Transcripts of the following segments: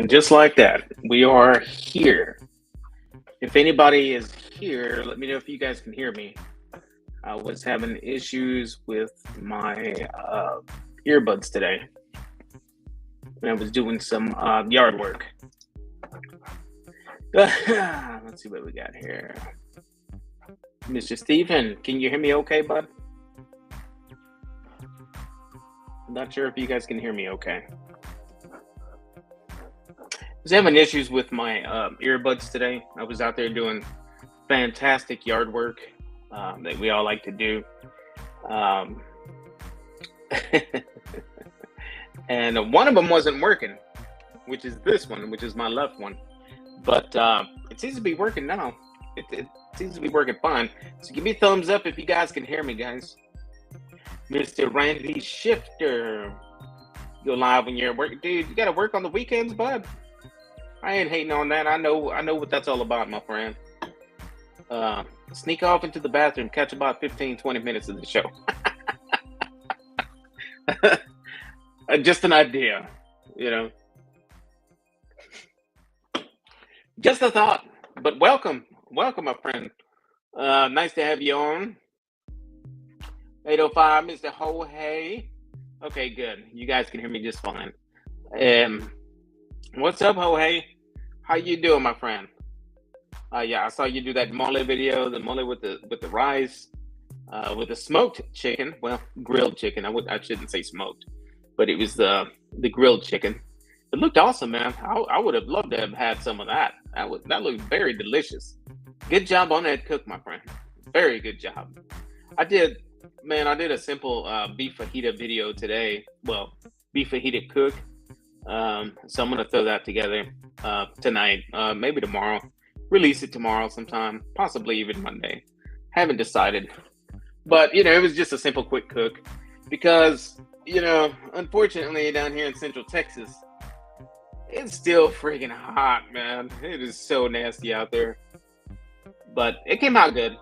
And just like that, we are here. If anybody is here, let me know if you guys can hear me. I was having issues with my earbuds today. And I was doing some yard work. Let's see what we got here. Mr. Stephen, can you hear me okay, bud? I'm not sure if you guys can hear me okay. I was having issues with my earbuds today. I was out there doing fantastic yard work that we all like to do. And one of them wasn't working, which is this one, which is my left one. But it seems to be working now. It seems to be working fine. So give me a thumbs up if you guys can hear me, guys. Mr. Randy Shifter, go live when you're at work. Dude, you got to work on the weekends, bud. I ain't hating on that. I know what that's all about, my friend. Sneak off into the bathroom, catch about 15, 20 minutes of the show. Just an idea, you know. Just a thought. But welcome, my friend. Nice to have you on. 805, Mr. Ho Hey. Okay, good. You guys can hear me just fine. What's up, Ho Hey? How you doing, my friend? Yeah, I saw you do that mole video, the mole with the rice, with the smoked chicken. Well, grilled chicken. I shouldn't say smoked, but it was the grilled chicken. It looked awesome, man. I would have loved to have had some of that. That looked very delicious. Good job on that cook, my friend. Very good job. I did a simple beef fajita video today. Well, beef fajita cook. So I'm gonna throw that together tonight, maybe tomorrow. Release it tomorrow sometime, possibly even Monday. Haven't decided, but it was just a simple quick cook because unfortunately down here in Central Texas, it's still freaking hot, man. It is so nasty out there, but it came out good.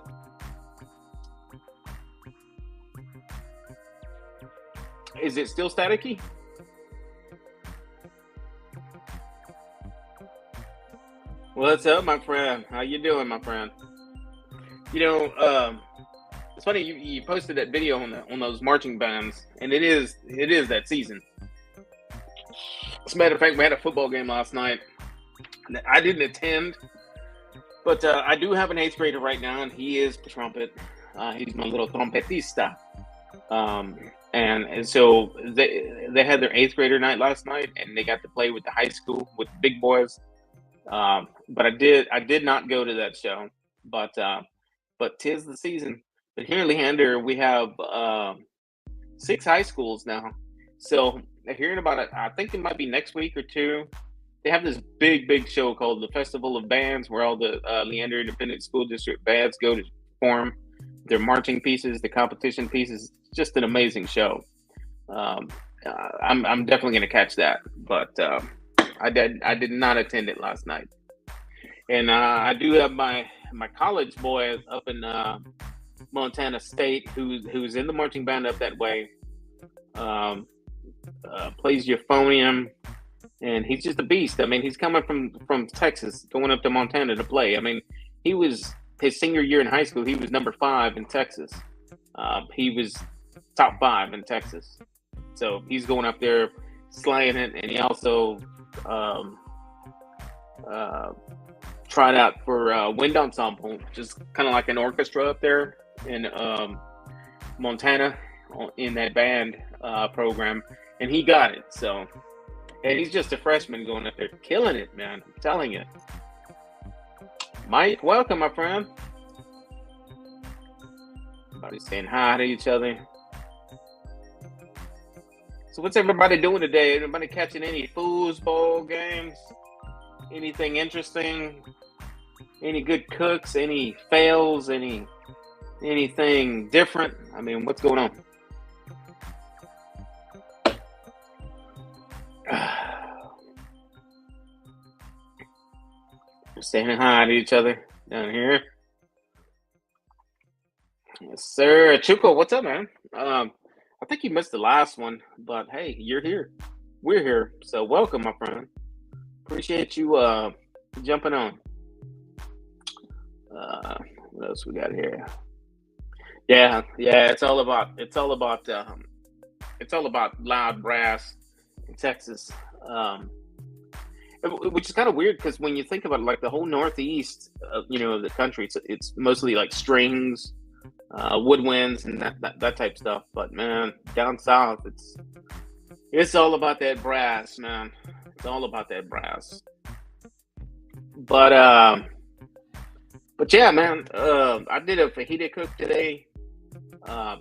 Is it still staticky? What's up, my friend? How you doing, my friend? It's funny you posted that video on those marching bands, and it is that season. As a matter of fact, we had a football game last night. I didn't attend, but I do have an 8th grader right now, and he is the trumpet. He's my little trompetista. And so they had their 8th grader night last night, and they got to play with the high school with the big boys. But I did not go to that show, but 'tis the season. But here in Leander, we have 6 high schools now. So hearing about it, I think it might be next week or 2. They have this big show called the Festival of Bands, where all the Leander Independent School District bands go to perform their marching pieces, the competition pieces. Just an amazing show. I'm definitely going to catch that, but I did not attend it last night. And I do have my college boy up in Montana State who's in the marching band up that way. Plays euphonium, and he's just a beast. I mean, he's coming from Texas, going up to Montana to play. I mean, he was his senior year in high school. He was number 5 in Texas. He was top 5 in Texas. So he's going up there slaying it, and he also tried out for wind ensemble, just kind of like an orchestra up there in Montana in that band program, and he got it. So, and he's just a freshman going up there, killing it, man. I'm telling you. Mike, welcome, my friend. Everybody's saying hi to each other. So what's everybody doing today? Everybody catching any foosball games? Anything interesting? Any good cooks? Any fails? Anything different? I mean, what's going on? Saying hi to each other down here. Yes, sir. Chuko, what's up, man? I think you missed the last one, but hey, you're here. We're here. So welcome, my friend. Appreciate you jumping on. What else we got here? Yeah, it's all about loud brass in Texas. Um, which is kind of weird because when you think about it, like the whole northeast, of the country, it's mostly like strings, woodwinds, and that type stuff. But man, down south, it's all about that brass, man. It's all about that brass. But yeah, man, I did a fajita cook today.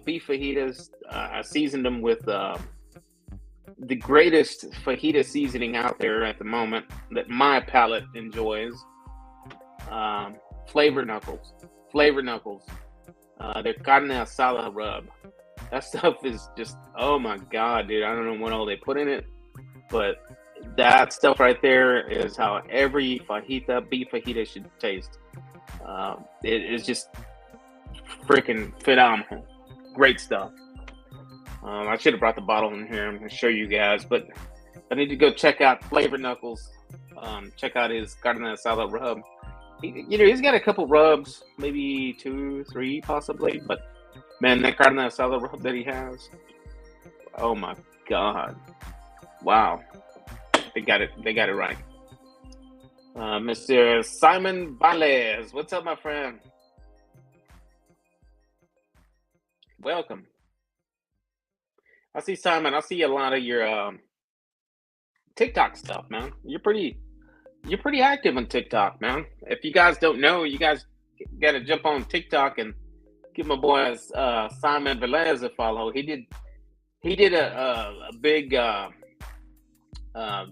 Beef fajitas. I seasoned them with the greatest fajita seasoning out there at the moment that my palate enjoys. Flavor knuckles. Their carne asada rub. That stuff is just, oh my god, dude! I don't know what all they put in it, but that stuff right there is how every beef fajita should taste. It is just freaking phenomenal. Great stuff. I should have brought the bottle in here and show you guys, but I need to go check out Flavor Knuckles. Check out his carne asada rub. He's got a couple rubs, maybe 2, 3 possibly, but man, that carne asada rub that he has, oh my god, wow, they got it right. Mr. Simon Bales, what's up, my friend? Welcome. I see, Simon, I see a lot of your TikTok stuff, man. You're pretty active on TikTok, man. If you guys don't know, you guys got to jump on TikTok and give my boy Simon Velez a follow. He did a big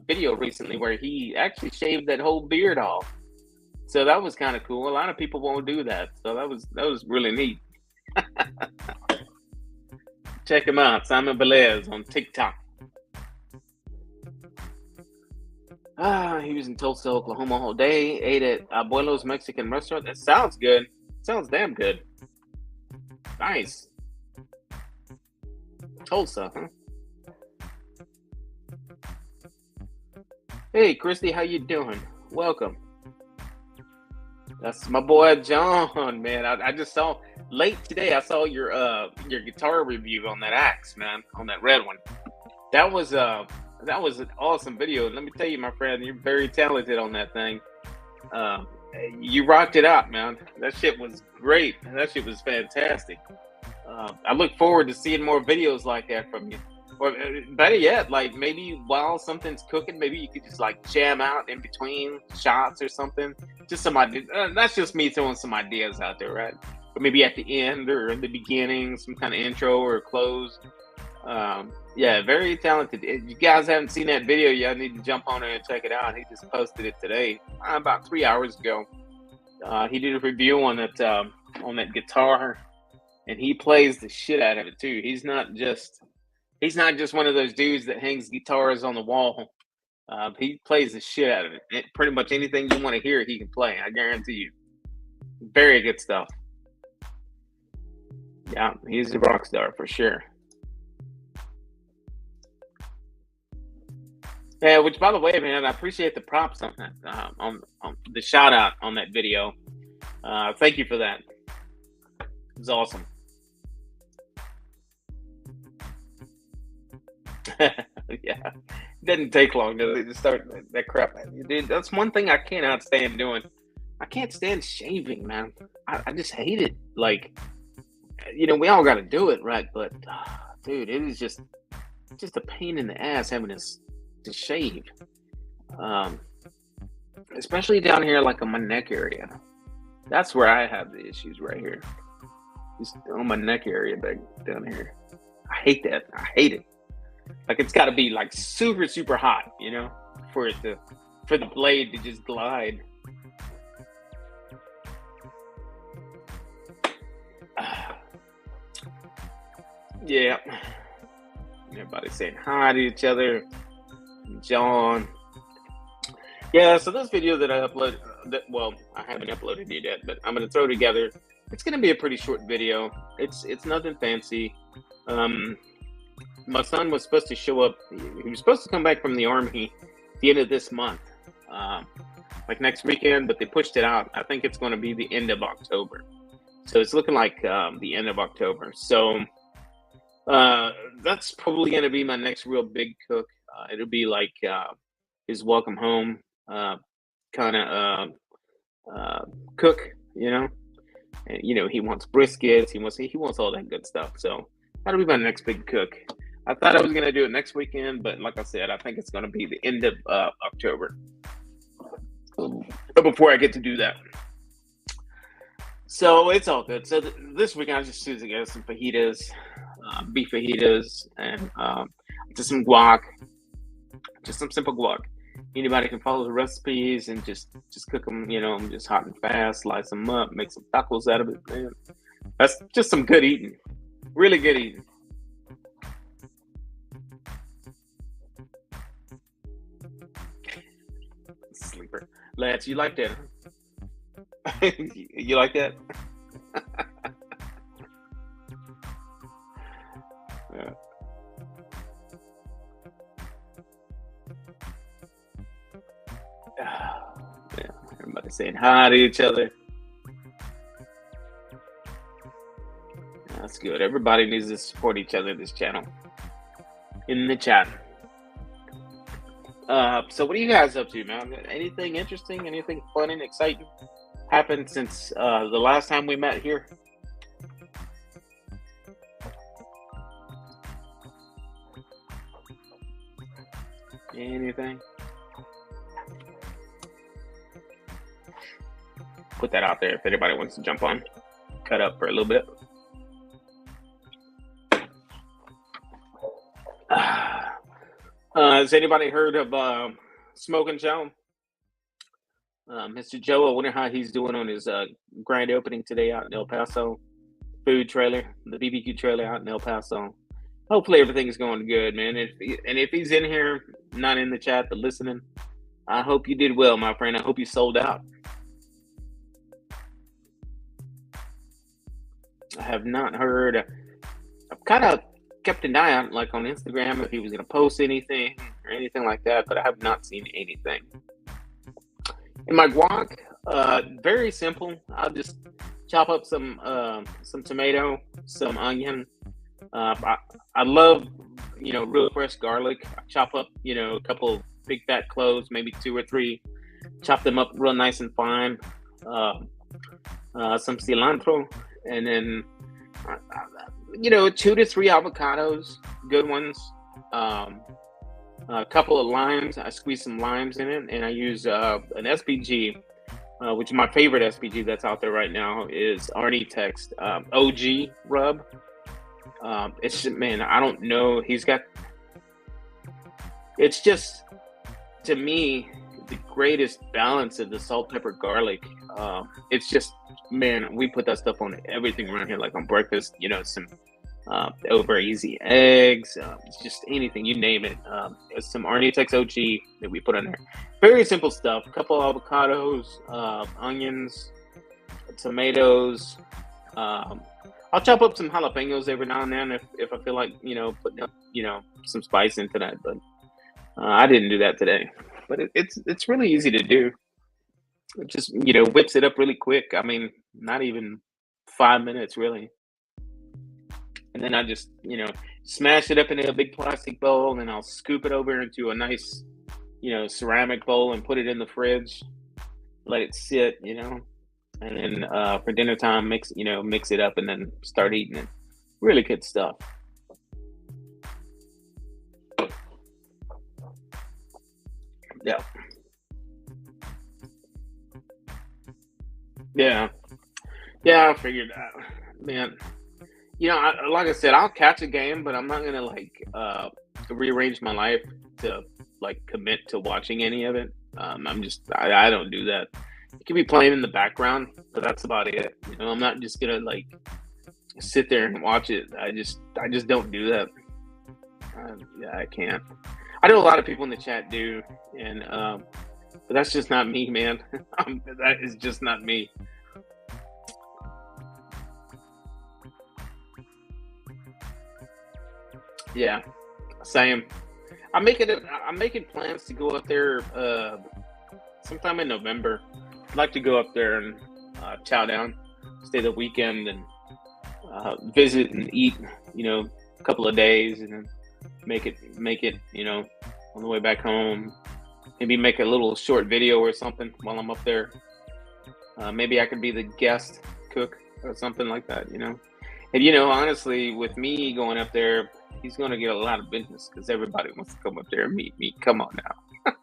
video recently where he actually shaved that whole beard off. So that was kind of cool. A lot of people won't do that, so that was really neat. Check him out, Simon Velez on TikTok. He was in Tulsa, Oklahoma all day. Ate at Abuelo's Mexican restaurant. That sounds good. Sounds damn good. Nice. Tulsa, huh? Hey, Christy, how you doing? Welcome. That's my boy John, man. I just saw late today. I saw your guitar review on that axe, man, on that red one. That was an awesome video. Let me tell you, my friend, you're very talented on that thing. You rocked it out, man. That shit was great. That shit was fantastic. I look forward to seeing more videos like that from you. Or better yet, like maybe while something's cooking, maybe you could just like jam out in between shots or something. Just some ideas. That's just me throwing some ideas out there, right? But maybe at the end or in the beginning, some kind of intro or close. Yeah, very talented. If you guys haven't seen that video yet, I need to jump on there and check it out. He just posted it today, about 3 hours ago. He did a review on that guitar, and he plays the shit out of it too. He's not just one of those dudes that hangs guitars on the wall. He plays the shit out of it. Pretty much anything you want to hear, he can play. I guarantee you. Very good stuff. Yeah, he's a rock star for sure. Yeah, which, by the way, man, I appreciate the props on that, on the shout out on that video. Thank you for that. It was awesome. Yeah, it doesn't take long to start that crap. Dude, that's one thing I cannot stand doing. I can't stand shaving, man. I just hate it. Like, we all got to do it, right? But, dude, it is just a pain in the ass having to shave, especially down here, like on my neck area. That's where I have the issues right here. Just on my neck area back down here. I hate that. I hate it. Like, it's got to be like super, super hot, for the blade to just glide. Yeah. Everybody's saying hi to each other. John. Yeah, so this video that I uploaded, I haven't uploaded it yet, but I'm going to throw together. It's going to be a pretty short video. It's nothing fancy. My son was supposed to show up. He was supposed to come back from the Army at the end of this month. like next weekend, but they pushed it out. I think it's going to be the end of October. So it's looking like the end of October. So that's probably going to be my next real big cook. It'll be like his welcome home kind of cook, you know. And, you know, he wants briskets. He wants all that good stuff. So that'll be my next big cook. I thought I was gonna do it next weekend, but like I said, I think it's gonna be the end of October before I get to do that. So it's all good. So this weekend I just choose to get some fajitas, beef fajitas, and just some guac, just some simple guac. Anybody can follow the recipes and just cook them, you know, just hot and fast, slice them up, make some tacos out of it, man. That's just some good eating, really good eating. Sleeper. Lance, you like that? Huh? You like that? Yeah. Yeah. Everybody saying hi to each other. That's good. Everybody needs to support each other in this channel. In the chat. So what are you guys up to, man? Anything interesting? Anything fun and exciting happened since the last time we met here? Anything? Put that out there if anybody wants to jump on. Cut up for a little bit. Has anybody heard of Smoking Joe? Mr. Joe, I wonder how he's doing on his grand opening today out in El Paso. Food trailer, the BBQ trailer out in El Paso. Hopefully everything is going good, man. If he's in here, not in the chat, but listening, I hope you did well, my friend. I hope you sold out. I have not heard. I've kind of kept an eye out, like on Instagram, if he was going to post anything or anything like that, but I have not seen anything. In my guac, very simple. I'll just chop up some tomato, some onion. I love, you know, real fresh garlic. I chop up, you know, a couple big fat cloves, maybe 2 or 3. Chop them up real nice and fine. Some cilantro, and then you know, 2 to 3 avocados, good ones. A couple of limes. I squeeze some limes in it, and I use an SPG, which is my favorite SPG that's out there right now is Arnie Text OG rub. It's, man, I don't know. He's got. It's just, to me, the greatest balance of the salt, pepper, garlic. It's just, man, we put that stuff on everything around here, like on breakfast, you know, some over easy eggs, just anything, you name it. Some Arnitex OG that we put on there. Very simple stuff. A couple avocados, onions, tomatoes. I'll chop up some jalapenos every now and then if I feel like, you know, putting up, you know, some spice into that. But I didn't do that today. But it's really easy to do. It just, you know, whips it up really quick. I mean, not even 5 minutes, really. And then I just, you know, smash it up into a big plastic bowl, and I'll scoop it over into a nice, you know, ceramic bowl and put it in the fridge. Let it sit, you know. And then for dinner time, mix it up and then start eating it. Really good stuff. Yeah. Yeah. Yeah, I figured that. Man. You know, like I said, I'll catch a game, but I'm not gonna like rearrange my life to like commit to watching any of it. I don't do that. It can be playing in the background, but that's about it. You know, I'm not just gonna like sit there and watch it. I just don't do that. Yeah, I can't. I know a lot of people in the chat do, and but that's just not me, man. That is just not me. Yeah, same. I'm making plans to go up there sometime in November. I'd like to go up there and chow down, stay the weekend, and visit and eat. A couple of days, and then make it. On the way back home. Maybe make a little short video or something while I'm up there. Maybe I could be the guest cook or something like that. And honestly, with me going up there, he's going to get a lot of business because everybody wants to come up there and meet me. Come on now.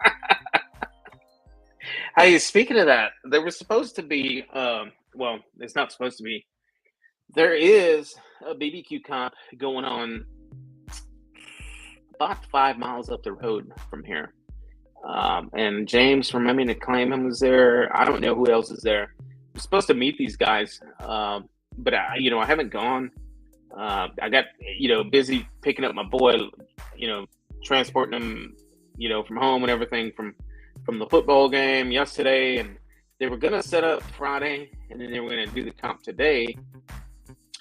Hey, speaking of that, there was supposed to be, well, it's not supposed to be. There is a BBQ comp going on about 5 miles up the road from here. And James from I Mean to Claim Him was there. I don't know who else is there. I'm supposed to meet these guys, but I haven't gone. I got busy picking up my boy, transporting him, from home and everything from the football game yesterday, and they were gonna set up Friday, and then they were gonna do the comp today.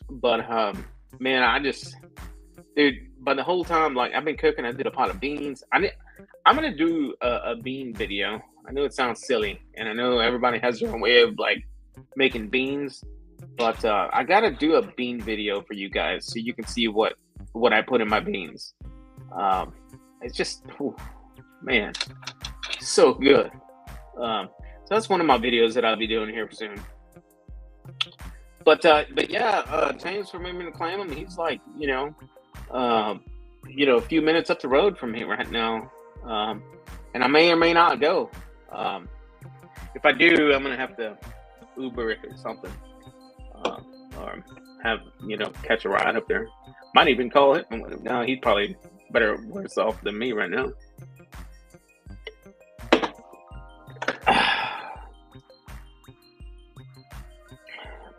But man, dude, but the whole time, like, I've been cooking. I did a pot of beans. I'm gonna do a bean video. I know it sounds silly, and I know everybody has their own way of like making beans, but I gotta do a bean video for you guys so you can see what I put in my beans. It's just, man, so good. So that's one of my videos that I'll be doing here soon. But yeah, James from Amen to Claim Him, he's like, a few minutes up the road from here right now. And I may or may not go. If I do, I'm gonna have to Uber it or something, or have catch a ride up there. Might even call it. No, he's probably worse off than me right now.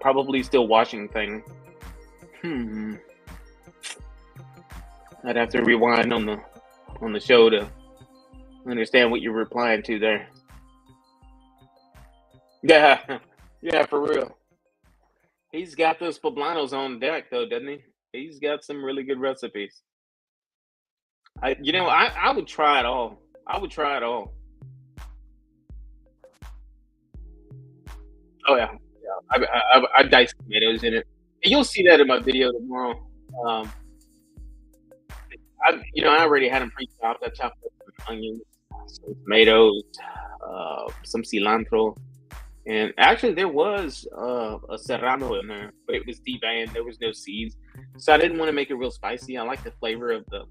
Probably still watching thing. I'd have to rewind on the show to understand what you're replying to there. Yeah, for real. He's got those poblanos on deck though, doesn't he? He's got some really good recipes. I would try it all. Oh yeah. I dice tomatoes in it. And you'll see that in my video tomorrow. I already had them pre-chopped. I chopped up some onions, some tomatoes, some cilantro, and actually there was a serrano in there, but it was deveined. There was no seeds, so I didn't want to make it real spicy. I like the flavor of the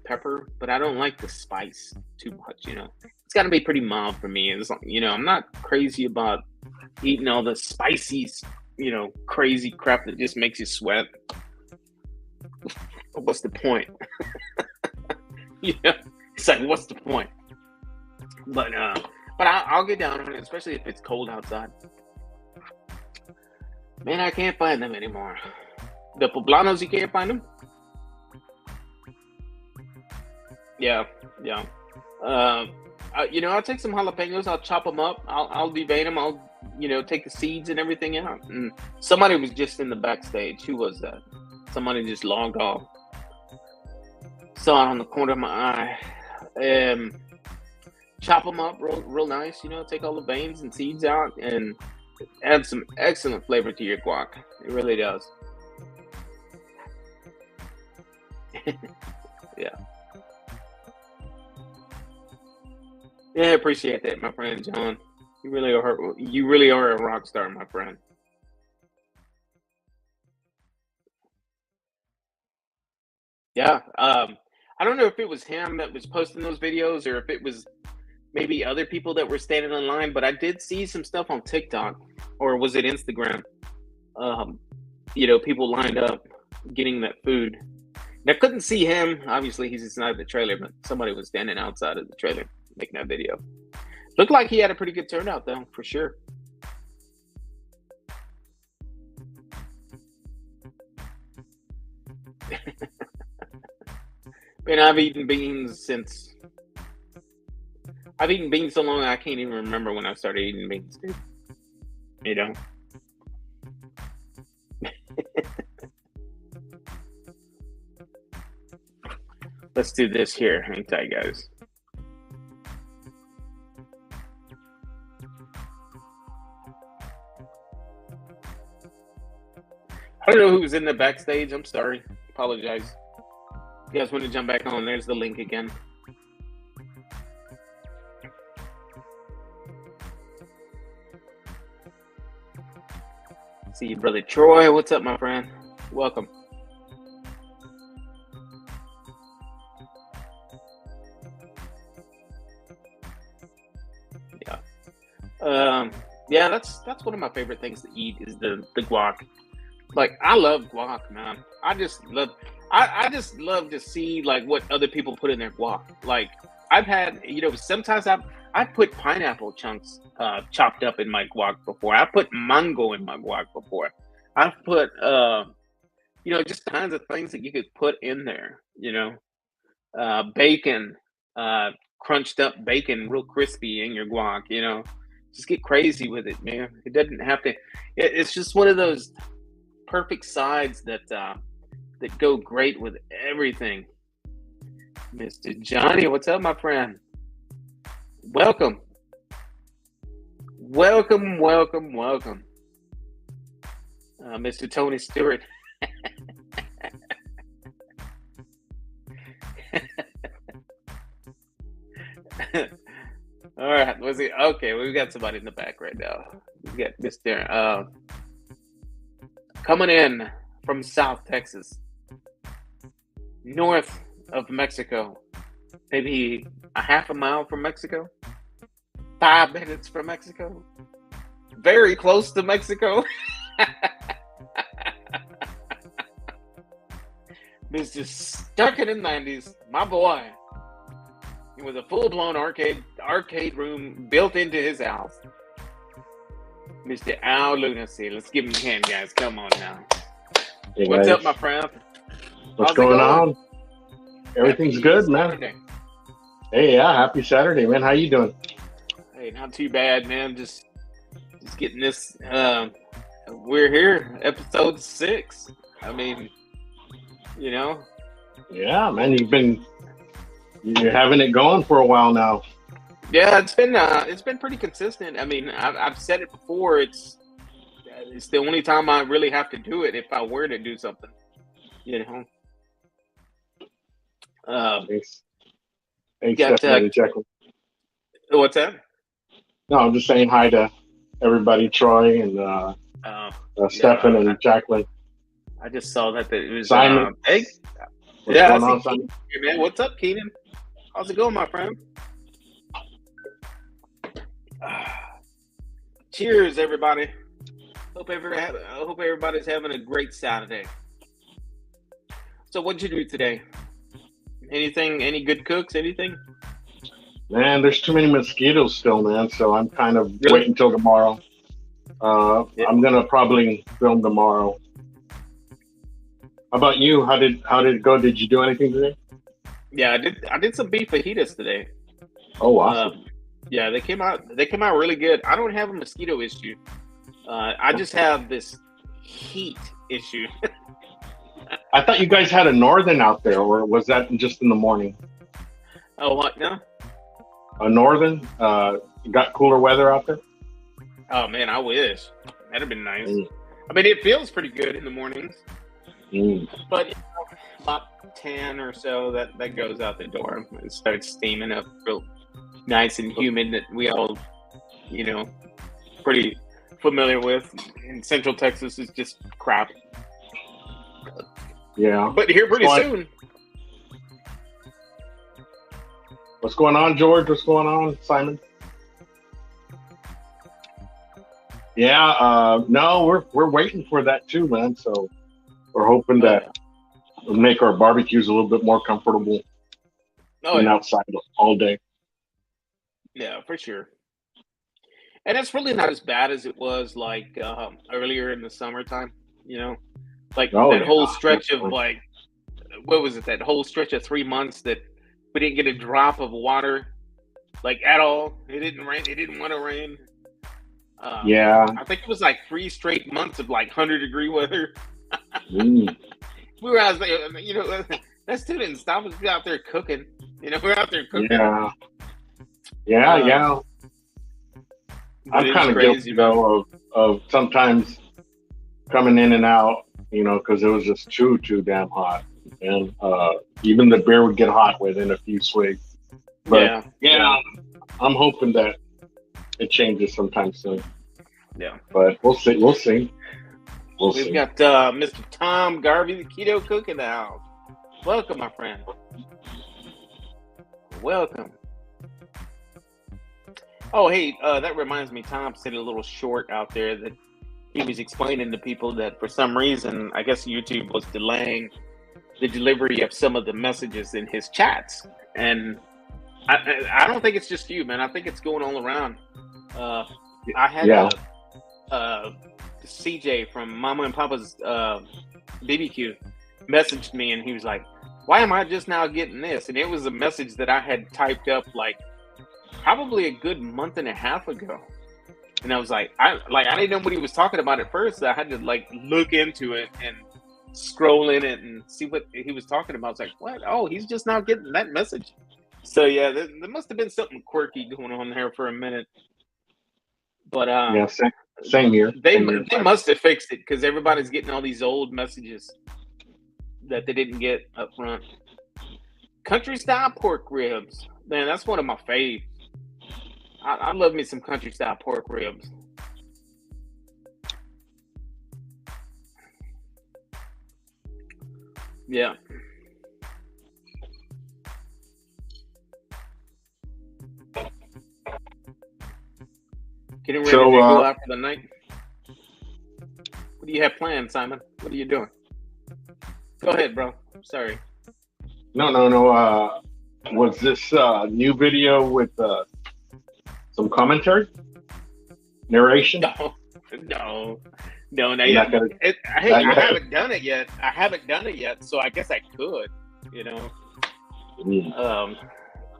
pepper, but I don't like the spice too much. It's got to be pretty mild for me. It's I'm not crazy about eating all the spicy, crazy crap that just makes you sweat. What's the point? It's like, what's the point? But I'll get down on it, especially if it's cold outside. Man, I can't find them anymore. The poblanos, you can't find them? Yeah. I'll take some jalapenos. I'll chop them up. I'll devein them. I'll, take the seeds and everything out. And somebody was just in the backstage. Who was that? Somebody just logged off. Saw it on the corner of my eye. Chop them up real nice. Take all the veins and seeds out and add some excellent flavor to your guac. It really does. Yeah. Yeah, I appreciate that, my friend John. You really are a rock star, my friend. Yeah. I don't know if it was him that was posting those videos or if it was maybe other people that were standing in line, but I did see some stuff on TikTok, or was it Instagram? People lined up getting that food. And I couldn't see him. Obviously, he's inside the trailer, but somebody was standing outside of the trailer making that video. Looked like he had a pretty good turnout, though, for sure. Man, I've eaten beans so long I can't even remember when I started eating beans, dude. Let's do this here. Hang tight, guys. don't know who's in the backstage. I'm sorry. Apologize. You guys want to jump back on? There's the link again. See you, brother Troy. What's up, my friend? Welcome. Yeah, that's one of my favorite things to eat is the guac. Like, I love guac, man. I just love to see like what other people put in their guac. Like, I've had, sometimes I put pineapple chunks chopped up in my guac before. I put mango in my guac before. I've put just kinds of things that you could put in there. Bacon, crunched up bacon, real crispy in your guac. Just get crazy with it, man. It doesn't have to. It's just one of those perfect sides that go great with everything. Mr. Johnny, what's up, my friend? Welcome. Welcome. Mr. Tony Stewart. All right, was it okay? We got somebody in the back right now. We got Mr. Coming in from South Texas, north of Mexico, maybe a half a mile from Mexico, 5 minutes from Mexico, very close to Mexico. Mr. Stuck in the 90s, my boy. With a full-blown arcade room built into his house. Mr. Al Lunacy. Let's give him a hand, guys. Come on now. Hey, what's guys. up, my friend? What's going on? Everything's good, man. Hey, yeah, happy Saturday, man. How you doing? Hey, not too bad, man. Just getting this. We're here, episode 6. I mean, Yeah, man. You're having it going for a while now. Yeah, it's been pretty consistent. I mean, I've said it before. It's the only time I really have to do it if I were to do something. Thanks, definitely, Jacqueline. What's that? No, I'm just saying hi to everybody, Troy and Stefan and Jacqueline. I just saw that it was Simon. Hey, What's going on, Simon? Hey, man, what's up, Keenan? How's it going, my friend? Cheers, everybody. Hope everybody's having a great Saturday. So, what'd you do today? Anything? Any good cooks? Anything? Man, there's too many mosquitoes still, man. So I'm kind of waiting until tomorrow. I'm gonna probably film tomorrow. How about you? How did it go? Did you do anything today? Yeah, I did some beef fajitas today. Oh, awesome. Yeah, they came out really good. I don't have a mosquito issue. I just have this heat issue. I thought you guys had a northern out there, or was that just in the morning? Oh, what now? A northern? Got cooler weather out there? Oh man, I wish. That'd have been nice. I mean, it feels pretty good in the mornings. But about 10 or so, that goes out the door. It starts steaming up real nice and humid that we all, pretty familiar with. In Central Texas, is just crap. Yeah. But here pretty soon. What's going on, George? What's going on, Simon? Yeah, no, we're waiting for that too, man. So we're hoping that we'll make our barbecues a little bit more comfortable outside all day. Yeah, for sure. And it's really not as bad as it was like earlier in the summertime, Like that whole stretch of like, what was it? That whole stretch of 3 months that we didn't get a drop of water, like at all. It didn't rain. It didn't want to rain. Yeah. I think it was like 3 straight months of like 100-degree weather. We were out there, that still didn't stop us. We were out there cooking. We're out there cooking. Yeah. I'm kind of guilty though of sometimes coming in and out you know, because it was just too damn hot, and even the beer would get hot within a few swigs. But yeah, I'm hoping that it changes sometime soon. Yeah. But we'll see. We'll see. We've got Mr. Tom Garvey, the Keto Cook, in the house. Welcome, my friend. Welcome. Oh, hey, that reminds me, Tom sent a little short out there that he was explaining to people that for some reason, I guess YouTube was delaying the delivery of some of the messages in his chats. And I don't think it's just you, man. I think it's going all around. I had CJ from Mama and Papa's BBQ messaged me, and he was like, why am I just now getting this? And it was a message that I had typed up like probably a good month and a half ago. And I was like, I didn't know what he was talking about at first. So I had to like look into it and scroll in it and see what he was talking about. I was like, what? Oh, he's just now getting that message. So yeah, there must have been something quirky going on there for a minute. But yeah, same here. They must have fixed it because everybody's getting all these old messages that they didn't get up front. Country style pork ribs, man, that's one of my faves. I love me some country style pork ribs. Yeah. Getting ready to go out for the night. What do you have planned, Simon? What are you doing? Go ahead, bro. Sorry. No. Was this new video with some commentary, narration? No. I haven't done it yet. So I guess I could. You know.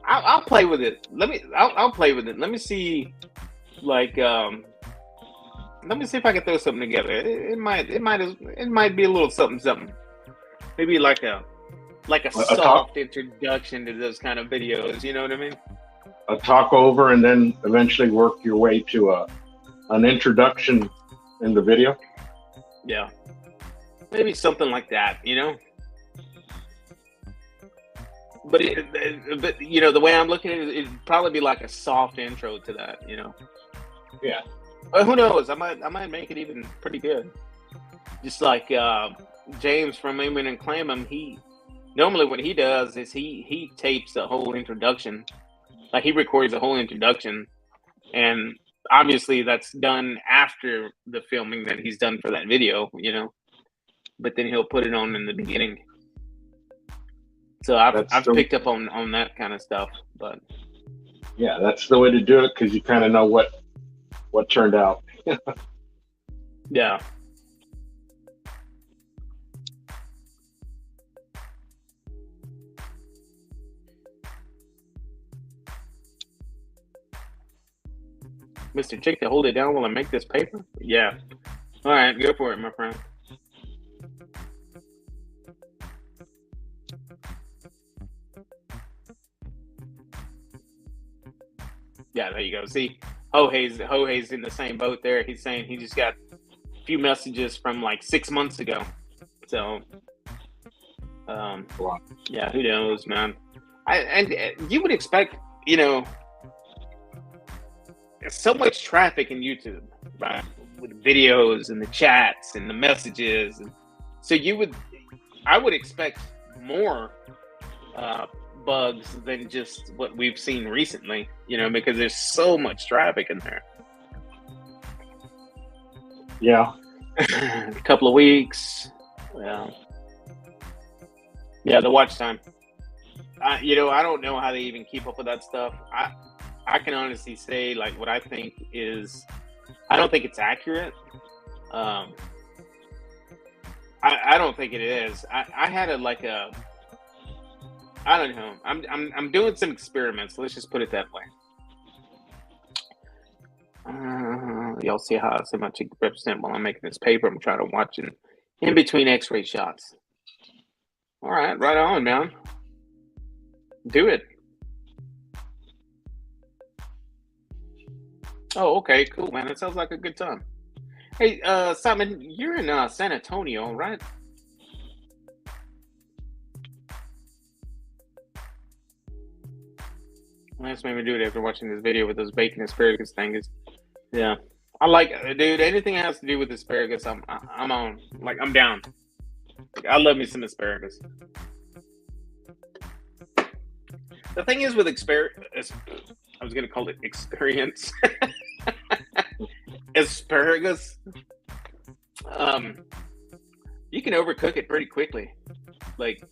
I'll play with it. I'll play with it. Let me see. Like, let me see if I can throw something together. It might be a little something. Maybe like a soft introduction to those kind of videos. You know what I mean? A talk over, and then eventually work your way to an introduction in the video. Yeah, maybe something like that. You know. But you know, the way I'm looking at it, it'd probably be like a soft intro to that. You know. Yeah. But who knows? I might make it even pretty good. Just like James from Amen and Claim Him, he normally what he does is he tapes the whole introduction. Like he records the whole introduction, and obviously that's done after the filming that he's done for that video, you know. But then he'll put it on in the beginning. So I've picked up on that kind of stuff, but yeah, that's the way to do it because you kind of know what turned out. Yeah. Mr. Chick, to hold it down while I make this paper? Yeah. All right, go for it, my friend. Yeah, there you go. See, Hohei's in the same boat there. He's saying he just got a few messages from like 6 months ago. So, yeah, who knows, man? And you would expect, you know, there's so much traffic in YouTube, right? With videos and the chats and the messages, and so I would expect more bugs than just what we've seen recently, you know, because there's so much traffic in there. Yeah. A couple of weeks. Yeah, the watch time. You know, I don't know how they even keep up with that stuff. I can honestly say, like, what I think is, I don't think it's accurate. I don't think it is. I had I don't know. I'm doing some experiments. Let's just put it that way. Y'all see how much you represent while I'm making this paper. I'm trying to watch it in between X-ray shots. All right, right on, man. Do it. Oh, okay, cool, man. That sounds like a good time. Hey, Simon, you're in San Antonio, right? That's made me do it after watching this video with those bacon asparagus things. Yeah, I like, dude. Anything that has to do with asparagus, I'm on. Like, I'm down. Like, I love me some asparagus. The thing is with asparagus, I was gonna call it experience. Asparagus. You can overcook it pretty quickly. Like,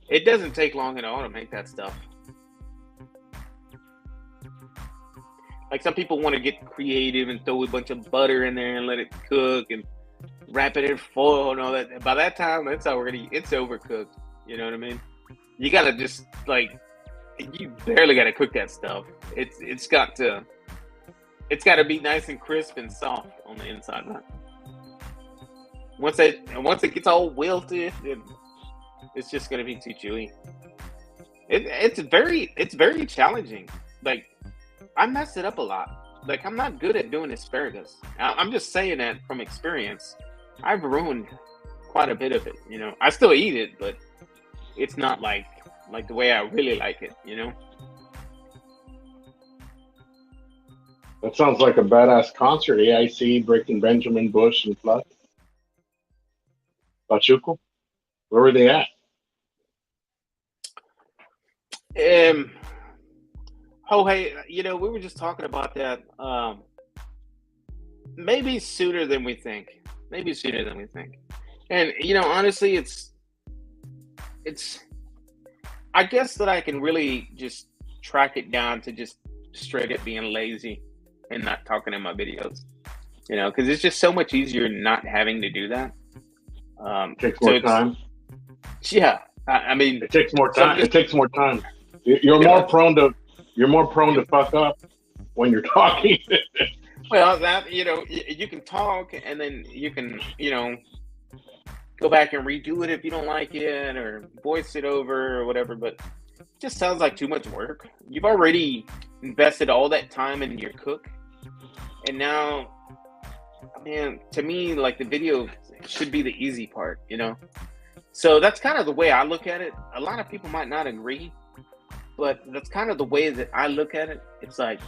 it doesn't take long at all to make that stuff. Like, some people want to get creative and throw a bunch of butter in there and let it cook and wrap it in foil and all that. By that time, it's overcooked. You know what I mean? You gotta just, like, you barely gotta cook that stuff. It's got to be nice and crisp and soft on the inside. Right? Once it gets all wilted, it's just gonna be too chewy. It's very challenging. Like, I mess it up a lot. Like, I'm not good at doing asparagus. I'm just saying that from experience. I've ruined quite a bit of it. You know, I still eat it, but it's not like the way I really like it. You know. That sounds like a badass concert. AIC, Breaking Benjamin, Bush, and Flood. Pachuco. Where were they at? Oh, hey, you know, we were just talking about that. Maybe sooner than we think. Maybe sooner than we think. And, you know, honestly, it's. I guess that I can really just track it down to just straight up being lazy and not talking in my videos. You know, because it's just so much easier not having to do that. Takes more time. Yeah, I mean, it takes more time. It takes more time. You're more prone to fuck up when you're talking. Well, that, you know, you can talk and then you can, you know, go back and redo it if you don't like it or voice it over or whatever. But it just sounds like too much work. You've already invested all that time in your cook, and now, man, to me, like, the video should be the easy part, you know? So that's kind of the way I look at it. A lot of people might not agree, but that's kind of the way that I look at it. It's like,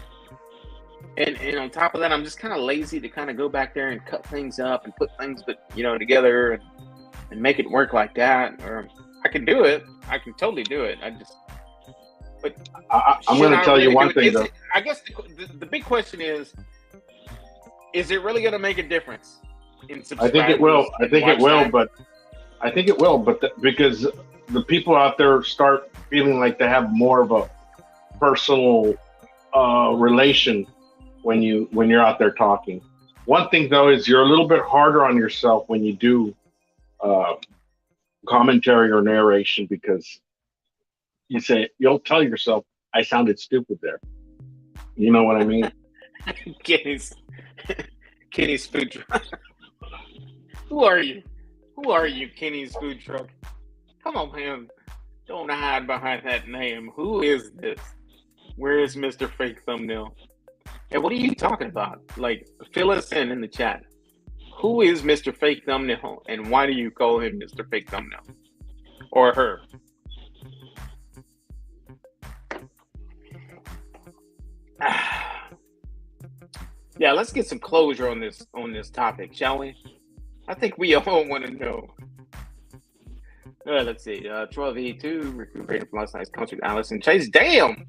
and on top of that, I'm just kind of lazy to kind of go back there and cut things up and put things, you know, together and make it work like that. Or I can do it. I can totally do it. I'm going to tell you one thing, though. I guess the big question is it really going to make a difference in subscribers? I think it will. I think it will, but because the people out there start feeling like they have more of a personal relation when you're out there talking. One thing, though, is you're a little bit harder on yourself when you do commentary or narration, because you'll tell yourself, I sounded stupid there. You know what I mean? Kenny's food truck. Who are you? Who are you, Kenny's food truck? Come on, man. Don't hide behind that name. Who is this? Where is Mr. Fake Thumbnail? And what are you talking about? Like, fill us in the chat. Who is Mr. Fake Thumbnail, and why do you call him Mr. Fake Thumbnail? Or her? Yeah, let's get some closure on this topic, shall we? I think we all want to know. Let's see. 12E2 recuperated from last night's concert. Allison Chase. Damn,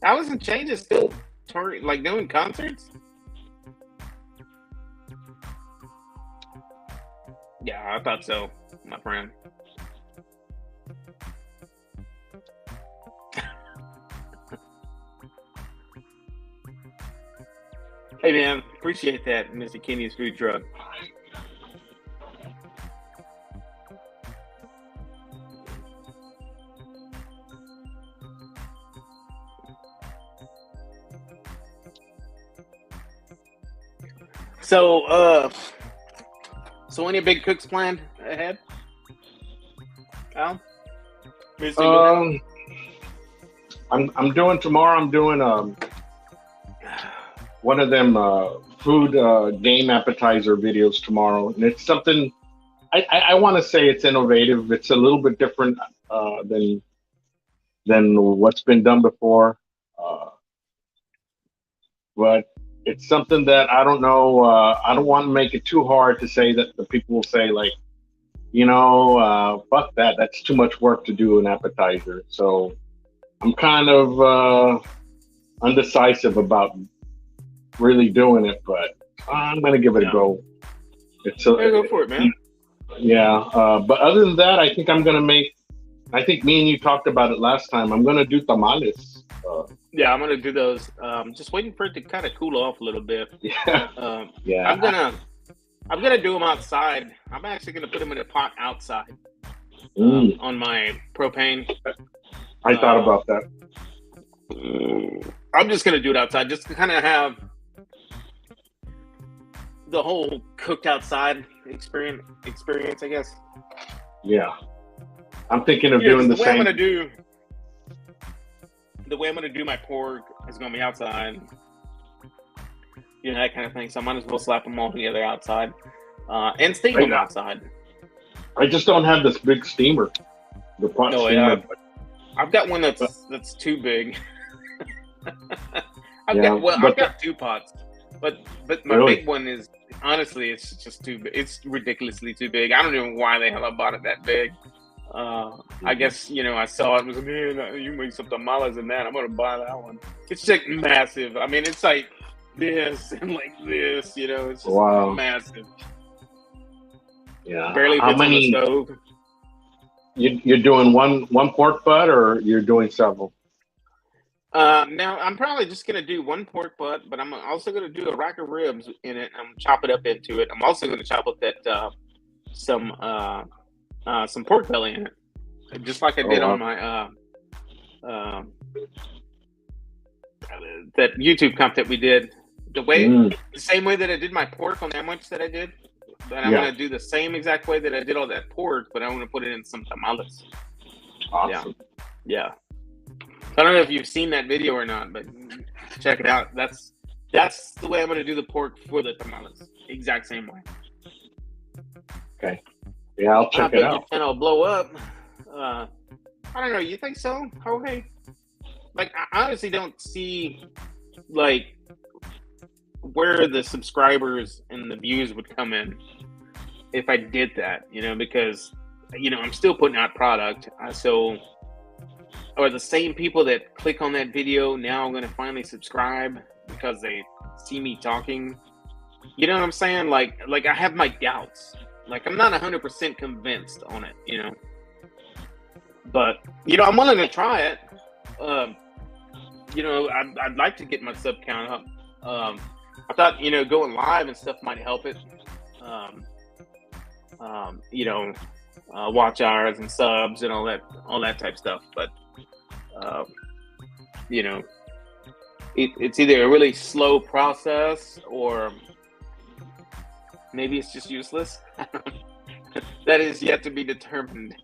Allison Chase is still doing concerts. Yeah, I thought so, my friend. Hey, man, appreciate that, Mr. Kenny's food truck. So any big cooks planned ahead? Al? I'm doing tomorrow. I'm doing one of them food game appetizer videos tomorrow, and it's something I want to say it's innovative. It's a little bit different than what's been done before, uh, but it's something that I don't know. I don't want to make it too hard to say that the people will say like, fuck that. That's too much work to do an appetizer. So I'm kind of undecisive about really doing it, but I'm gonna give it a go. Go for it, man. Yeah, but other than that, I think I'm gonna make. I think me and you talked about it last time. I'm gonna do tamales. Yeah, I'm gonna do those. Just waiting for it to kind of cool off a little bit. Yeah, yeah. I'm gonna do them outside. I'm actually gonna put them in a pot outside on my propane. I thought about that. I'm just gonna do it outside, just to kind of have the whole cooked outside experience, I guess. Yeah, I'm thinking of doing the same. The way I'm gonna do my pork is gonna be outside, that kind of thing. So I might as well slap them all together outside, and steam them outside. I just don't have this big steamer. The pot steamer. Yeah. I've got one that's too big. I've got two pots, but my big one is honestly it's just too big. It's ridiculously too big. I don't know why the hell I bought it that big. I guess I saw it was man. You make some tamales in that. I'm gonna buy that one. It's like massive. I mean, it's like this and like this. It's just massive. Yeah. Barely fits on the stove. You're doing one pork butt, or you're doing several? Now I'm probably just gonna do one pork butt, but I'm also gonna do a rack of ribs in it. I'm chop it up into it. I'm also gonna chop up that some pork belly in it, just like I did on my that YouTube comp that we did. The same way that I did my pork on that much that I did. But I'm gonna do the same exact way that I did all that pork, but I'm gonna put it in some tamales. Awesome. Yeah. I don't know if you've seen that video or not, but check it out. That's the way I'm gonna do the pork for the tamales. Exact same way. Okay. Yeah, I'll check it out. And I'll blow up. I don't know. You think so, Jorge? Like, I honestly don't see like where the subscribers and the views would come in if I did that, because I'm still putting out product. So are the same people that click on that video now going to finally subscribe because they see me talking? You know what I'm saying? Like I have my doubts. Like, I'm not 100% convinced on it, but I'm willing to try it. I'd like to get my sub count up. I thought, going live and stuff might help it. Watch hours and subs and all that type stuff. But, it's either a really slow process or maybe it's just useless. That is yet to be determined.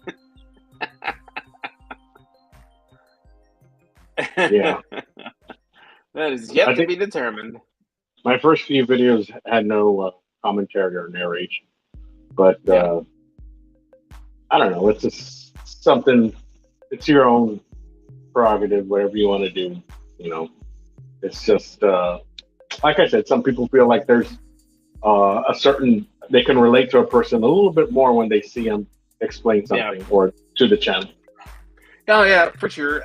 Yeah. That is yet to be determined. My first few videos had no commentary or narration, but I don't know. It's just something. It's your own prerogative, whatever you want to do. It's just like I said. Some people feel like there's they can relate to a person a little bit more when they see them explain something or to the channel. Oh yeah, for sure.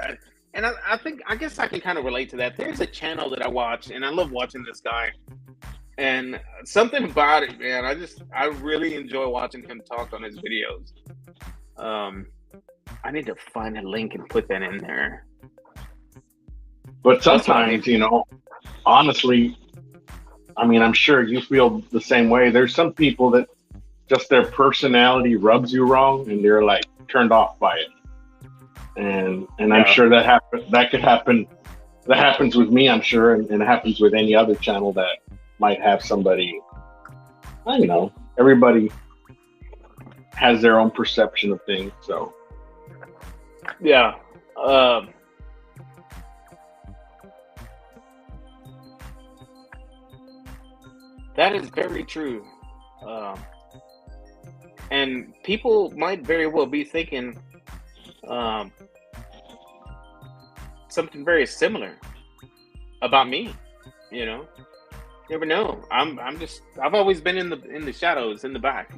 And I guess I can kind of relate to that. There's a channel that I watch, and I love watching this guy. And something about it, man, I really enjoy watching him talk on his videos. I need to find a link and put that in there. But sometimes, honestly, I mean, I'm sure you feel the same way. There's some people that just their personality rubs you wrong, and they're like turned off by it. And I'm sure that could happen. That happens with me, I'm sure, and it happens with any other channel that might have somebody. I don't know. Everybody has their own perception of things, so yeah. That is very true. Um, and people might very well be thinking um, something very similar about me. You know, you never know. I've always been in the shadows, in the back.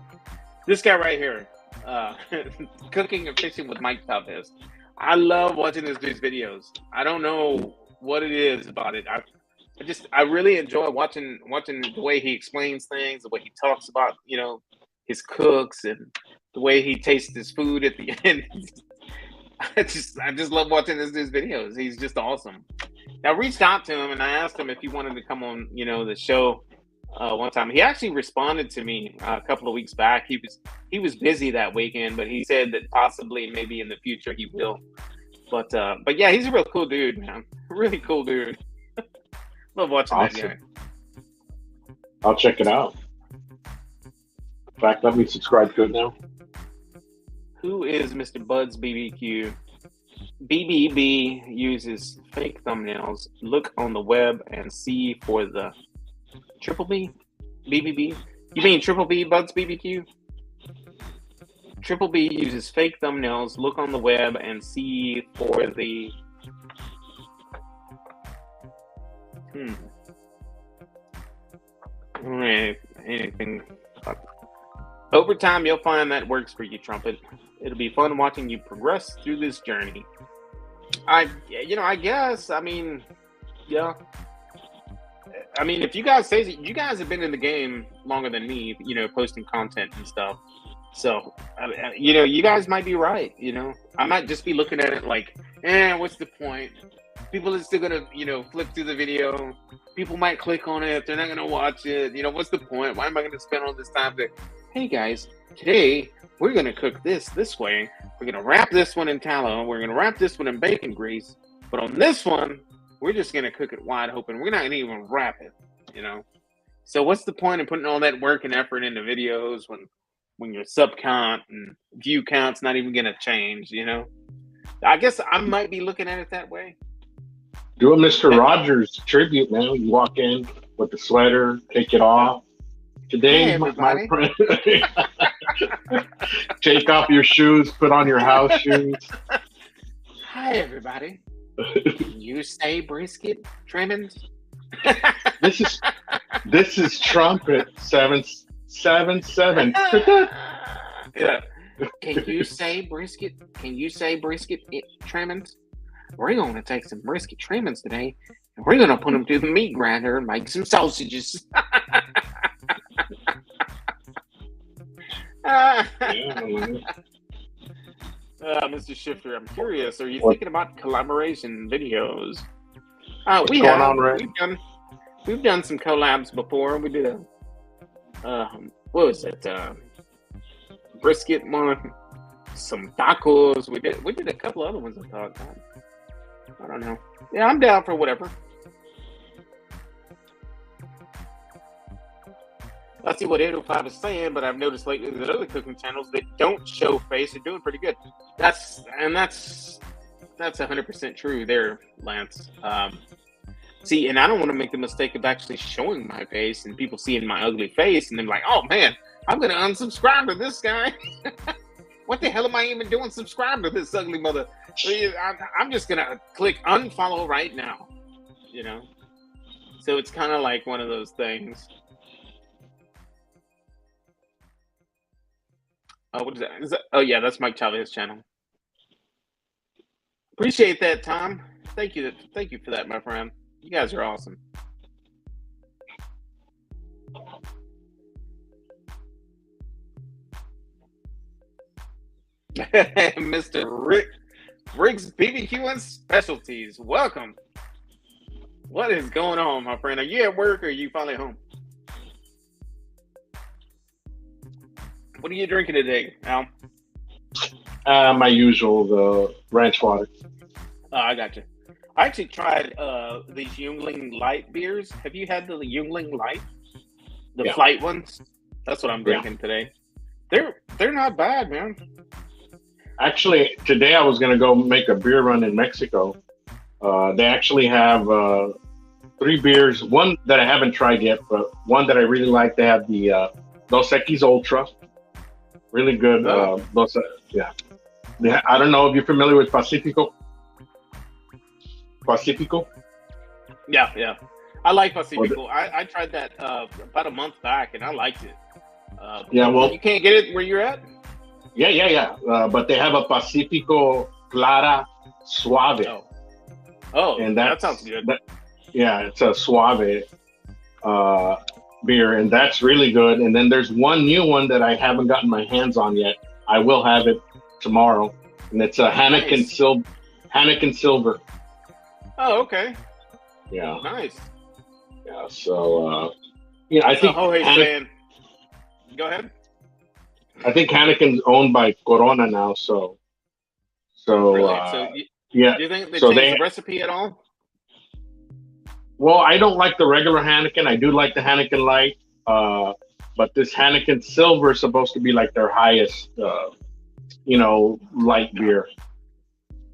This guy right here, uh, cooking and fishing with Mike Chavez. I love watching this dude's videos. I don't know what it is about it. I really enjoy watching the way he explains things, the way he talks about, his cooks, and the way he tastes his food at the end. I just love watching this dude's videos. He's just awesome. I reached out to him and I asked him if he wanted to come on, the show one time. He actually responded to me a couple of weeks back. He was busy that weekend, but he said that possibly maybe in the future he will. But yeah, he's a real cool dude, man. Really cool dude. Love watching that guy. I'll check it out. In fact, let me subscribe to it now. Who is Mr. Bud's BBQ? BBB uses fake thumbnails. Look on the web and see for the Triple B? BBB? You mean Triple B Bud's BBQ? Triple B uses fake thumbnails. Look on the web and see for the... Anything. Over time, you'll find that works for you, Trumpet. It'll be fun watching you progress through this journey. I guess. Yeah. If you guys say you guys have been in the game longer than me, posting content and stuff. So, you guys might be right. I might just be looking at it like, what's the point? People are still gonna, flip through the video. People might click on it. They're not gonna watch it. What's the point? Why am I gonna spend all this time to? Hey guys, today we're gonna cook this way. We're gonna wrap this one in tallow. We're gonna wrap this one in bacon grease. But on this one, we're just gonna cook it wide open. We're not gonna even wrap it. So what's the point of putting all that work and effort into videos when your sub count and view count's not even gonna change? I guess I might be looking at it that way. Do a Mr. Rogers tribute, man. You walk in with the sweater, take it off. Today, hey, my friend, take off your shoes, put on your house shoes. Hi, everybody. Can you say brisket trimmings? This is Trumpet77. Yeah. Can you say brisket? Trimmings? We're going to take some brisket trimmings today, and we're going to put them through the meat grinder and make some sausages. Mr. Shifter, I'm curious. Are you thinking about collaboration videos? We've done some collabs before. We did what was it? Brisket one, some tacos. We did a couple other ones. I don't know. Yeah, I'm down for whatever. I see what 805 is saying, but I've noticed lately that other cooking channels that don't show face are doing pretty good. That's 100% true there, Lance. See, and I don't want to make the mistake of actually showing my face and people seeing my ugly face and then like, oh man, I'm gonna unsubscribe to this guy. What the hell am I even doing? Subscribe to this ugly mother. I'm just gonna click unfollow right now. So it's kind of like one of those things. What is that? Oh yeah, that's Mike Chavez's channel. Appreciate that, Tom. Thank you for that, my friend. You guys are awesome. Mr. Rick's BBQ and Specialties. Welcome. What is going on, my friend? Are you at work or are you finally home? What are you drinking today, Al? My usual, the ranch water. Oh, I got you. I actually tried these Yuengling Light beers. Have you had the Yuengling Light? The flight ones? That's what I'm drinking today. They're not bad, man. Actually, today I was going to go make a beer run in Mexico. They actually have three beers. One that I haven't tried yet, but one that I really like. They have the Dos Equis Ultra. Really good. Oh, Yeah. I don't know if you're familiar with Pacifico. Pacifico. yeah, yeah. I like Or Pacifico. I tried that about a month back, and I liked it. yeah, But well, you can't get it where you're at. yeah. But they have a Pacifico Clara Suave, Oh, oh, and that sounds good. yeah, it's a Suave uh, beer, and that's really good. And then there's one new one that I haven't gotten my hands on yet. I will have it tomorrow, and it's a Nice. Hanneken Silver. Oh, okay. Yeah, Nice. yeah. So yeah, So, Jorge saying, go ahead. I think Hanneken's owned by Corona now. So Really? So, yeah. do you think they So changed they the recipe at all? Well, I don't like the regular Hanneken. I do like the Hanneken Light. Uh, but this Hanneken Silver is supposed to be like their highest, light beer.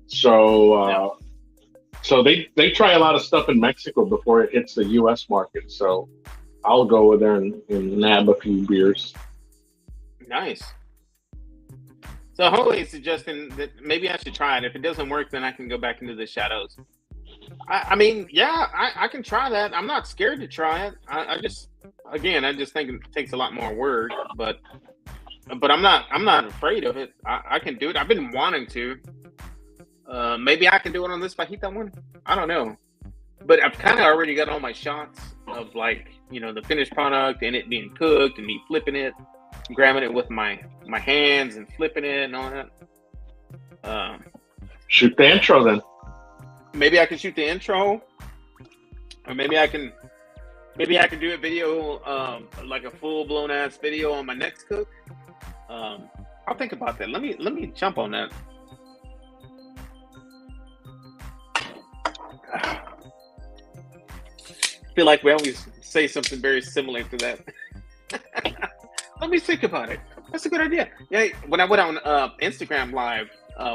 So, Yeah. they try a lot of stuff in Mexico before it hits the U.S. market. So I'll go over there and nab a few beers. Nice. So, Jorge is suggesting that maybe I should try it. If it doesn't work, then I can go back into the shadows. I mean, yeah, I can try that. I'm not scared to try it. I just, again, I just think it takes a lot more work, but I'm not afraid of it. I can do it. I've been wanting to. Maybe I can do it on this fajita one. I don't know, but I've kind of already got all my shots of like the finished product and it being cooked and me flipping it, grabbing it with my hands and flipping it and all that. Shoot the intro then. Maybe I can shoot the intro, or maybe I can do a video, like a full blown ass video on my next cook. I'll think about that. Let me jump on that. I feel like we always say something very similar to that. Let me think about it. That's a good idea. Yeah, when I went on Instagram Live,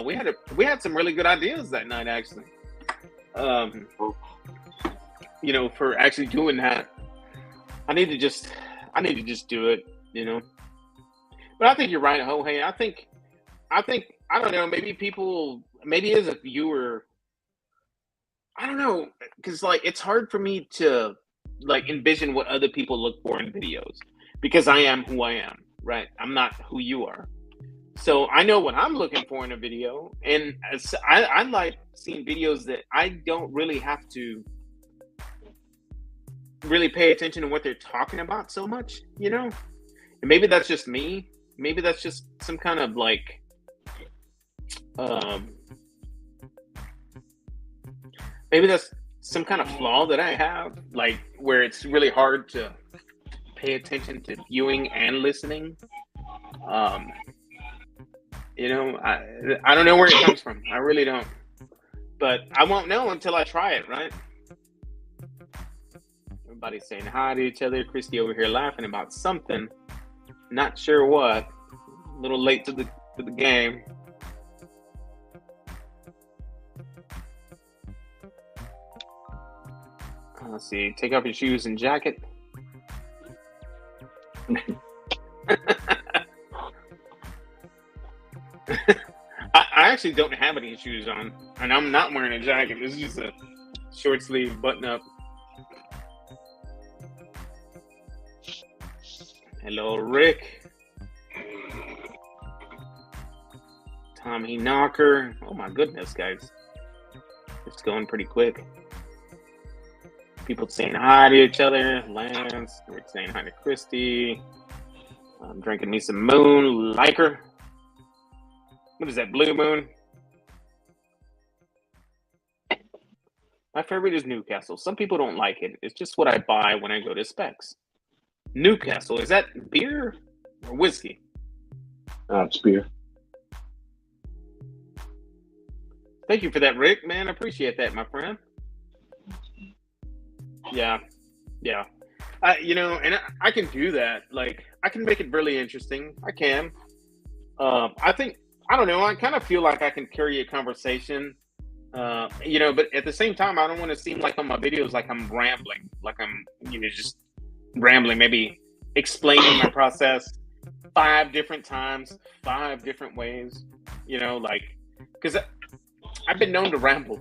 we had some really good ideas that night actually. For actually doing that, I need to just do it, But I think you're right, Jorge. I think I don't know. Maybe as a viewer, I don't know, because like it's hard for me to like envision what other people look for in videos because I am who I am, right? I'm not who you are. So I know what I'm looking for in a video, and I like seeing videos that I don't really have to really pay attention to what they're talking about so much, And maybe that's just me. Maybe that's just some kind of like, maybe that's some kind of flaw that I have, like where it's really hard to pay attention to viewing and listening. I don't know where it comes from. I really don't. But I won't know until I try it, right? Everybody's saying hi to each other. Christy over here laughing about something. Not sure what. A little late to the game. Let's see. Take off your shoes and jacket. I actually don't have any shoes on, and I'm not wearing a jacket. This is just a short sleeve button up. Hello, Rick. Tommy Knocker. Oh my goodness, guys. It's going pretty quick. People saying hi to each other. Lance. Rick saying hi to Christy. I'm drinking me some Moon Liker. What is that, Blue Moon? My favorite is Newcastle. Some people don't like it. It's just what I buy when I go to Specs. Newcastle, is that beer or whiskey? It's beer. Thank you for that, Rick. Man, I appreciate that, my friend. Yeah. And I can do that. Like, I can make it really interesting. I can. I don't know. I kind of feel like I can carry a conversation You know, but at the same time, I don't want to seem like on my videos like I'm rambling, like I'm, you know, just rambling, maybe explaining my process 5 different times, 5 different ways, you know, like, because I've been known to ramble.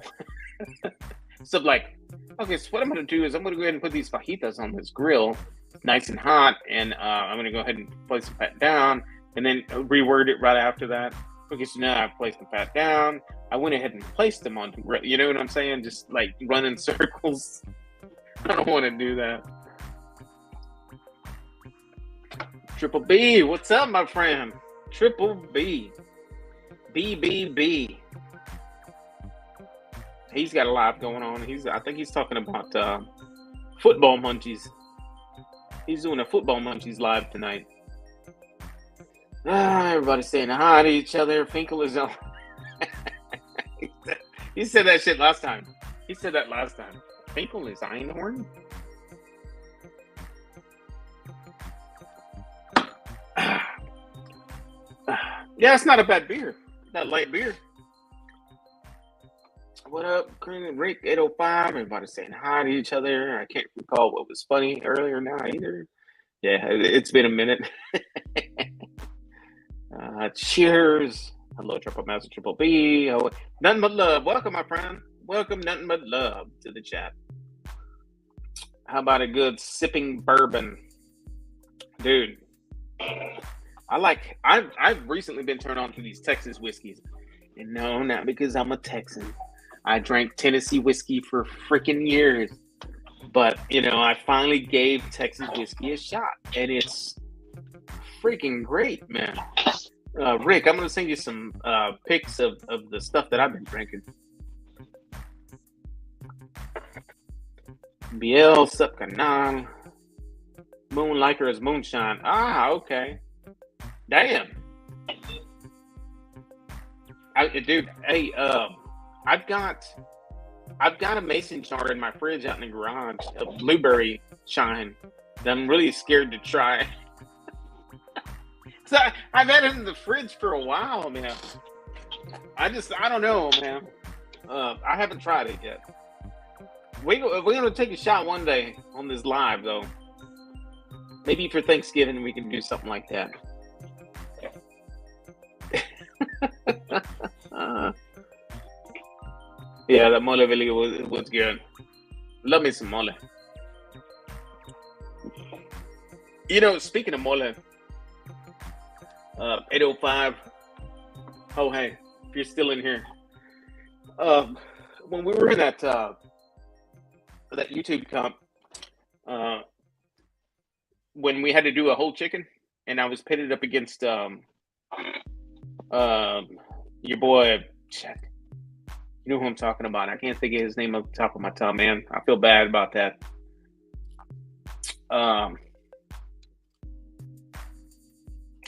So, like, okay, so what I'm going to do is I'm going to go ahead and put these fajitas on this grill, nice and hot, and I'm going to go ahead and place the fat down, and then reword it right after that. Okay, so now I've placed the fat down. I went ahead and placed them on the grill. You know what I'm saying? Just like running circles. I don't want to do that. Triple B, what's up, my friend? Triple B. BBB. He's got a live going on. I think he's talking about football munchies. He's doing a football munchies live tonight. Everybody's saying hi to each other. Finkel is on. He said that shit last time. He said that last time. Finkel is Einhorn? Yeah, it's not a bad beer. That light beer. What up, Rick 805? Everybody saying hi to each other. I can't recall what was funny earlier now either. Yeah, it's been a minute. Cheers. Hello, Trumpetmaster Triple B. Oh, nothing but love. Welcome, my friend. Welcome, nothing but love to the chat. How about a good sipping bourbon? Dude, I've recently been turned on to these Texas whiskeys. And no, not because I'm a Texan. I drank Tennessee whiskey for freaking years. But, you know, I finally gave Texas whiskey a shot. And it's freaking great, man. Rick, I'm going to send you some pics of the stuff that I've been drinking. Biel Subcanal. Moonliker is moonshine. Ah, okay. Damn. Dude, hey, I've got a mason jar in my fridge out in the garage of blueberry shine that I'm really scared to try. So I've had it in the fridge for a while, man. I don't know, man. I haven't tried it yet. We're gonna take a shot one day on this live, though. Maybe for Thanksgiving we can do something like that. Yeah, that mole really was good. Love me some mole. You know, speaking of mole, 805. Oh, hey, if you're still in here. When we were in that YouTube comp, when we had to do a whole chicken, and I was pitted up against your boy, check. You know who I'm talking about. I can't think of his name off the top of my tongue, man. I feel bad about that.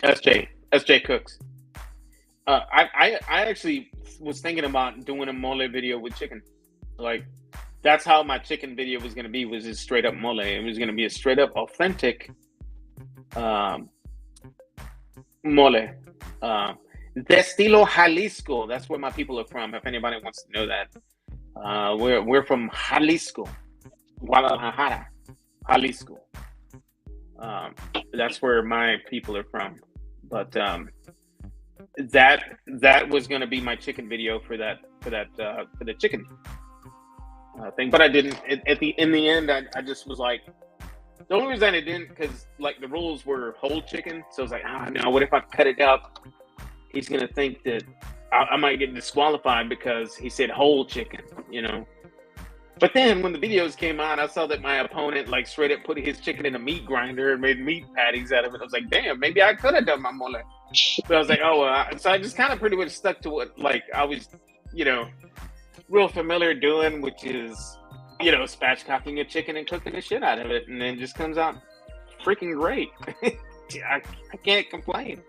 SJ Cooks. I actually was thinking about doing a mole video with chicken. Like, that's how my chicken video was going to be, was just straight up mole. It was going to be a straight up authentic mole. De estilo Jalisco. That's where my people are from, if anybody wants to know that. We're from Jalisco, Guadalajara, Jalisco. That's where my people are from. But that was going to be my chicken video for the chicken thing. But I didn't. In the end, I just was like, the only reason I didn't, because like the rules were whole chicken, so I was like, no, what if I cut it up? He's going to think that I might get disqualified because he said whole chicken, you know. But then when the videos came out, I saw that my opponent like straight up put his chicken in a meat grinder and made meat patties out of it. I was like, damn, maybe I could have done my mole. But I was like, oh, well. So I just kind of pretty much stuck to what like I was, you know, real familiar doing, which is, you know, spatchcocking a chicken and cooking the shit out of it. And then it just comes out freaking great. I can't complain.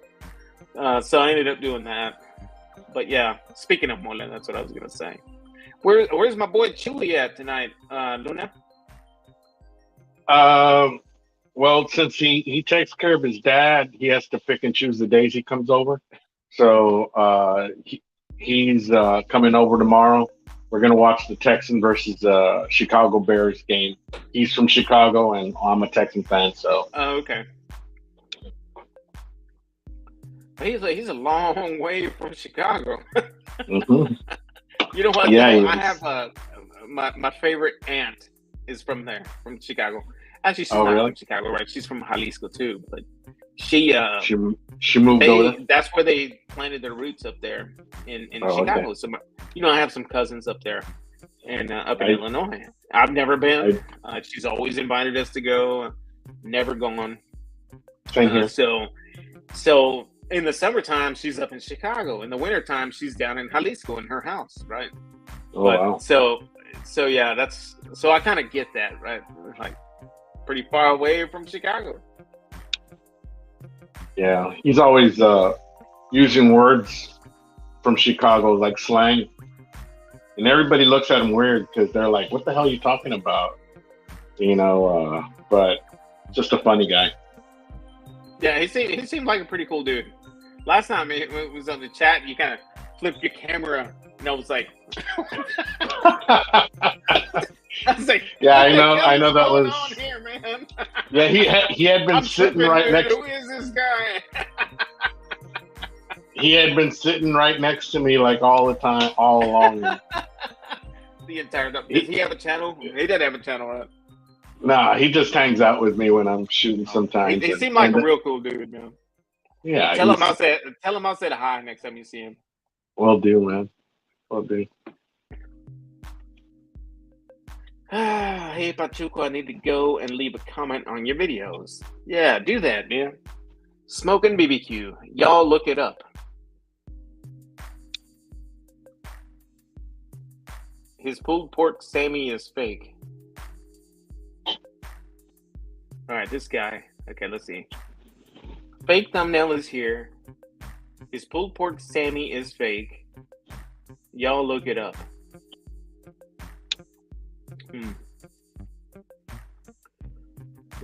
So I ended up doing that. But yeah, speaking of mole, that's what I was gonna say. Where's my boy Chili at tonight, Luna? Well, since he takes care of his dad, he has to pick and choose the days he comes over. So he's coming over tomorrow. We're gonna watch the Texan versus Chicago Bears game. He's from Chicago, and I'm a Texan fan, so. Oh, okay. He's a long way from Chicago. Mm-hmm. You know what? Yeah, though? I have my favorite aunt is from there, from Chicago. Actually, she's not from Chicago, right? She's from Jalisco too, but she moved over. That's where they planted their roots up there in Chicago. Okay. So I have some cousins up there and up in Illinois. I've never been. She's always invited us to go. Never gone. Same here. So in the summertime, she's up in Chicago. In the wintertime, she's down in Jalisco in her house, right? Oh, wow. So yeah, so I kind of get that, right? Like pretty far away from Chicago. Yeah, he's always using words from Chicago like slang, and everybody looks at him weird because they're like, "What the hell are you talking about?" But just a funny guy. Yeah, he seemed like a pretty cool dude. Last time it was on the chat, you kind of flipped your camera, and I was like, I was like, yeah, I know that was. Here, man? Yeah, he had been sitting right next. Who is this guy? He had been sitting right next to me like all the time, all along. The entire time. Does he have a channel? He doesn't have a channel, right? Nah, he just hangs out with me when I'm shooting sometimes. He seemed like a real cool dude, man. Yeah. Tell him I said hi next time you see him. Will do, man. Will do. Hey, Pachuco, I need to go and leave a comment on your videos. Yeah, do that, man. Smoking BBQ. Y'all look it up. His pulled pork Sammy is fake. All right, this guy. Okay, let's see. Fake thumbnail is here. His pulled pork Sammy is fake. Y'all look it up.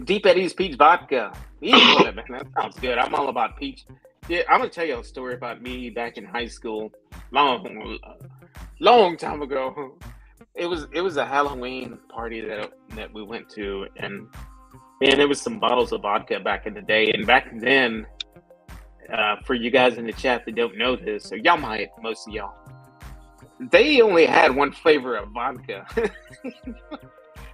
Deep Eddie's peach vodka. Yeah, man, that sounds good. I'm all about peach. Yeah, I'm gonna tell you a story about me back in high school, long time ago. It was a Halloween party that we went to, and man, there was some bottles of vodka back in the day. And back then, for you guys in the chat that don't know this, or y'all might, most of y'all, they only had one flavor of vodka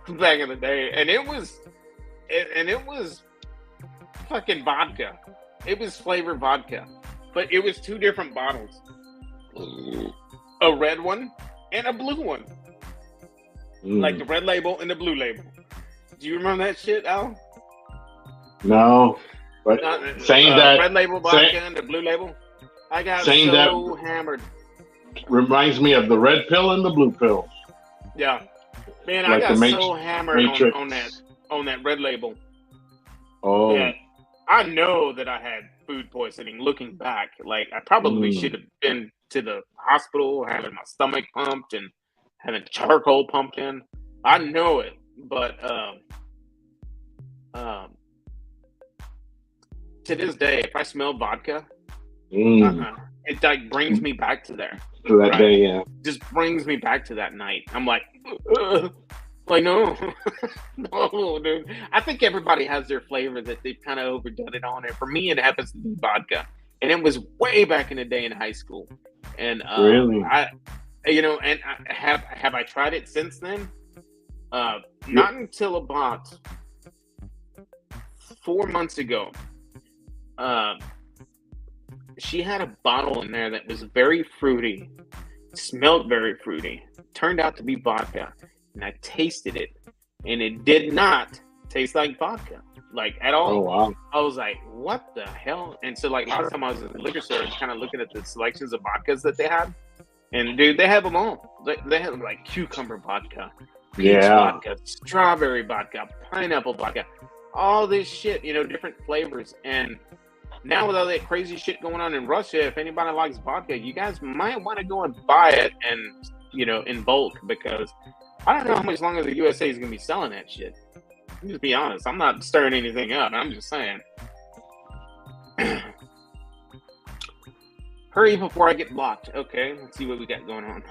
back in the day, and it was fucking vodka. It was flavored vodka, but it was two different bottles, a red one and a blue one, like the red label and the blue label. Do you remember that shit, Al? No, but saying that red label vodka and the blue label, I got so hammered. Reminds me of the red pill and the blue pill. Yeah, man, like I got so hammered on that red label. Oh, yeah, I know that I had food poisoning. Looking back, like I probably should have been to the hospital, having my stomach pumped and having charcoal pumped in. I know it, but to this day, if I smell vodka, it like brings me back to there. To that day, yeah. Just brings me back to that night. I'm like, like no, no, dude. I think everybody has their flavor that they've kind of overdone it on. And for me, it happens to be vodka. And it was way back in the day in high school. And really, have I tried it since then? Not until about 4 months ago. She had a bottle in there that was very fruity, smelled very fruity, turned out to be vodka, and I tasted it, and it did not taste like vodka, like at all. Oh, wow. I was like, what the hell? And so like last time I was in the liquor store, I was kind of looking at the selections of vodkas that they had, and dude, they have them all. They have like cucumber vodka, peach vodka, strawberry vodka, pineapple vodka, all this shit, different flavors. And now with all that crazy shit going on in Russia, if anybody likes vodka, you guys might want to go and buy it and, in bulk, because I don't know how much longer the USA is going to be selling that shit. Just be honest. I'm not stirring anything up. I'm just saying. Hurry before I get blocked. Okay, let's see what we got going on.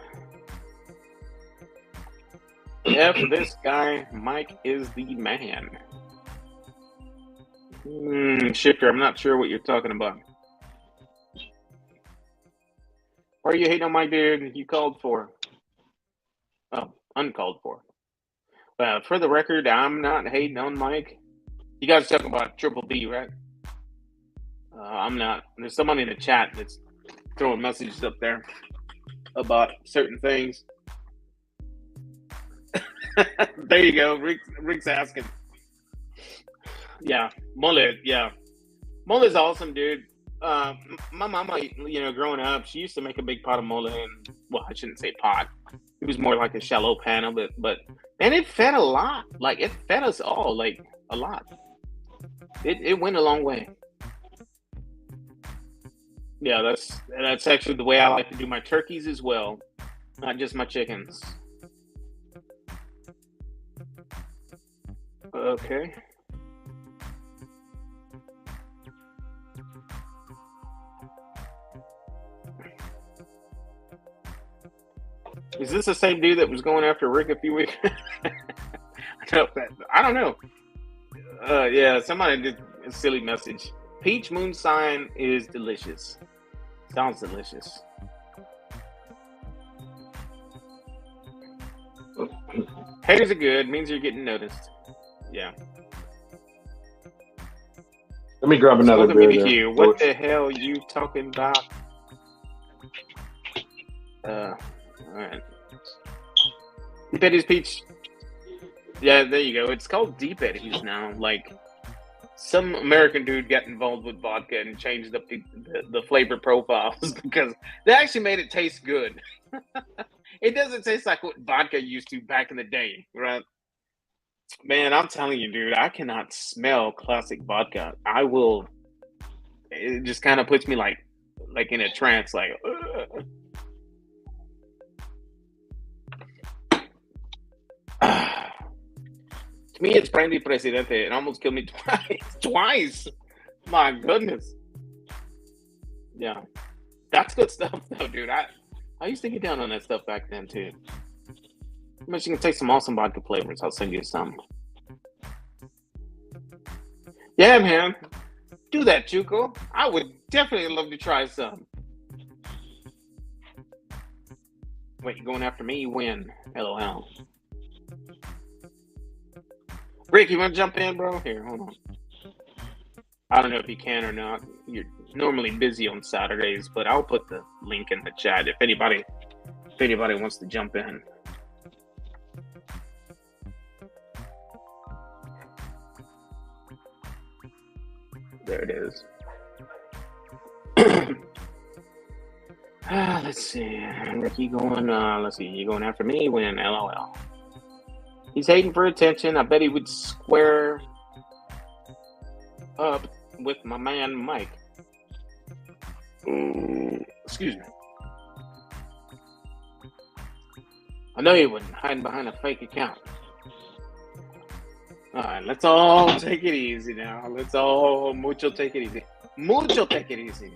F this guy. Mike is the man. Shifter, I'm not sure what you're talking about. Why are you hating on my dude? You called for. Oh, uncalled for. For the record, I'm not hating on Mike. You guys are talking about Triple B, right? I'm not. There's someone in the chat that's throwing messages up there about certain things. There you go. Rick's asking. Yeah, Mullet. Yeah, Mullet's awesome, dude. My mama, growing up, she used to make a big pot of mullet, and well, I shouldn't say pot. It was more like a shallow pan of it, but and it fed a lot. Like it fed us all, like a lot. It went a long way. Yeah, that's actually the way I like to do my turkeys as well, not just my chickens. Okay. Is this the same dude that was going after Rick a few weeks? I don't know. Yeah, somebody did a silly message. Peach moonshine is delicious. Sounds delicious. Haters are good. Means you're getting noticed. Yeah. Let me grab another beer there. What the hell are you talking about? All right. Deep Eddies Peach. Yeah, there you go. It's called Deep Eddies now. Like, some American dude got involved with vodka and changed up the flavor profiles because they actually made it taste good. It doesn't taste like what vodka used to back in the day, right? Man, I'm telling you, dude, I cannot smell classic vodka. It just kind of puts me like in a trance, like, ugh. To me, it's Brandy Presidente. It almost killed me twice. My goodness. Yeah. That's good stuff, though, dude. I used to get down on that stuff back then, too. I you can take some awesome vodka flavors. I'll send you some. Yeah, man. Do that, Chuko. I would definitely love to try some. Wait, you going after me? You win. LOL. Rick, you want to jump in, bro? Here, hold on. I don't know if you can or not. You're normally busy on Saturdays, but I'll put the link in the chat if anybody wants to jump in. There it is. Let's see. Ricky going, let's see. You going after me? Win. LOL. He's hating for attention. I bet he would square up with my man Mike. Excuse me. I know you wouldn't, hiding behind a fake account. All right, let's all take it easy now. Let's all mucho take it easy. Mucho take it easy.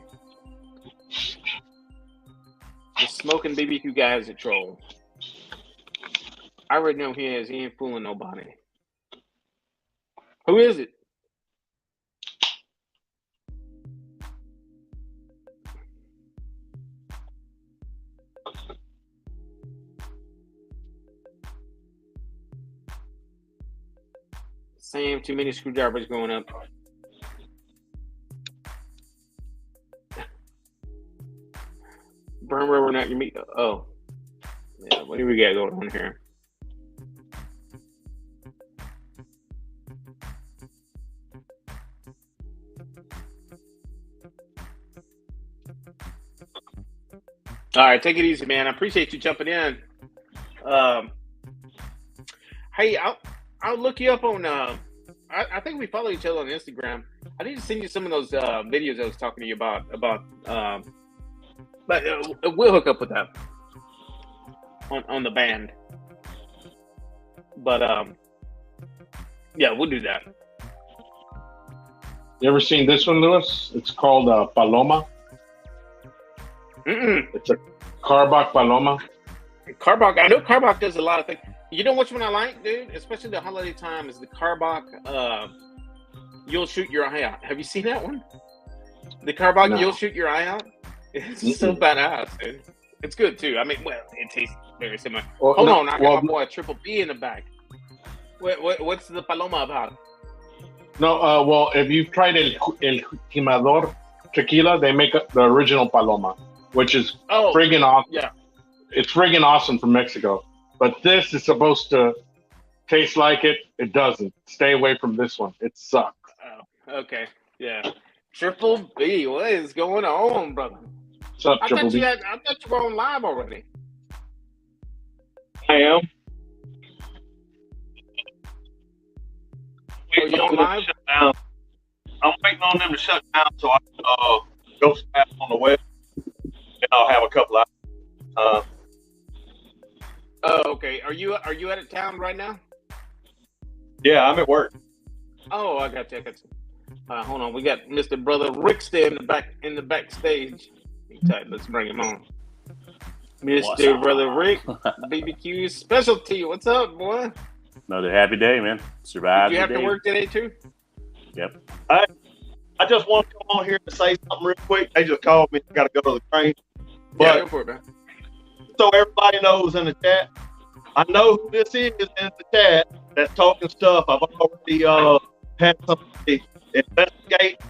The smoking BBQ guy is a troll. I already know he is. He ain't fooling nobody. Who is it? Sam, too many screwdrivers going up. Burn rubber, not your meat. Oh. Yeah, what do we got going on here? All right, take it easy, man. I appreciate you jumping in. Hey, I'll look you up on. I think we follow each other on Instagram. I need to send you some of those videos I was talking to you about. But we'll hook up with that on the band. But yeah, we'll do that. You ever seen this one, Lewis? It's called Paloma. Mm-mm. It's a Carbach Paloma. Carbach, I know Carbach does a lot of things. You know which one I like, dude? Especially the holiday time is the Carbach. You'll shoot your eye out. Have you seen that one? The Carbach, No. You'll shoot your eye out. It's so badass, dude. It's good too. I mean, well, it tastes very similar. Hold on, I got my boy Triple B in the back. What's the Paloma about? No, well, if you've tried El Jimador tequila, they make the original Paloma, which is friggin' awesome. Yeah. It's friggin' awesome from Mexico. But this is supposed to taste like it. It doesn't. Stay away from this one. It sucks. Oh, okay. Yeah. Triple B, what is going on, brother? What's up, Triple B? I thought you were on live already. I am. Oh, you on live? I'm waiting on them to shut down so I can go snap on the web, and I'll have a couple of. Oh, okay. Are you out of town right now? Yeah, I'm at work. Oh, I got you. Hold on. We got Mr. Brother Rickster in the backstage. Tight. Let's bring him on. Mr. Brother Rick, BBQ specialty. What's up, boy? Another happy day, man. Survived. Did you have to work today too? Yep. I just want to come on here to say something real quick. They just called me. I got to go to the train. But go for it, man. So everybody knows in the chat, I know who this is in the chat that's talking stuff. I've already had somebody investigate,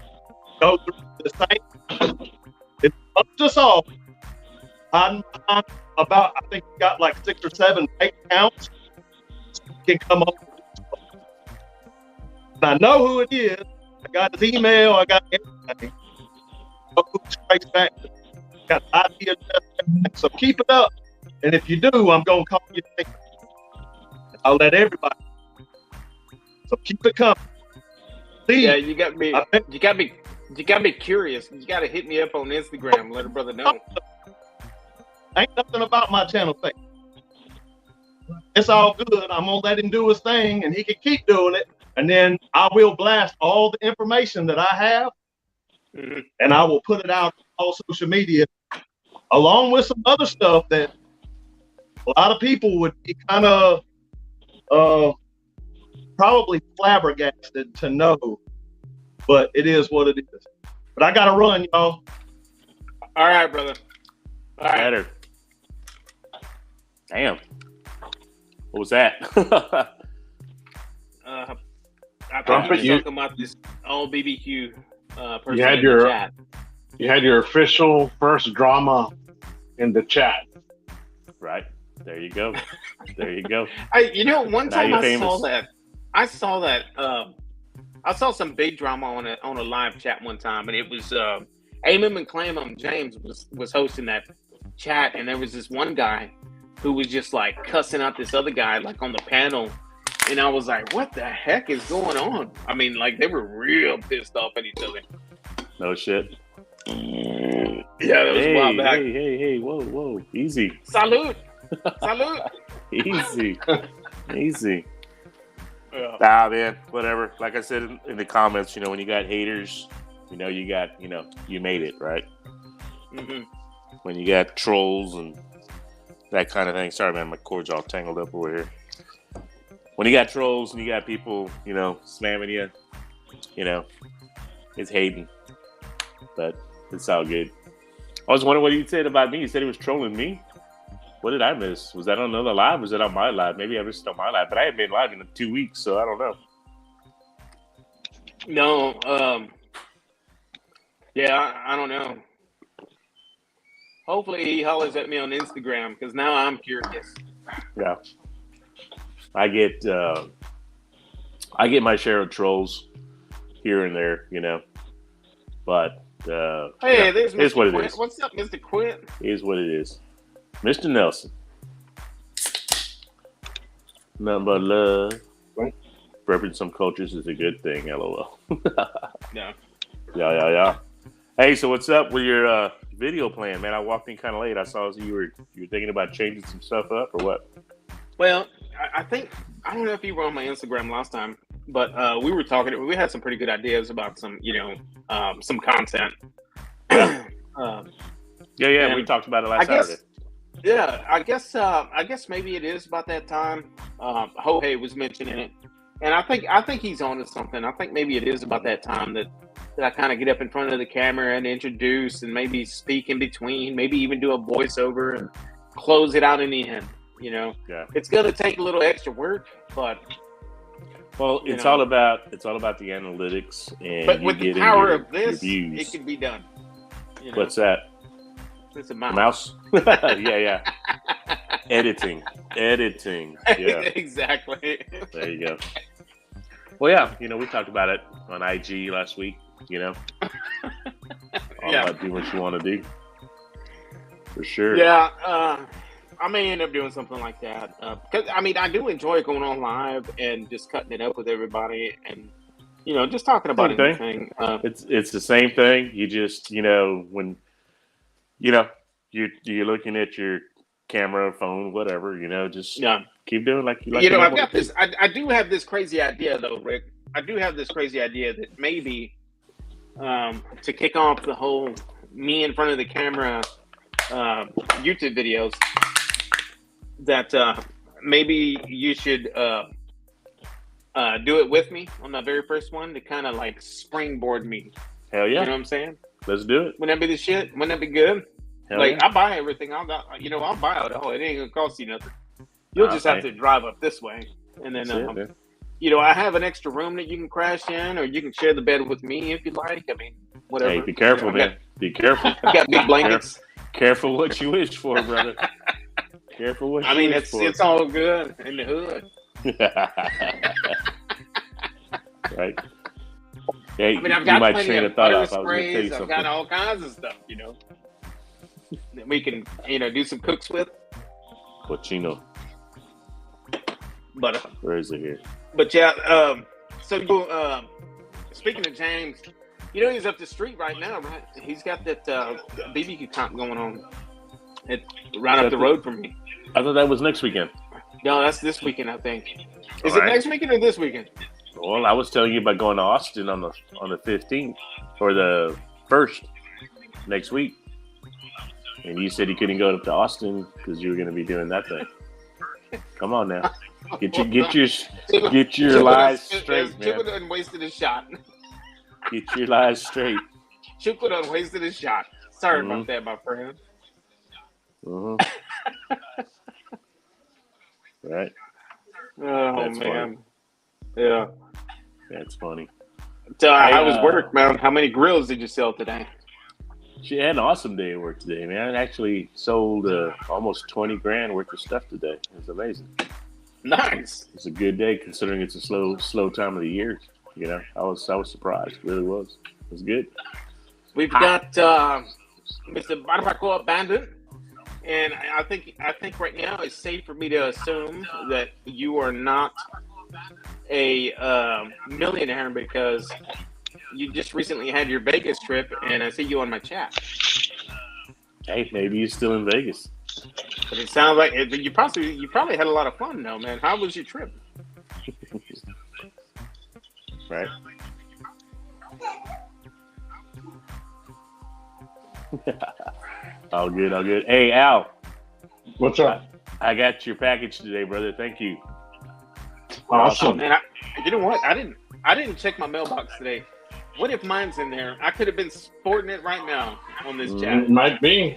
go through the same. It's up to us all. I'm about, I think we got like 6 or 7 bank accounts. Can come up. And I know who it is. I got his email. I got everything. Straight back. Got ID address. So keep it up. And if you do, I'm gonna call you. I'll let everybody. So keep it coming. Please. Yeah, you got me. You got me curious. You got to hit me up on Instagram. Let a brother know. Ain't nothing about my channel thing. It's all good. I'm gonna let him do his thing, and he can keep doing it. And then I will blast all the information that I have, and I will put it out on social media, along with some other stuff that a lot of people would be kind of probably flabbergasted to know. But it is what it is. But I gotta run, y'all. All right, brother. All right. Better. Damn. What was that? I thought you were talking about this old BBQ person You had in the chat. You had your official first drama in the chat. Right. There you go. There you go. One time I saw that. I saw some big drama on a live chat one time, and it was Amen and Clamum James was hosting that chat, and there was this one guy who was just like cussing out this other guy like on the panel, and I was like, what the heck is going on? I mean, like they were real pissed off at each other. No shit. Yeah, that was a while back. Hey, whoa, easy. Salute. Easy. Yeah. Nah, man, whatever. Like I said in the comments, when you got haters, you made it, right? Mm-hmm. When you got trolls and that kind of thing. Sorry, man, my cord's all tangled up over here. When you got trolls and you got people, slamming you, it's hating. But it's all good. I was wondering what you said about me. You said he was trolling me. What did I miss? Was that on another live or was it on my live? Maybe I missed it on my live, but I haven't been live in 2 weeks, so I don't know. No, yeah, I don't know. Hopefully he hollers at me on Instagram because now I'm curious. Yeah, I get my share of trolls here and there, but hey, there's Mr. Mr. What Quint. it is. What's up, Mr. Quint? Is what it is. Mr. Nelson. Nothing but love. What? Repping some cultures is a good thing, LOL. Yeah. Yeah. Hey, so what's up with your video plan, man? I walked in kind of late. I saw you were thinking about changing some stuff up or what? Well, I think, I don't know if you were on my Instagram last time, but we were talking, we had some pretty good ideas about some, some content. Yeah, we talked about it last Saturday. Yeah, I guess maybe it is about that time. Jorge was mentioning it, and I think he's on to something. I think maybe it is about that time that I kind of get up in front of the camera and introduce and maybe speak in between, maybe even do a voiceover and close it out in the end. You know, Yeah. it's gonna take a little extra work, but Well, you it's know. all about the analytics and but you with the getting power your, of this, your views. it can be done. You know, What's that? it's a The mouse. mouse? Yeah. Editing. Yeah. Exactly. There you go. Well, yeah, you know, we talked about it on IG last week, you know. All Yeah. about doing what you want to do. For sure. Yeah, I may end up doing something like that. Because, I mean, I do enjoy going on live and just cutting it up with everybody and, you know, just talking about Same thing. anything. It's the same thing. You just, you know, when, you know, you're looking at your camera, phone, whatever, you know, just Yeah. keep doing like you like. You know, to I've got this. I do have this crazy idea, though, Rick. I do have this crazy idea that maybe to kick off the whole me in front of the camera YouTube videos, that maybe you should do it with me on the very first one to kind of like springboard me. Hell yeah. You know what I'm saying? Let's do it. Wouldn't that be the shit? Wouldn't that be good? Hell like, yeah. I buy everything. I'll buy it all. It ain't gonna cost you nothing. You'll just have to drive up this way, and then That's it, you know, I have an extra room that you can crash in, or you can share the bed with me if you like. I mean, whatever. Hey, be careful, man. Be careful. I've got big blankets. Careful what you wish for, brother. Careful what you wish for. It's all good in the hood. Right. Hey, I mean, I've you got might plenty train of a thought butter off. I was going to tell sprays. you I've something. got all kinds of stuff, you know, that we can, you know, do some cooks with. Cochino. But Where is it here? But yeah, so you, speaking of James, you know he's up the street right now, right? He's got that BBQ comp going on. It's right up the road from me. I thought that was next weekend. No, that's this weekend, I think. Is All it right. next weekend or this weekend? Well, I was telling you about going to Austin on the 15th or the 1st next week, and you said you couldn't go up to Austin because you were going to be doing that thing. Come on now, get your lies straight, man. Chipper done wasted his shot. Get your lies straight. Chipper done wasted his shot. Sorry about that, my friend. Mm-hmm. Right. Oh, That's man. Yeah. That's funny. So how was work, man? How many grills did you sell today? She had an awesome day at work today, man. I actually sold almost 20 grand worth of stuff today. It's amazing. Nice. It's a good day considering it's a slow time of the year. You know, I was surprised. It really was. It was good. We've got Mr. Barbacoa Bandit, and I think right now it's safe for me to assume that you are not a millionaire because you just recently had your Vegas trip, and I see you on my chat. Hey, maybe he's still in Vegas. But it sounds like you probably had a lot of fun, though, man. How was your trip? Right. All good. Hey, Al. What's up? I got your package today, brother. Thank you. Awesome. And you know what? I didn't check my mailbox today. What if mine's in there? I could have been sporting it right now on this chat. It might be.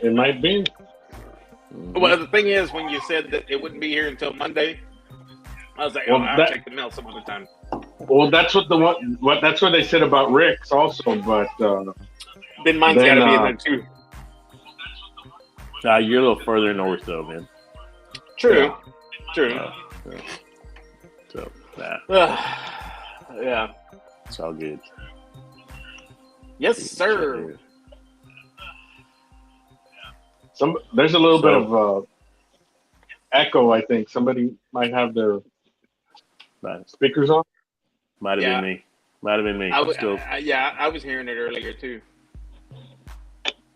Well, the thing is, when you said that it wouldn't be here until Monday, I was like, Well, I'll check the mail some other time. Well, that's that's what they said about Rick's also, but Then mine's got to be in there too. You're a little further north, though, man. True. So, yeah. it's all good. Yes, sir. There's a little bit of echo. I think somebody might have their speakers on. Might have been me. I was hearing it earlier too.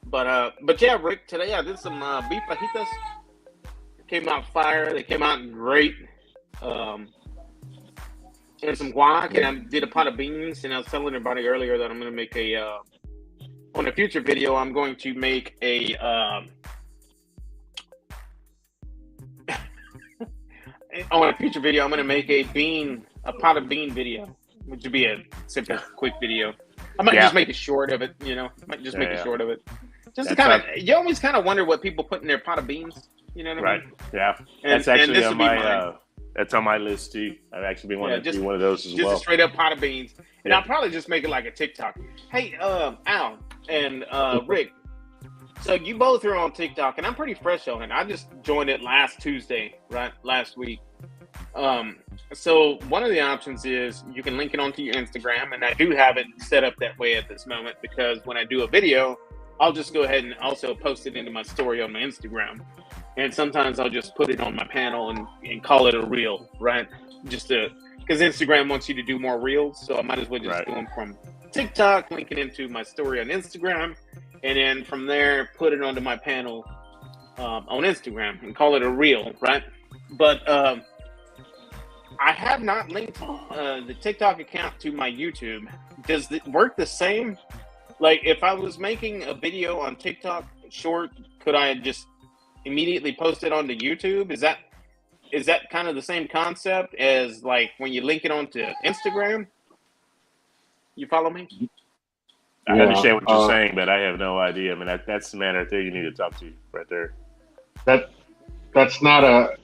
But yeah, Rick, today I did some beef fajitas. Came out fire. They came out great. And some guac, and I did a pot of beans. And I was telling everybody earlier that I'm going to make on a future video, I'm going to make a on a future video, I'm gonna make a pot of bean video, which would be a simple, quick video. I might just make it short of it, you know. Make it short of it. Just to kind of, you always kind of wonder what people put in their pot of beans. You know what I mean? Right. Yeah. That's actually on my. That's on my list too. I've actually been wanting to do one of those as well. Just a straight up pot of beans, and I'll probably just make it like a TikTok. Hey, Al and Rick. So you both are on TikTok, and I'm pretty fresh on it. I just joined it last Tuesday, right? Last week. So one of the options is you can link it onto your Instagram, and I do have it set up that way at this moment because when I do a video, I'll just go ahead and also post it into my story on my Instagram. And sometimes I'll just put it on my panel and call it a reel, right? Just because Instagram wants you to do more reels, so I might as well just do them from TikTok, link it into my story on Instagram, and then from there put it onto my panel on Instagram and call it a reel, right? But I have not linked the TikTok account to my YouTube. Does it work the same? Like if I was making a video on TikTok short, could I just immediately post it onto YouTube? Is that kind of the same concept as like when you link it onto Instagram? You follow me? I understand what you're saying, but I have no idea. I mean, that's the man right there you need to talk to right there. It's not a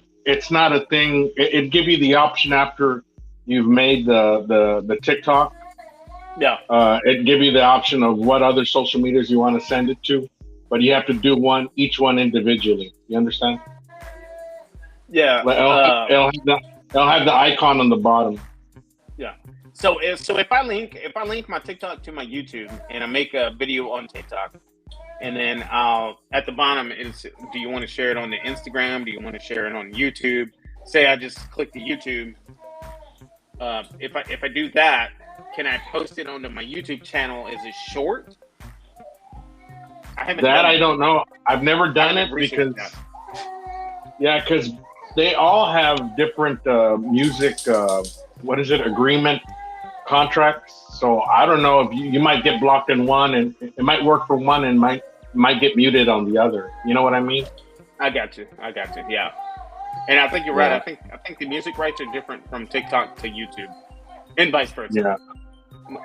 thing. It give you the option after you've made the TikTok. Yeah. It give you the option of what other social medias you want to send it to, but you have to do each one individually. You understand? Yeah. It'll have the icon on the bottom. Yeah. So if I link my TikTok to my YouTube and I make a video on TikTok, and then at the bottom is, do you want to share it on the Instagram? Do you want to share it on YouTube? Say I just click the YouTube. If I do that, can I post it onto my YouTube channel as a short? I don't know. I've never done it because they all have different music. What is it? Agreement contracts. So I don't know if you might get blocked in one, and it might work for one, and might get muted on the other. You know what I mean? I got you. Yeah. And I think you're right. I think the music rights are different from TikTok to YouTube, and vice versa.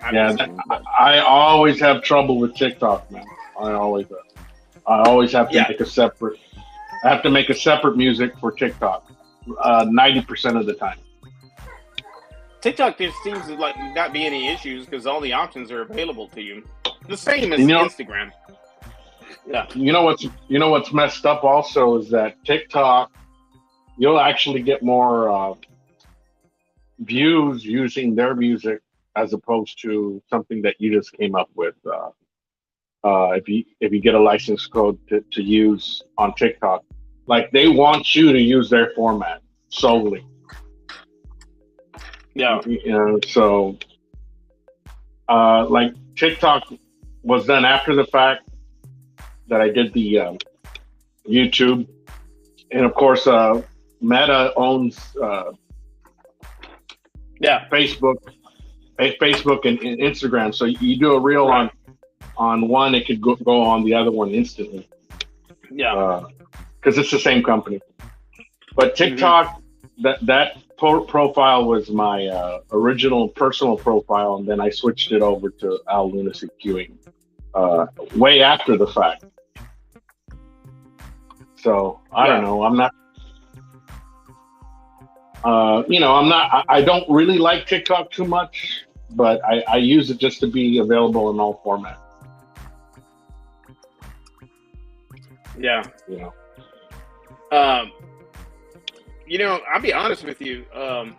I always have trouble with TikTok, man. I always have to make a separate. I have to make a separate music for TikTok. 90% of the time. TikTok just seems to like not be any issues because all the options are available to you. The same as Instagram. Yeah. You know what's messed up also is that TikTok, you'll actually get more views using their music as opposed to something that you just came up with. If you get a license code to use on TikTok, like they want you to use their format solely. Yeah. So like TikTok was done after the fact that I did the YouTube, and of course Meta owns Facebook and Instagram. So you do a reel on one, it could go on the other one instantly. Yeah. Because it's the same company. But TikTok, that profile was my original personal profile, and then I switched it over to Al Lunacy Queuing way after the fact. So I don't know. I'm not. I don't really like TikTok too much, but I use it just to be available in all formats. Yeah. I'll be honest with you. I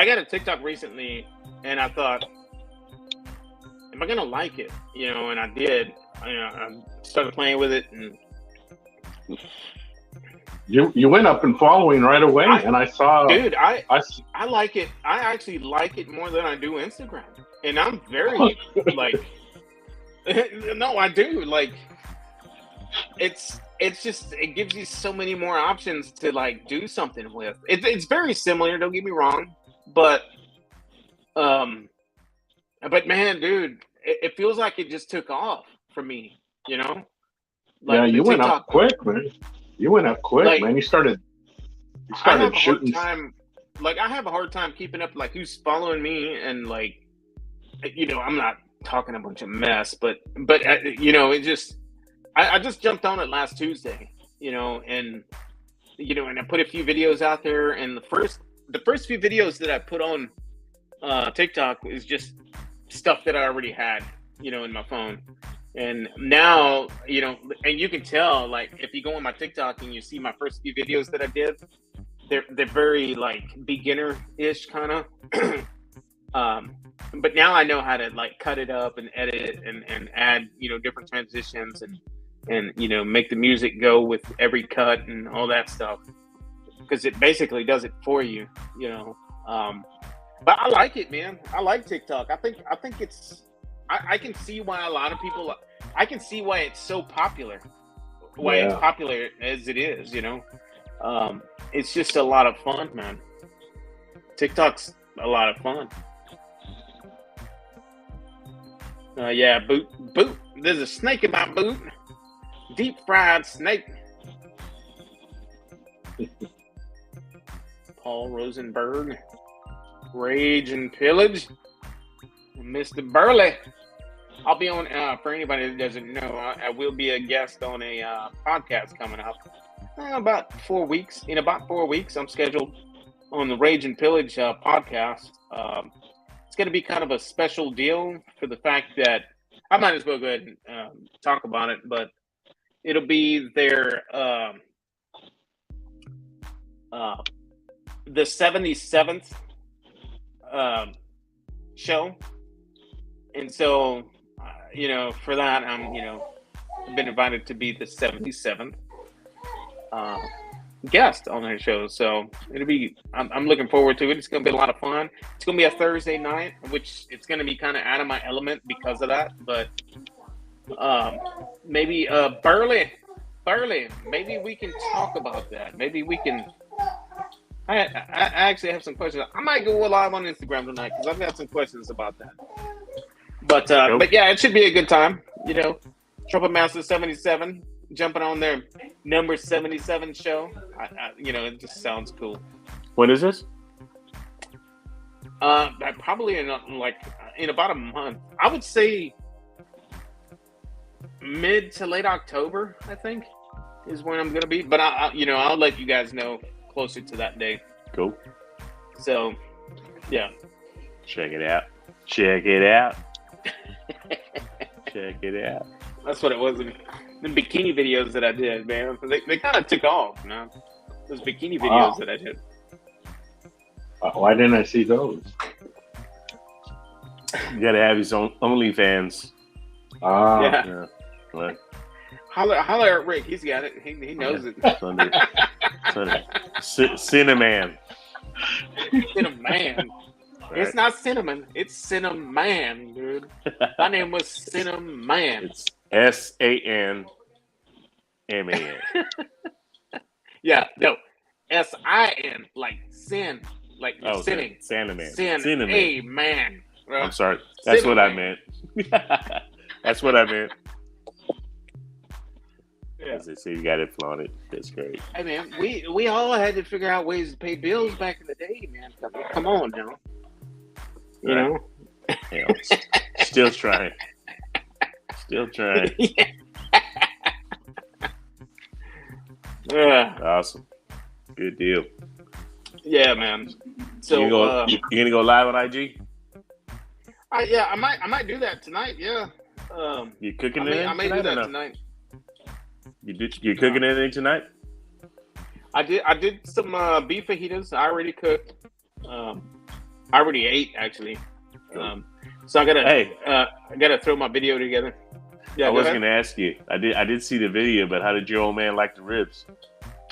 got a TikTok recently, and I thought, am I gonna like it? And I did. I started playing with it, and you went up and following right away, and I saw. Dude, I like it. I actually like it more than I do Instagram, and I'm very like. No, I do like. It's just, it gives you so many more options to like do something with. It's very similar, don't get me wrong, but man, dude, it feels like it just took off for me, Like you went up quick, man. You went up quick, man. You started You I started have a hard shooting. time. Like, I have a hard time keeping up, like, who's following me, and, like, you know, I'm not talking a bunch of mess, but you know, it just, I just jumped on it last Tuesday, you know, and I put a few videos out there, and the first few videos that I put on TikTok is just stuff that I already had, you know, in my phone. And now, you know, and you can tell, like, if you go on my TikTok and you see my first few videos that I did, they're very, like, beginner-ish kind of. But now I know how to, like, cut it up and edit and add, you know, different transitions and you know, make the music go with every cut and all that stuff, because it basically does it for you, you know. But I like it, man. I like TikTok. I think it's, I can see why a lot of people, I can see why it's so popular, it's popular as it is, you know. It's just a lot of fun, man. TikTok's a lot of fun. Yeah, boot. There's a snake in my boot. Deep fried snake. Paul Rosenberg. Rage and Pillage. Mr. Burley. I'll be on, for anybody that doesn't know, I will be a guest on a podcast coming up. About 4 weeks. In about 4 weeks, I'm scheduled on the Rage and Pillage podcast. It's going to be kind of a special deal for the fact that I might as well go ahead and talk about it, but it'll be their the 77th show, and so you know, for that, I'm, you know, I've been invited to be the 77th guest on their show, so it'll be, I'm looking forward to it. It's going to be a lot of fun. It's going to be a Thursday night, which it's going to be kind of out of my element because of that, but maybe Burley, maybe we can talk about that. Maybe we can, I actually have some questions. I might go live on Instagram tonight because I've got some questions about that. But yeah, it should be a good time, you know. Trumpetmaster77 jumping on their number 77 show. You know, it just sounds cool. When is this? Probably in about a month. I would say mid to late October, I think, is when I'm going to be. But I'll let you guys know closer to that day. Cool. So, yeah. Check it out. That's what it was. The bikini videos that I did, man, they kind of took off, man. Those bikini videos that I did. Why didn't I see those? You gotta have his own OnlyFans. Yeah. What? Holler at Rick. He's got it. He knows it. Cinnamon. Cinnamon. Right. It's not cinnamon. It's Cinnamon, dude. My name was Cinnamon. It's SANMAN. Yeah, no. SIN, like sin, like you're sinning. Cinnamon. Sin. Hey, man. Right? I'm sorry. That's what I meant. That's what I meant. Yeah. As they say, you got it flaunted. That's great. Hey, man, we all had to figure out ways to pay bills back in the day, man. Come on, now. You know? Yeah. Still trying. Yeah. Awesome. Good deal. Yeah, man. So you gonna go live on IG? Yeah, I might do that tonight. Yeah. You cooking I may do that tonight. You cooking anything tonight? I did some beef fajitas. I already cooked. I already ate, actually. So I gotta throw my video together. Yeah, I was gonna ask you. I did see the video, but how did your old man like the ribs?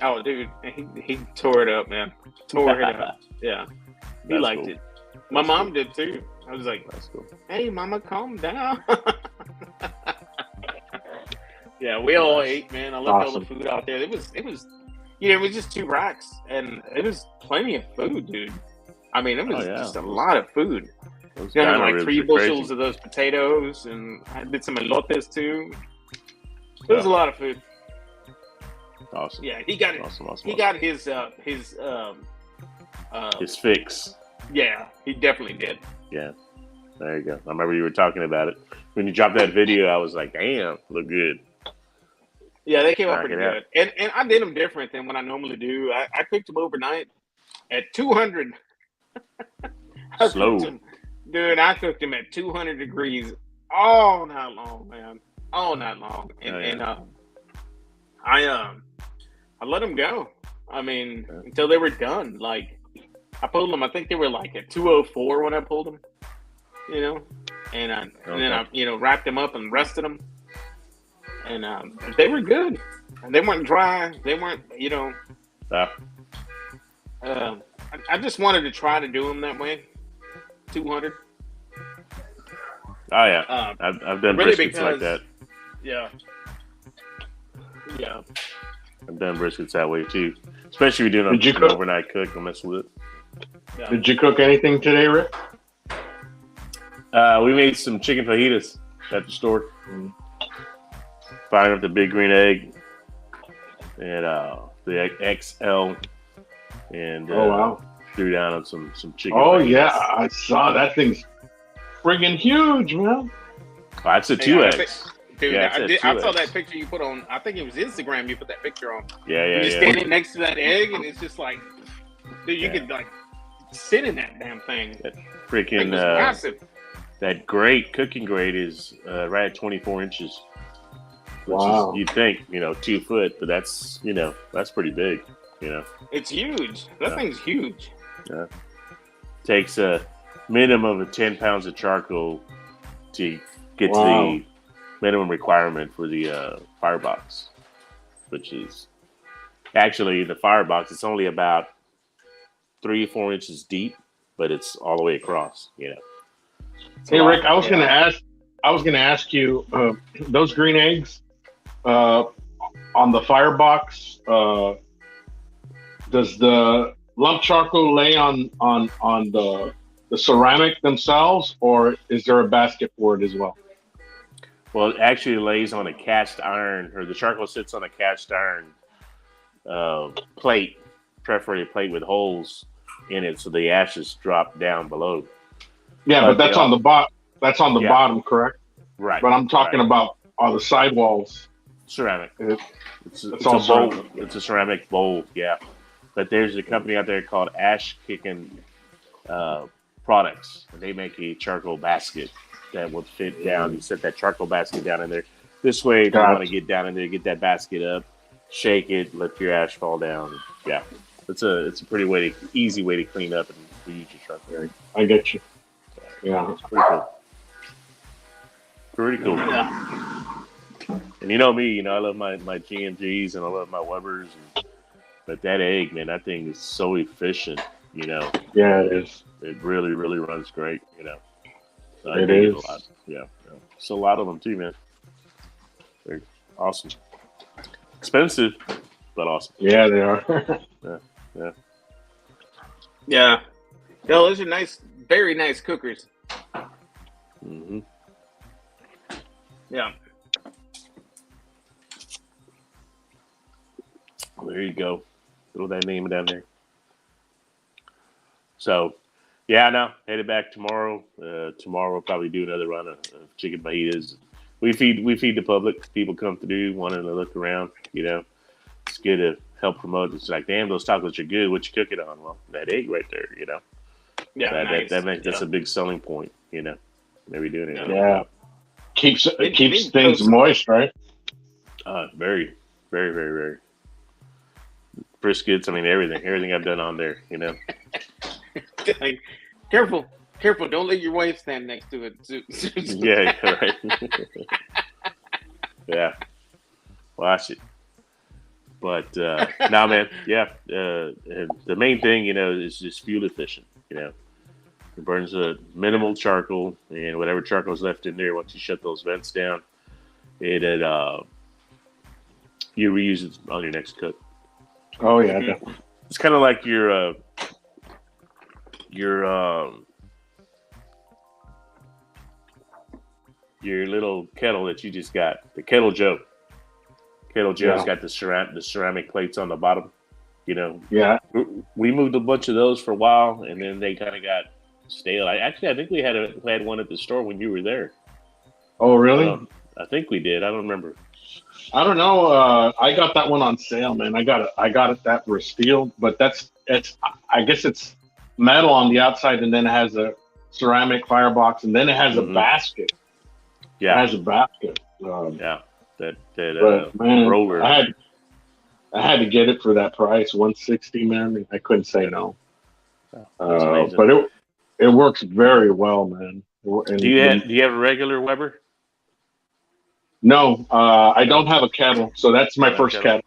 Oh, dude, he tore it up, man. Tore it up. Yeah, he liked it. My mom did too. I was like, "That's cool. Hey, mama, calm down." Yeah, we all ate, man. I loved all the food out there. It was, it was just 2 racks, and it was plenty of food, dude. I mean, it was just a lot of food. You know, like 3 bushels of those potatoes, and I did some elotes too. It was a lot of food. Awesome. Yeah, he got it. Awesome. He got his fix. Yeah, he definitely did. Yeah. There you go. I remember you were talking about it. When you dropped that video, I was like, damn, look good. Yeah, they came out Knock pretty it out. good. And I did them different than what I normally do. I cooked them overnight at 200. Slow. Dude, I cooked them at 200 degrees all night long, man. All night long. And I let them go. I mean, until they were done. Like, I pulled them. I think they were like at 204 when I pulled them. You know, and then I wrapped them up and rested them. And they were good. And they weren't dry. They weren't, I just wanted to try to do them that way. 200. Oh yeah, I've done really briskets like that. Yeah. I've done briskets that way too, especially if you're doing an overnight cook. Don't mess with it. Yeah. Did you cook anything today, Rick? We made some chicken fajitas at the store. Fired up the big green egg and the XL, and threw down on some chicken. Oh fajitas. Yeah, I saw that thing's friggin' huge, man. Oh, that's a 2X. Dude, I saw that picture you put on. I think it was Instagram. You put that picture on. Yeah. You're standing next to that egg, and it's just like, dude, you could like sit in that damn thing. That freaking massive. That cooking grate is right at 24 inches. Wow. You'd think, 2 foot, but that's pretty big, It's huge. That thing's huge. Yeah. Takes a minimum of 10 pounds of charcoal to get to the minimum requirement for the firebox, which is actually the firebox. It's only about 3 or 4 inches deep, but it's all the way across, Hey, Rick, I was going to ask you, those green eggs on the firebox, does the lump charcoal lay on the ceramic themselves, or is there a basket for it as well? Well, it actually lays on a cast iron, or the charcoal sits on a cast iron plate, preferably a plate with holes in it, so the ashes drop down below. Yeah, but that's on the bottom. That's on the bottom, correct? Right. But I'm talking about all the sidewalls. Ceramic. It's all a bowl. ceramic. It's a ceramic bowl. Yeah. But there's a company out there called Ash Kicking Products. And they make a charcoal basket that will fit down. You set that charcoal basket down in there. This way, if you want to get down in there, get that basket up, shake it, let your ash fall down. Yeah. It's a pretty easy way to clean up and reuse your charcoal. I get you. Yeah. It's pretty cool. Pretty cool. Yeah. And you know me, I love my GMGs and I love my Webers. But that egg, man, that thing is so efficient, Yeah, it is. It really, really runs great, So it is. A lot. Yeah. So a lot of them too, man. They're awesome. Expensive, but awesome. Yeah, they are. Yeah. Those are nice, very nice cookers. Mm-hmm. Yeah. There you go. Throw that name down there. So, headed back tomorrow. Tomorrow we'll probably do another run of chicken fajitas. We feed the public. People come through, wanting to look around. It's good to help promote. It's like, damn, those tacos are good. What you cook it on? Well, that egg right there. Yeah, that's a big selling point. Maybe doing it. Yeah, keeps things moist, right? Very, very, very, very. Briskets, everything I've done on there, Careful, don't let your wife stand next to it. Yeah, right. Yeah, watch it. But man, the main thing, is just fuel efficient. It burns a minimal charcoal, and whatever charcoal is left in there, once you shut those vents down, you reuse it on your next cook. Oh yeah, definitely. It's kind of like your little kettle that you just got, the Kettle Kettle Joe's got the ceramic plates on the bottom. You know, we moved a bunch of those for a while, and then they kind of got stale. I think we had one at the store when you were there. Oh, really? I think we did. I don't remember. I don't know. I got that one on sale, man. I got it that for steel, but I guess it's metal on the outside, and then it has a ceramic firebox, and then it has a basket. Yeah, it has a basket. That man, roller. I had to get it for that price, $160, man. I couldn't say no. But it works very well, man. And, do you have a regular Weber? No, I don't have a kettle, so that's my first kettle.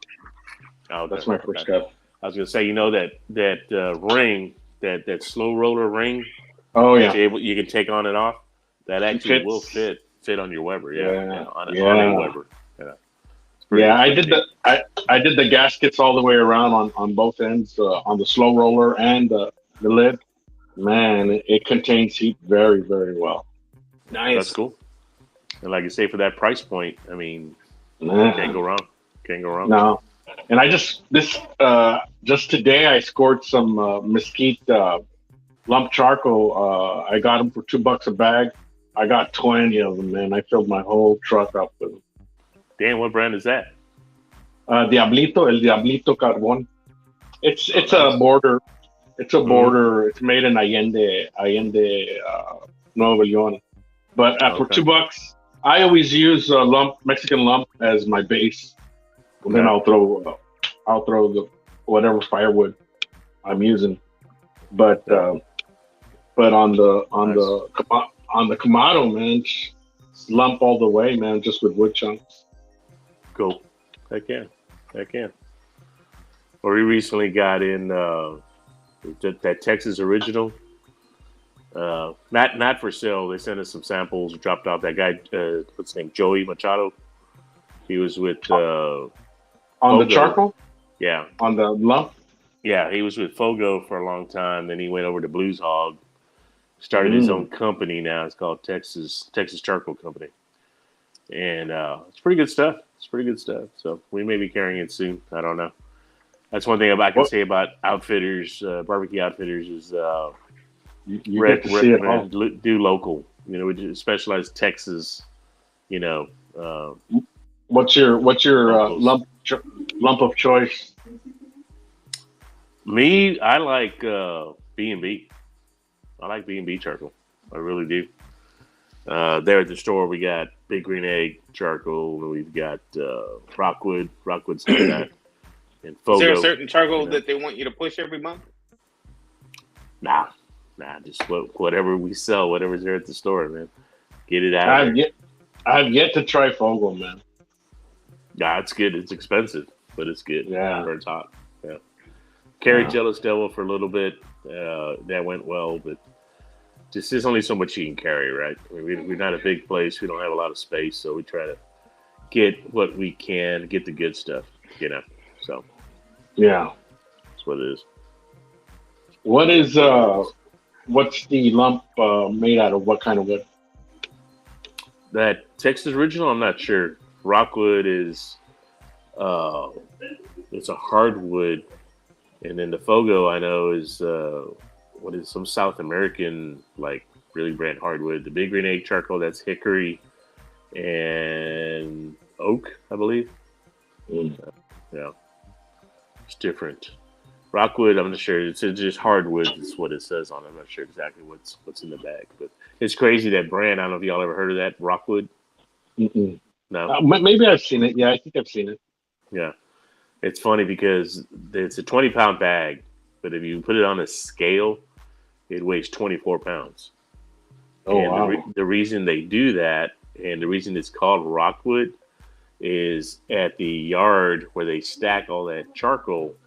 Oh, okay. That's my first kettle. I was gonna say, you know that ring, that slow roller ring. Oh yeah, you can take on and off. That actually will fit on your Weber. On a Weber. Yeah, I did the gaskets all the way around on both ends, on the slow roller and the lid. Man, it contains heat very, very well. Nice. That's cool. And like you say, for that price point, I mean, can't go wrong. Can't go wrong. No. And I just today I scored some mesquite lump charcoal. I got them for $2 a bag. I got 20 of them, man. I filled my whole truck up with them. Damn, what brand is that? El Diablito Carbon. It's a border. It's a border. It's made in Allende, Nuevo León. But for $2, I always use Mexican lump as my base, and then I'll throw the whatever firewood I'm using. But on the Kamado, man, it's lump all the way, man, just with wood chunks. Cool. Heck yeah. Well, we recently got in that Texas original. Not for sale. They sent us some samples. Dropped off that guy. What's his name? Joey Machado. He was with on Fogo. the charcoal. Yeah. On the lump. Yeah, he was with Fogo for a long time. Then he went over to Blues Hog. Started his own company now. It's called Texas Charcoal Company, and it's pretty good stuff. So we may be carrying it soon. I don't know. That's one thing I can say about outfitters, barbecue outfitters, is you get to see it all. Do local. You know, we do specialized Texas. You know, what's your lump of choice? Me, I like B&B. I like B&B charcoal. I really do. There at the store, we got Big Green Egg charcoal, and we've got Rockwood. Rockwood's like that. And Fogo. Is there a certain charcoal that they want you to push every month? Nah. Just whatever we sell, whatever's there at the store, man. Get it out. I've yet to try Fogo, man. Nah, it's good. It's expensive, but it's good. Yeah, it's hot. Yeah. Carried Jealous Devil for a little bit. That went well, but just there's only so much you can carry, right? I mean, we're not a big place. We don't have a lot of space, so we try to get what we can, get the good stuff, you know. So yeah, that's what it is. What's the lump made out of? What kind of wood? That Texas original, I'm not sure. Rockwood is it's a hardwood, and then the Fogo I know is some South American like really brand hardwood. The Big Green Egg charcoal, that's hickory and oak, I believe. Yeah, it's different. Rockwood, I'm not sure. It's just hardwood. Is what it says on it. I'm not sure exactly what's in the bag, but it's crazy, that brand. I don't know if y'all ever heard of that, Rockwood. Mm-mm. No, maybe I've seen it. Yeah, I think I've seen it. Yeah, it's funny because it's a 20-pound bag, but if you put it on a scale, it weighs 24 pounds. Oh, and wow. The reason they do that, and the reason it's called Rockwood, is at the yard where they stack all that charcoal.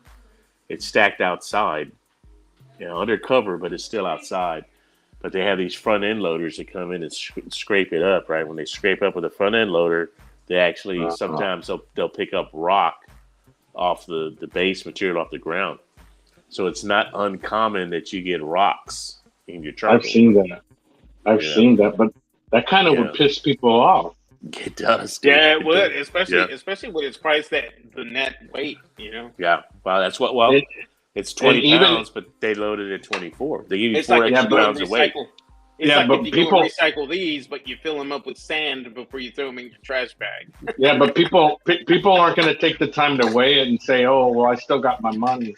It's stacked outside, undercover, but it's still outside. But they have these front end loaders that come in and scrape it up, right? When they scrape up with a front end loader, they actually sometimes they'll pick up rock off the base material off the ground. So it's not uncommon that you get rocks in your charcoal. I've seen that. I've seen that, but that kind of would piss people off. It does. Dude. Yeah, it would, does. especially with its price at the net weight. You know. Yeah. Well, that's what. Well, it's 20 pounds, but they loaded at 24. They give you 4 extra pounds of weight. It's like if you go and recycle these, but you fill them up with sand before you throw them in your trash bag. Yeah, but people aren't going to take the time to weigh it and say, "Oh, well, I still got my money."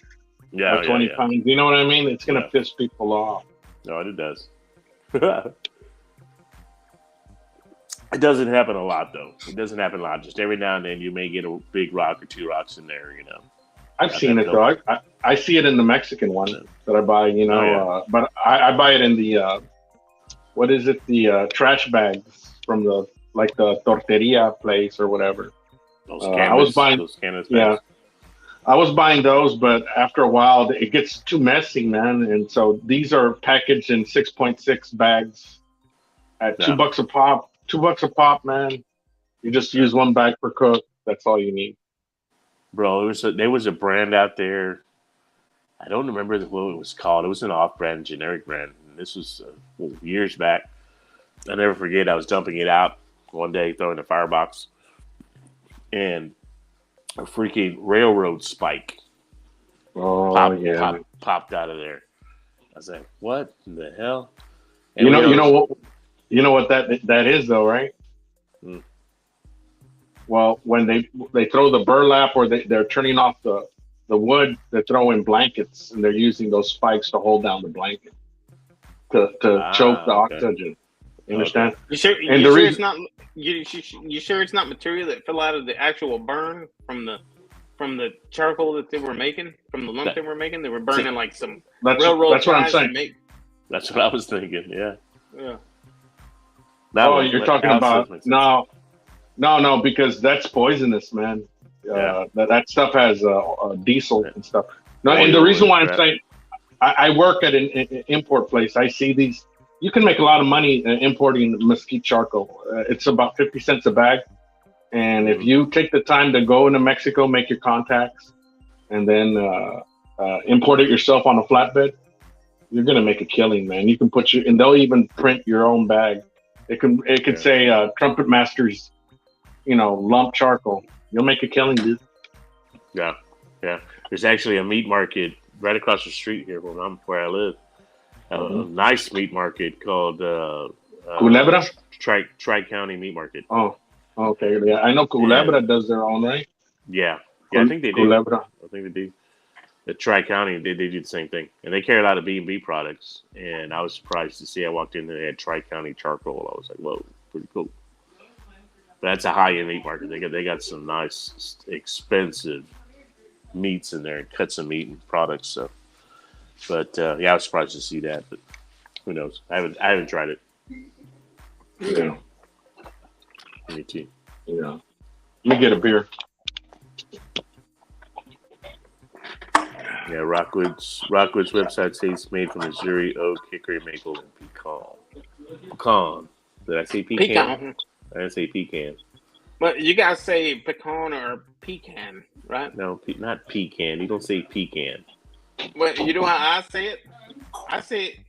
Yeah, 20 pounds. You know what I mean? It's going to piss people off. No, it does. It doesn't happen a lot, though. It doesn't happen a lot. Just every now and then, you may get a big rock or 2 rocks in there. You know. I've seen it though. I see it in the Mexican one that I buy. You know, but I buy it in the. What is it? The trash bags from the torteria place or whatever. Those canvas, I was buying those canvas bags. I was buying those, but after a while it gets too messy, man. And so these are packaged in 6.6 bags at $2 a pop. $2 a pop, man. You just use 1 bag per cook. That's all you need. Bro, there was a brand out there. I don't remember what it was called. It was an off-brand, generic brand. This was years back. I never forget. I was dumping it out one day, throwing the firebox, and a freaking railroad spike popped out of there. I was like, "What in the hell?" And you know what that is though, right? Hmm. Well, when they throw the burlap or they're turning off the wood, they're throwing blankets and they're using those spikes to hold down the blanket. To choke the oxygen. You understand? You sure it's not? You sure it's not material that fell out of the actual burn from the charcoal that they were making, from the lump they were making? They were burning like some railroad. That's what I'm saying. That's what I was thinking. Yeah. Yeah. You're talking about no, because that's poisonous, man. That stuff has diesel and stuff. No, and the reason why I'm saying. I work at an import place. I see these. You can make a lot of money importing mesquite charcoal. It's about 50 cents a bag. And if you take the time to go into Mexico, make your contacts, and then import it yourself on a flatbed, you're gonna make a killing, man. You can and they'll even print your own bag. It could say Trumpetmaster's, lump charcoal. You'll make a killing, dude. Yeah. There's actually a meat market right across the street here where I live. A nice meat market called Culebra? Tri-County Meat Market. Oh, okay. Yeah, I know Culebra does their own, right? Yeah, I think they do. Culebra. I think they do. The Tri-County, they do the same thing. And they carry a lot of B&B products. And I was surprised to see I walked in and they had Tri-County charcoal. I was like, whoa, pretty cool. But that's a high-end meat market. They got some nice, expensive meats in there and cuts of meat and products. So, but I was surprised to see that. But who knows? I haven't tried it. Yeah. Me too. Yeah. Let me get a beer. Yeah, Rockwood's website says it's made from Missouri oak, hickory, maple, and pecan. Did I say pecan? Pecan. I didn't say pecan. But you guys say pecan or pecan, right? No, not pecan. You don't say pecan. Well, you know how I say it? I say it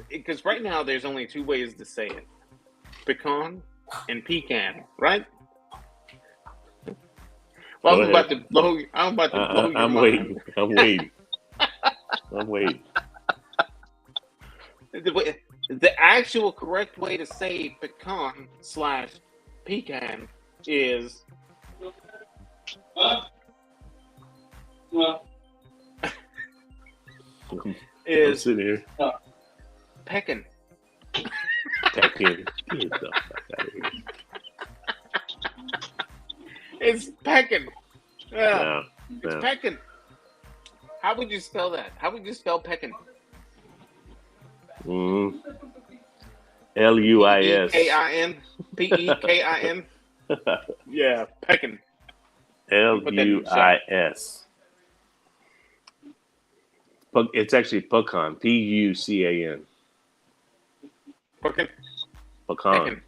because right now there's only 2 ways to say it: pecan and pecan, right? Well, I'm about to blow your I'm mind. I'm waiting. The actual correct way to say pecan/pecan is I'm sitting here. peckin'. Peckin'. Get the fuck out of here. It's peckin'. No. It's peckin'. How would you spell that? How would you spell peckin'? Luis. Pekin. Pekin. Yeah, peckin'. Luis. It's actually pecan. Pucan. Pecan. Pecan.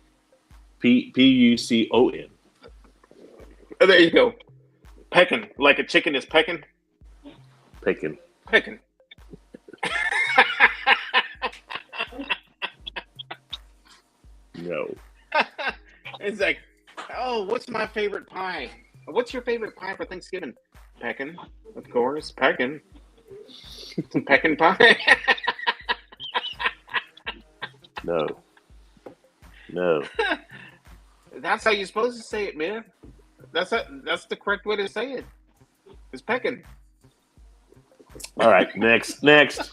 Pucon. Oh, there you go. Peckin'. Like a chicken is peckin'? Peckin'. Peckin'. No. It's like Oh, what's my favorite pie? What's your favorite pie for Thanksgiving? Pecan, of course. Pecan. Pecan pie. No. That's how you're supposed to say it, man. That's the correct way to say it. It's pecan. All right, next subject.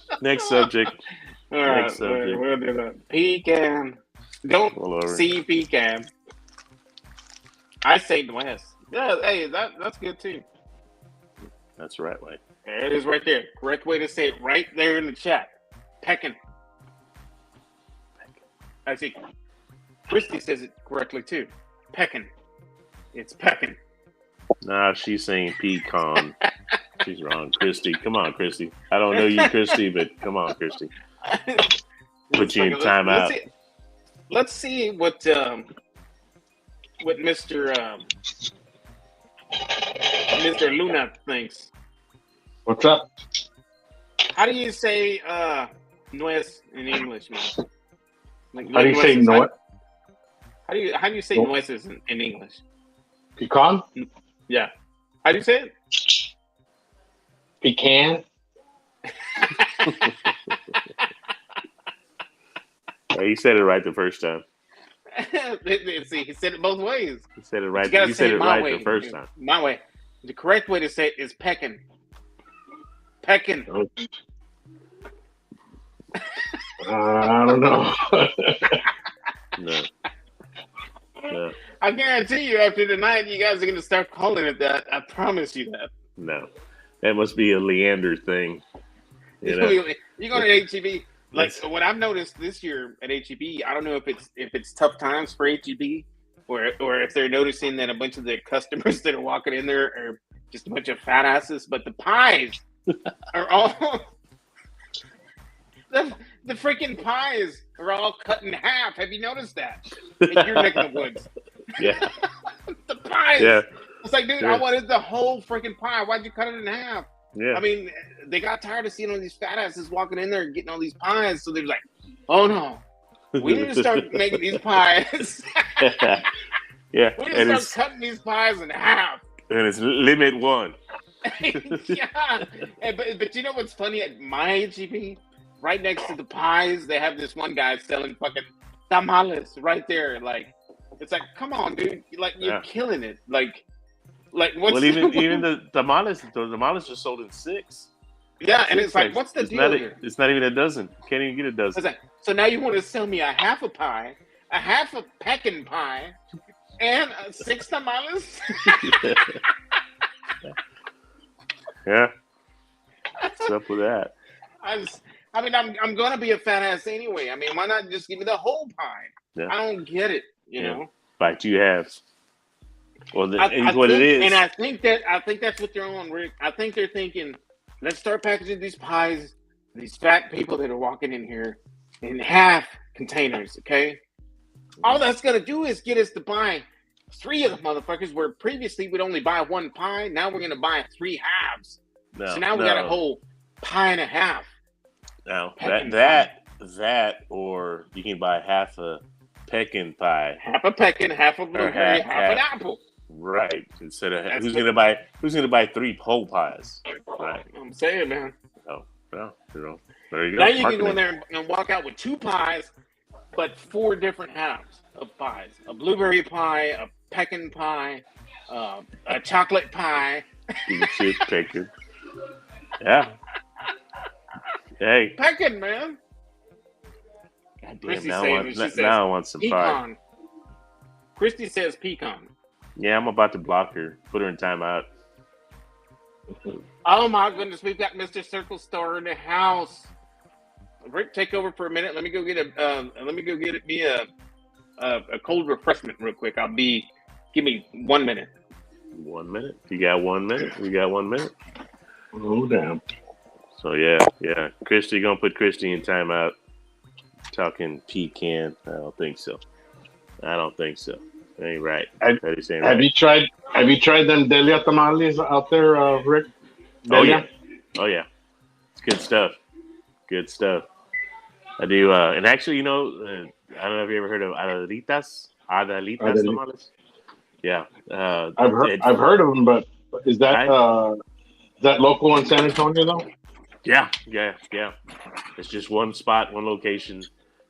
All right, Next subject. we'll do that. Pecan. Don't see pecan. I say West. Yeah, hey, that's good too. That's the right way. There it is right there. Correct way to say it right there in the chat. Pecan. I see. Christy says it correctly too. Pecan. It's pecan. Nah, she's saying pecan. She's wrong. Christy, come on, Christy. I don't know you, Christy, but come on, Christy. Put you in timeout. Let's see what Mr. Luna thinks. What's up? How do you say nuez in English, man? Like, How do you say nuez? How do you say nueces in English? Pecan? Yeah. How do you say it? Pecan? He said it right the first time. See, he said it both ways. He said it right. You He said it right way, the first time. My way. The correct way to say it is peckin. Peckin. I don't know. No. I guarantee you, after tonight, you guys are going to start calling it that. I promise you that. No. That must be a Leander thing. You know? You go to HEB. Like what I've noticed this year at HEB, I don't know if it's tough times for HEB or if they're noticing that a bunch of the customers that are walking in there are just a bunch of fat asses, but the pies are all the freaking pies are all cut in half. Have you noticed that in your neck of the woods? Yeah. The pies. Yeah. It's like, dude, I wanted the whole freaking pie. Why'd you cut it in half? Yeah. I mean, they got tired of seeing all these fat asses walking in there and getting all these pies, so they're like, "Oh no, we need to start making these pies." Yeah, we need to start cutting these pies in half. And it's limit one. Yeah, but you know what's funny? At my HEB, right next to the pies, they have this one guy selling fucking tamales right there. Like, it's like, come on, dude, like you're killing it. Like what's even the tamales are sold in 6. Yeah, and it's like, what's the deal here? It's not even a dozen. Can't even get a dozen. Like, so now you want to sell me a half a pie, a half a pecan pie, and 6 tamales? Yeah. What's up with that? I'm gonna be a fat ass anyway. I mean, why not just give me the whole pie? Yeah. I don't get it, you know. Bite you halves. Well, what it is, and I think that's what they're on, Rick. I think they're thinking, let's start packaging these pies, these fat people that are walking in here, in half containers. Okay, all that's gonna do is get us to buy 3 of the motherfuckers. Where previously we'd only buy 1 pie, now we're gonna buy 3 halves. So now we got a whole pie and a half. No, that, or you can buy half a pecan pie, half a pecan, half a blueberry, half an apple. Right. Instead of who's gonna buy 3 whole pies? Right. I'm saying, man. Oh, well, there you go. Now you can go in there and walk out with 2 pies, but 4 different halves of pies: a blueberry pie, a pecan pie, a chocolate pie. Pecan. Yeah. Hey. Pecan, man. God damn, now I want some pecan. pie. Christy says pecan. Yeah, I'm about to block her. Put her in timeout. Oh my goodness, we've got Mr. Circle Star in the house. Rick, take over for a minute. Let me go get me a cold refreshment real quick. Give me 1 minute. 1 minute? You got 1 minute? We got 1 minute? Oh damn. So yeah. Christy, gonna put Christy in timeout. Talking pecan. I don't think so. Ain't right. Have you tried them Delia tamales out there, Rick? Delia? Oh yeah. It's good stuff. I do. And actually, I don't know if you ever heard of Adelitas tamales. Yeah. I've heard of them, but is that local in San Antonio though? Yeah. It's just one spot, one location,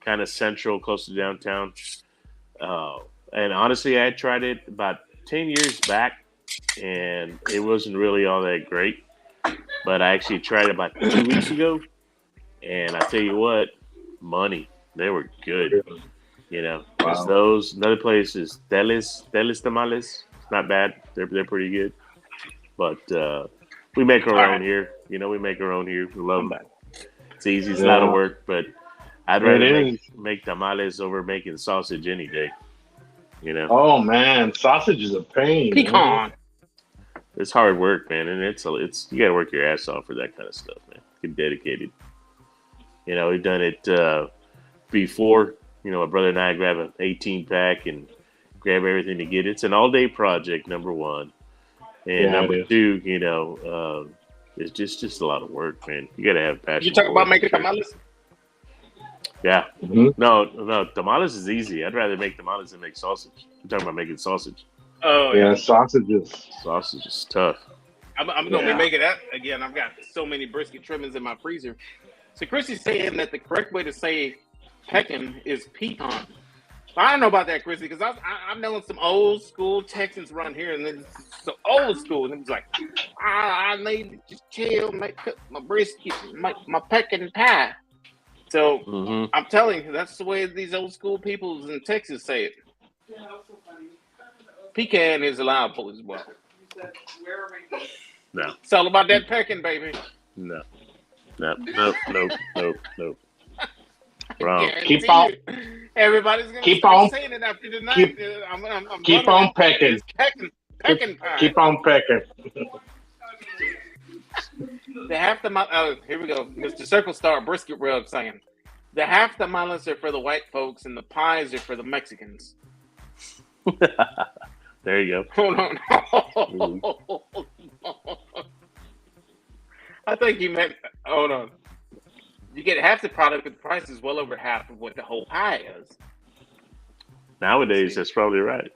kind of central, close to downtown. And honestly, I tried it about 10 years back, and it wasn't really all that great. But I actually tried it about 2 weeks ago, and I tell you what, money, they were good. You know, Wow. those another place is Teles Tamales. It's not bad. They're pretty good. But we make our own here. You know, we make our own here. We love them. It's easy. It's a lot of work, but I'd rather make tamales over making sausage any day. You know. Oh man, sausage is a pain. Pecan. Man. It's hard work, man, and it's you got to work your ass off for that kind of stuff, man. Get dedicated. You know, we've done it before. You know, my brother and I grab an 18-pack and grab everything to get it. It's an all-day project, number one. And number two, you know, it's just a lot of work, man. You got to have passion. You talk about making tamales? Yeah. Mm-hmm. No, tamales is easy. I'd rather make tamales than make sausage. I'm talking about making sausage. Oh, yeah. Sausage is tough. I'm going to be making that again. I've got so many brisket trimmings in my freezer. So Chrissy's saying that the correct way to say pecan is pecan. I don't know about that, Chrissy, because I've known some old school Texans around here, and then so old school, and it's like, I need to just chill, cook my brisket, my pecan pie. So I'm telling you, that's the way these old school people in Texas say it. Pecan is allowable as well. No. It's all about that pecan, baby. No. Nope. Wrong. Keep on. Everybody's gonna keep start on saying it after tonight. Keep on pecking. Pecan pie. Keep on pecking. The half the here we go. Mr. Circle Star Brisket Rub saying the half tamales are for the white folks and the pies are for the Mexicans. There you go. Hold on. I think you meant. Hold on. You get half the product, but the price is well over half of what the whole pie is. Nowadays, that's probably right.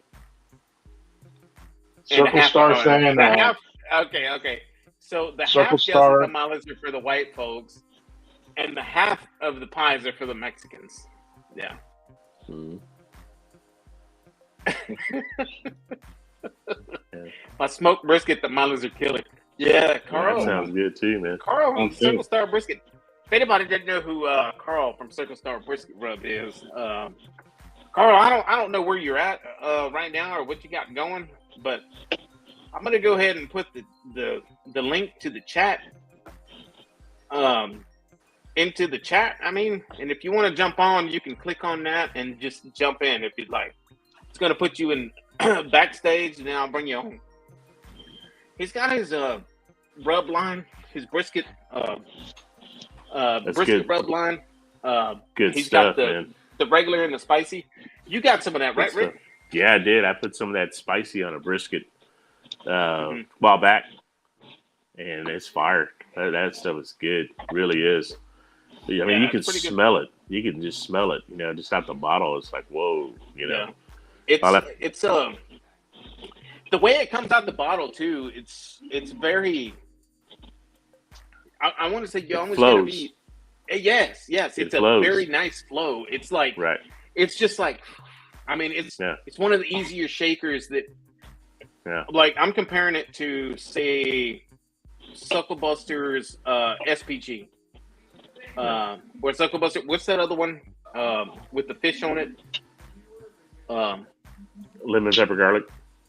Circle Star saying that. Okay. So the Circle half Star dozen tamales are for the white folks, and the half of the pies are for the Mexicans. Yeah. My smoked brisket tamales are killing. Yeah, Carl. That sounds good too, man. Carl from Circle Star Brisket. If anybody didn't know who Carl from Circle Star Brisket Rub is, Carl, I don't know where you're at right now or what you got going, but I'm gonna go ahead and put the link to the chat into the chat. I mean, and if you want to jump on, you can click on that and just jump in if you'd like. It's gonna put you in backstage, and then I'll bring you on. He's got his rub line, his brisket brisket good. Rub line. Good he's stuff, got the regular and the spicy. You got some of that, right, Rick? Yeah, I did. I put some of that spicy on a brisket a while back, and it's fire. That stuff is good. It really is. I mean, you can smell it. You can just smell it. You know, just out the bottle, it's like, whoa. You know, it's the way it comes out the bottle too. It's very. I want to say you almost gotta be. Yes. It's a very nice flow. It's like It's just like, I mean, it's one of the easier shakers that. Yeah. Like I'm comparing it to say, Sucklebuster's SPG. Where Sucklebuster, what's that other one with the fish on it? Lemon pepper garlic.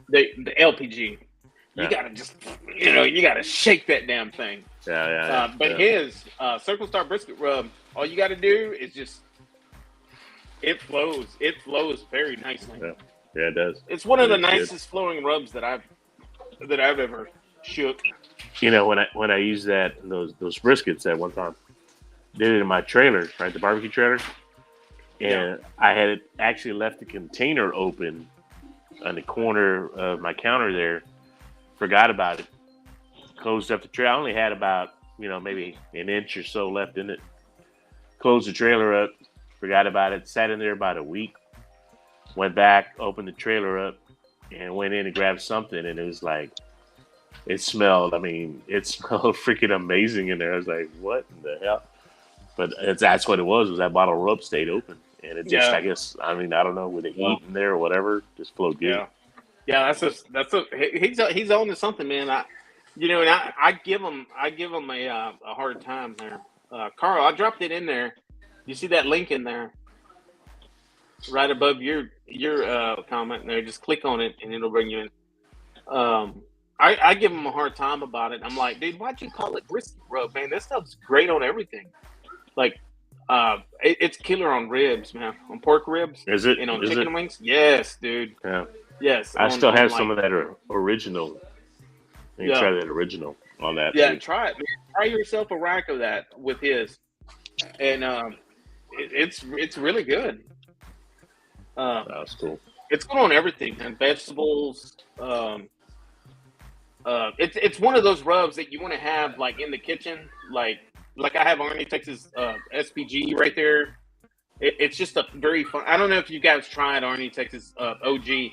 The LPG. You gotta just, you gotta shake that damn thing. But his Circle Star Brisket Rub, all you gotta do is just, it flows. It flows very nicely. Yeah, it does. It's one of the nicest flowing rubs that I've ever shook. You know, when I used those briskets at one time, did it in my trailer, right, the barbecue trailer, and I had actually left the container open on the corner of my counter there. Forgot about it. Closed up the trailer. I only had about, maybe an inch or so left in it. Closed the trailer up. Forgot about it. Sat in there about a week. Went back, opened the trailer up. and went in and grabbed something, and it was like, it smelled freaking amazing in there. I was like, what in the hell? But that's what it was that bottle of rub stayed open. And it just, I guess, I don't know, with the heat in there or whatever, just flowed good. Yeah, he's on to something, man. I give him a hard time there. Carl, I dropped it in there. You see that link in there, right above your comment there. Just click on it and it'll bring you in. I give him a hard time about it. I'm like, dude, why'd you call it brisket rub, man? That stuff's great on everything. Like, it's killer on ribs, man. On pork ribs. Is it? And on chicken wings. Yes, dude. Yeah. Yes. I still have some of that original. You try that original on that. Yeah, try it, man. Try yourself a rack of that with his. And it's really good. That's cool. It's good on everything, man. Vegetables. It's one of those rubs that you want to have like in the kitchen, like I have Arnie Texas SPG right there. It's just a very fun. I don't know if you guys tried Arnie Texas OG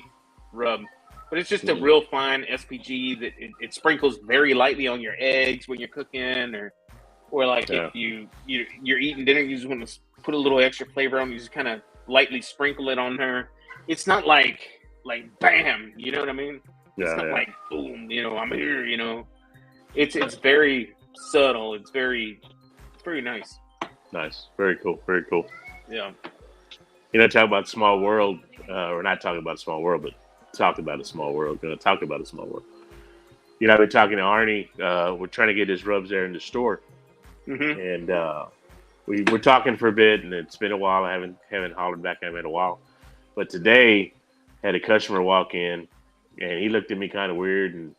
rub, but it's just a real fine SPG that it sprinkles very lightly on your eggs when you're cooking, or like if you're eating dinner, you just want to put a little extra flavor on. You just kind of lightly sprinkle it on there. It's not like bam, you know what I mean? It's not like boom, I'm here, It's very subtle. It's very nice. Nice. Very cool. Very cool. Yeah. Talk about small world. We're not talking about small world, but talk about a small world. Going to talk about a small world. I've been talking to Arnie. We're trying to get his rubs there in the store. Mm-hmm. And we're talking for a bit, and it's been a while. I haven't hollered back at him in a while. But today, had a customer walk in, and he looked at me kind of weird, and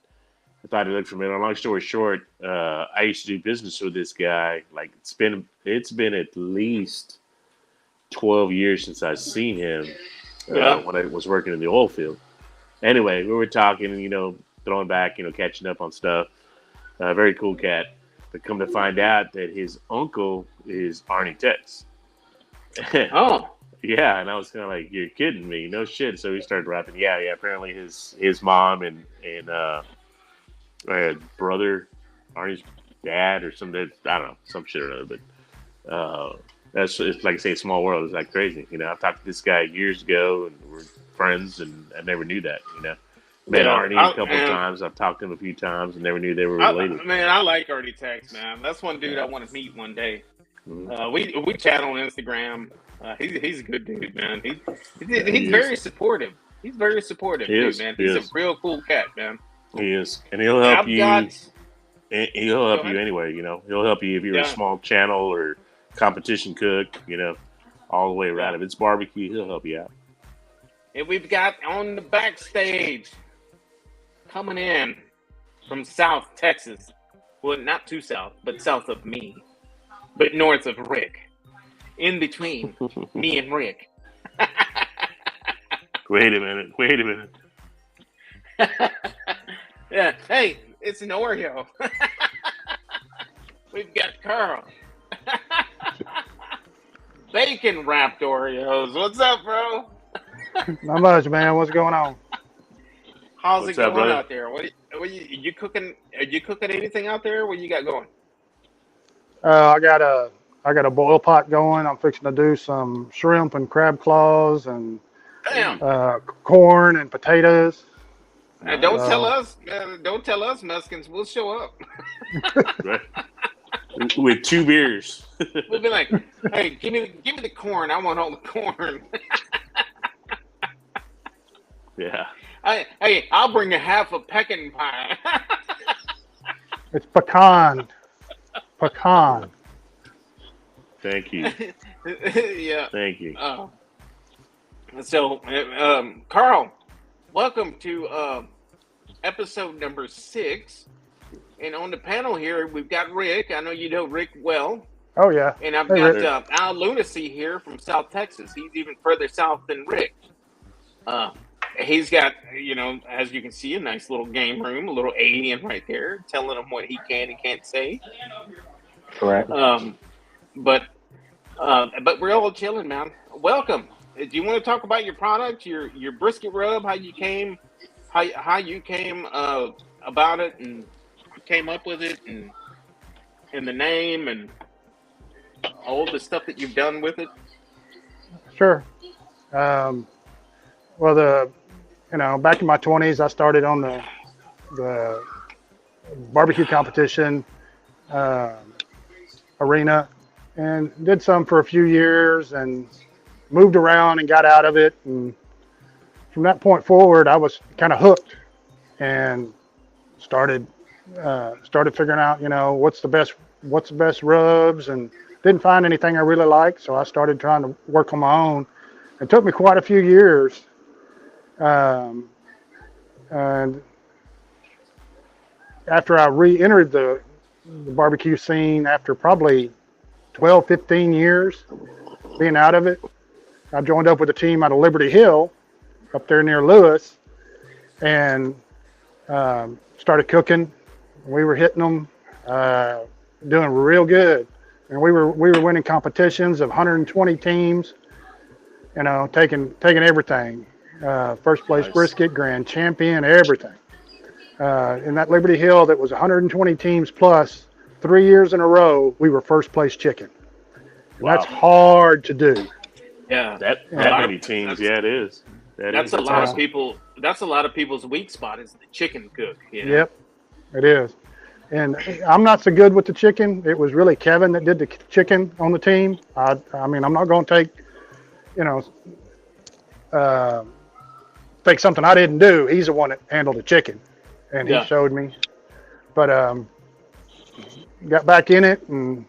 I thought he looked familiar. Long story short, I used to do business with this guy. Like it's been at least 12 years since I've seen him when I was working in the oil field. Anyway, we were talking, throwing back, catching up on stuff. Very cool cat. But come to find out that his uncle is Arnie Tex. Oh. Yeah, and I was kind of like, you're kidding me. No shit. So we started rapping. Yeah, apparently his mom and brother, Arnie's dad or something. I don't know, some shit or another. But it's like I say, small world. It's like crazy. I've talked to this guy years ago, and we're friends, and I never knew that. Met Arnie a couple of times. I've talked to him a few times, and never knew they were related. I like Arnie Tex, man. That's one dude I want to meet one day. Mm-hmm. We chat on Instagram. He's a good dude, man. He's very supportive. He's very supportive, dude, man. He's a real cool cat, man. He is, and he'll help you. He'll help you anyway. He'll help you if you're a small channel or competition cook. All the way around. If it's barbecue, he'll help you out. And we've got on the backstage coming in from South Texas. Well, not too south, but south of me, but north of Rick. In between me and Rick. Wait a minute. Yeah, hey, it's an Oreo. We've got Carl. Bacon wrapped Oreos. What's up, bro? Not much, man. What's going on? How's it going out there? What you cooking? Are you cooking anything out there? What you got going? I got a boil pot going. I'm fixing to do some shrimp and crab claws and corn and potatoes. And don't tell us, Mexicans. We'll show up. Right. With 2 beers. We'll be like, hey, give me the corn. I want all the corn. Yeah. Hey, I'll bring you half a pecan pie. It's pecan. Thank you. Yeah. Thank you. So, Carl, welcome to episode number 6. And on the panel here, we've got Rick. I know you know Rick well. Oh, yeah. And I've got Al Lunacy here from South Texas. He's even further south than Rick. He's got, as you can see, a nice little game room, a little alien right there, telling him what he can and can't say. Correct. But we're all chilling, man. Welcome. Do you want to talk about your product, your brisket rub, how you came how you came about it and came up with it and the name and all the stuff that you've done with it? Sure. Well, back in my 20s, I started on the barbecue competition arena and did some for a few years and moved around and got out of it. And from that point forward, I was kind of hooked and started figuring out, what's the best rubs, and didn't find anything I really liked. So I started trying to work on my own. It took me quite a few years. And after I re-entered the barbecue scene after probably 12, 15 years being out of it, I joined up with a team out of Liberty Hill up there near Lewis and started cooking. We were hitting them, doing real good. And we were winning competitions of 120 teams, taking everything. First place brisket, grand champion, everything. In that Liberty Hill that was 120 teams plus, 3 years in a row, we were first place chicken. And that's hard to do. Yeah. That many teams, it is. That's a lot of people. That's a lot of people's weak spot is the chicken cook. Yep, it is. And I'm not so good with the chicken. It was really Kevin that did the chicken on the team. I mean, I'm not going to take something I didn't do. He's the one that handled the chicken, and he showed me. But got back in it and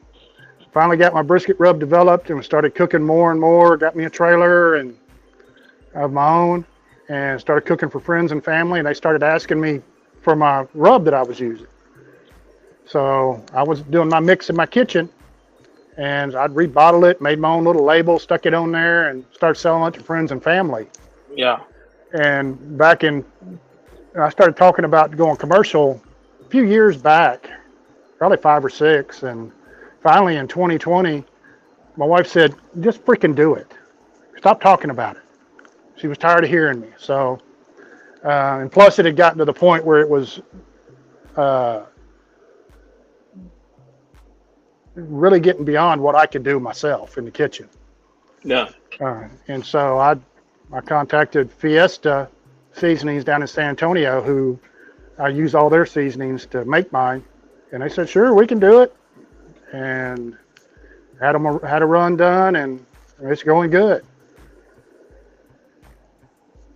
finally got my brisket rub developed and started cooking more and more. Got me a trailer and of my own and started cooking for friends and family. And they started asking me for my rub that I was using. So I was doing my mix in my kitchen, and I'd rebottle it, made my own little label, stuck it on there, and started selling it to friends and family. Yeah. And I started talking about going commercial a few years back, probably 5 or 6. And finally in 2020, my wife said, just freaking do it. Stop talking about it. She was tired of hearing me. So, and plus it had gotten to the point where it was really getting beyond what I could do myself in the kitchen. Yeah. And so I contacted Fiesta Seasonings down in San Antonio, who I use all their seasonings to make mine. And they said, sure, we can do it. And had a run done, and it's going good.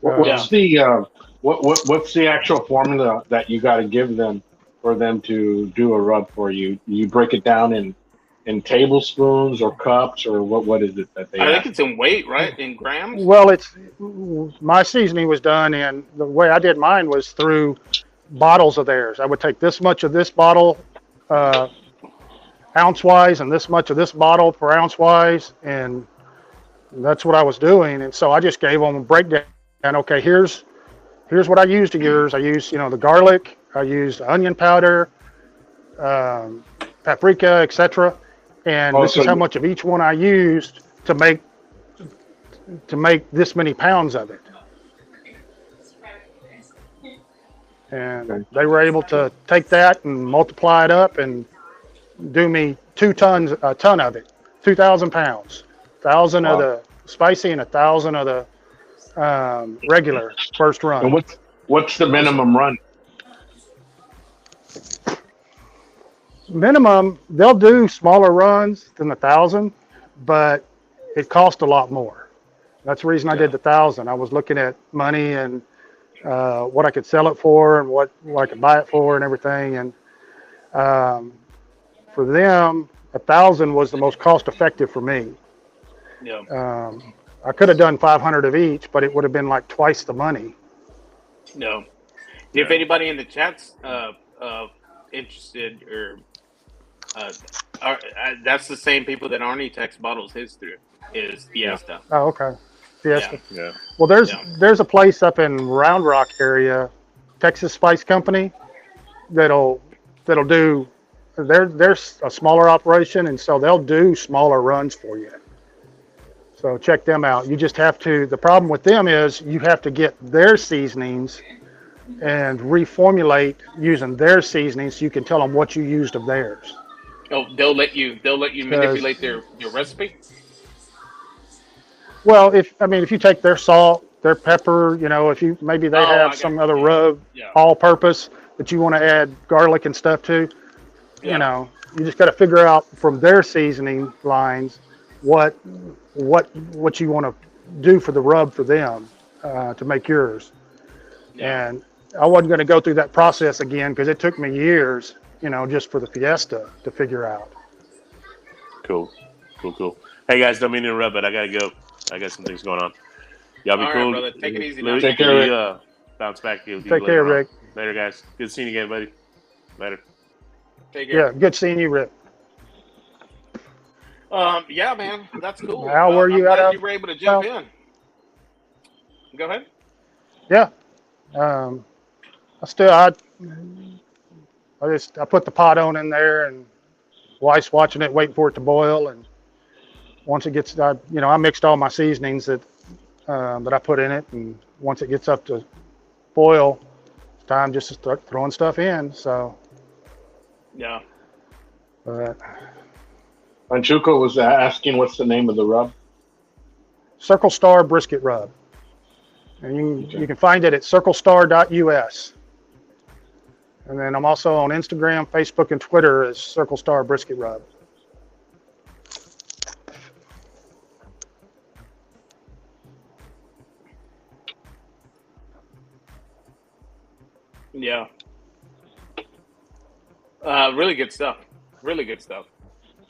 What's the actual formula that you got to give them for them to do a rub for you? You break it down in tablespoons or cups, or what is it that they? I think it's in weight, right? In grams. Well, my seasoning was done, and the way I did mine was through bottles of theirs. I would take this much of this bottle ounce wise, and this much of this bottle per ounce wise, and that's what I was doing. And so I just gave them a breakdown. And okay, here's what I used to yours. I used the garlic. I used onion powder, paprika, etc. And this is how much of each one I used to make this many pounds of it. And they were able to take that and multiply it up and do me a ton of it, 2,000 pounds, 1,000 of the spicy and 1,000 of the regular first run. And what's the minimum run? Minimum, they'll do smaller runs than 1,000, but it cost a lot more. That's the reason I did the 1,000. I was looking at money and what I could sell it for and what I could buy it for and everything. And for them, 1,000 was the most cost effective for me. Yeah. I could have done 500 of each, but it would have been like twice the money. No. If anybody in the chat's interested, or that's the same people that Arnie Tex bottles his through, is Fiesta. Oh, okay. Fiesta. Yeah. Well, there's a place up in Round Rock area, Texas Spice Company, that'll do. They're a smaller operation, and so they'll do smaller runs for you. So check them out. You just have to. The problem with them is you have to get their seasonings and reformulate using their seasoning, so you can tell them what you used of theirs. Oh, they'll let you manipulate your recipe. Well, if you take their salt, their pepper, if you maybe they Oh, have I got some you. other rub, Yeah. all-purpose that you want to add garlic and stuff to, Yeah. you just got to figure out from their seasoning lines what you want to do for the rub for them to make yours. Yeah. And I wasn't going to go through that process again because it took me years, just for the Fiesta to figure out. Cool. Hey guys, don't mean to interrupt, but I gotta go. I got some things going on. Y'all be All right, cool. brother. Take it easy now. Take care, Rick. Bounce back. Take care, Rick. Later, guys. Good seeing you again, buddy. Later. Take care. Yeah, good seeing you, Rick. Yeah, man, that's cool. How were you I'm out glad of? you were able to jump in. Go ahead. Yeah. I put the pot on in there, and wife's watching it, waiting for it to boil. And once it gets, I mixed all my seasonings that I put in it, and once it gets up to boil, it's time just to start throwing stuff in. So. Yeah. Panchuco was asking what's the name of the rub. Circle Star brisket rub, and you can find it at circlestar.us. And then I'm also on Instagram, Facebook, and Twitter as Circle Star Brisket Rub. Yeah. Really good stuff. Really good stuff.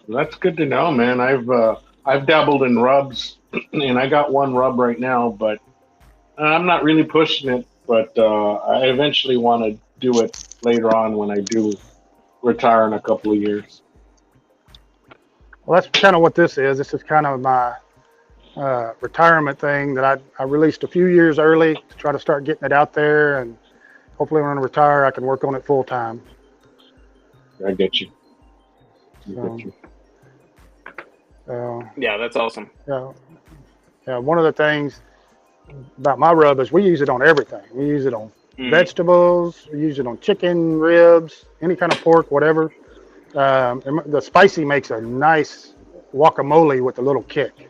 That's good to know, man. I've dabbled in rubs, and I got one rub right now, but I'm not really pushing it. But I eventually want to do it later on when I do retire in a couple of years. Well, that's kind of what this is. This is kind of my retirement thing that I released a few years early to try to start getting it out there, and hopefully when I retire, I can work on it full time. I get you. Yeah, that's awesome. Yeah. One of the things about my rub is we use it on everything. We use it on vegetables. We use it on chicken, ribs, any kind of pork, whatever. The spicy makes a nice guacamole with a little kick.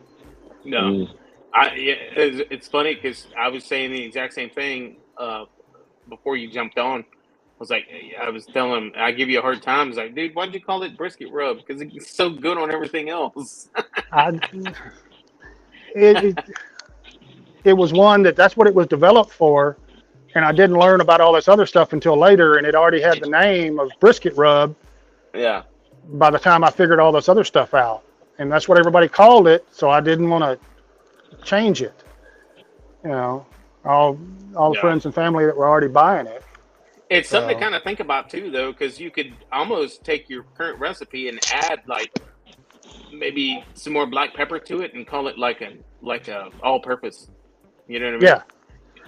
No, it's funny because I was saying the exact same thing before you jumped on. I was telling him, I give you a hard time. I was like, dude, why'd you call it brisket rub? Because it's so good on everything else. It was one that's what it was developed for, and I didn't learn about all this other stuff until later, and it already had the name of brisket rub. Yeah. By the time I figured all this other stuff out, and that's what everybody called it, so I didn't want to change it. All the friends and family that were already buying it. It's something to kind of think about too, though, because you could almost take your current recipe and add maybe some more black pepper to it and call it like a all-purpose. You know what I mean? Yeah.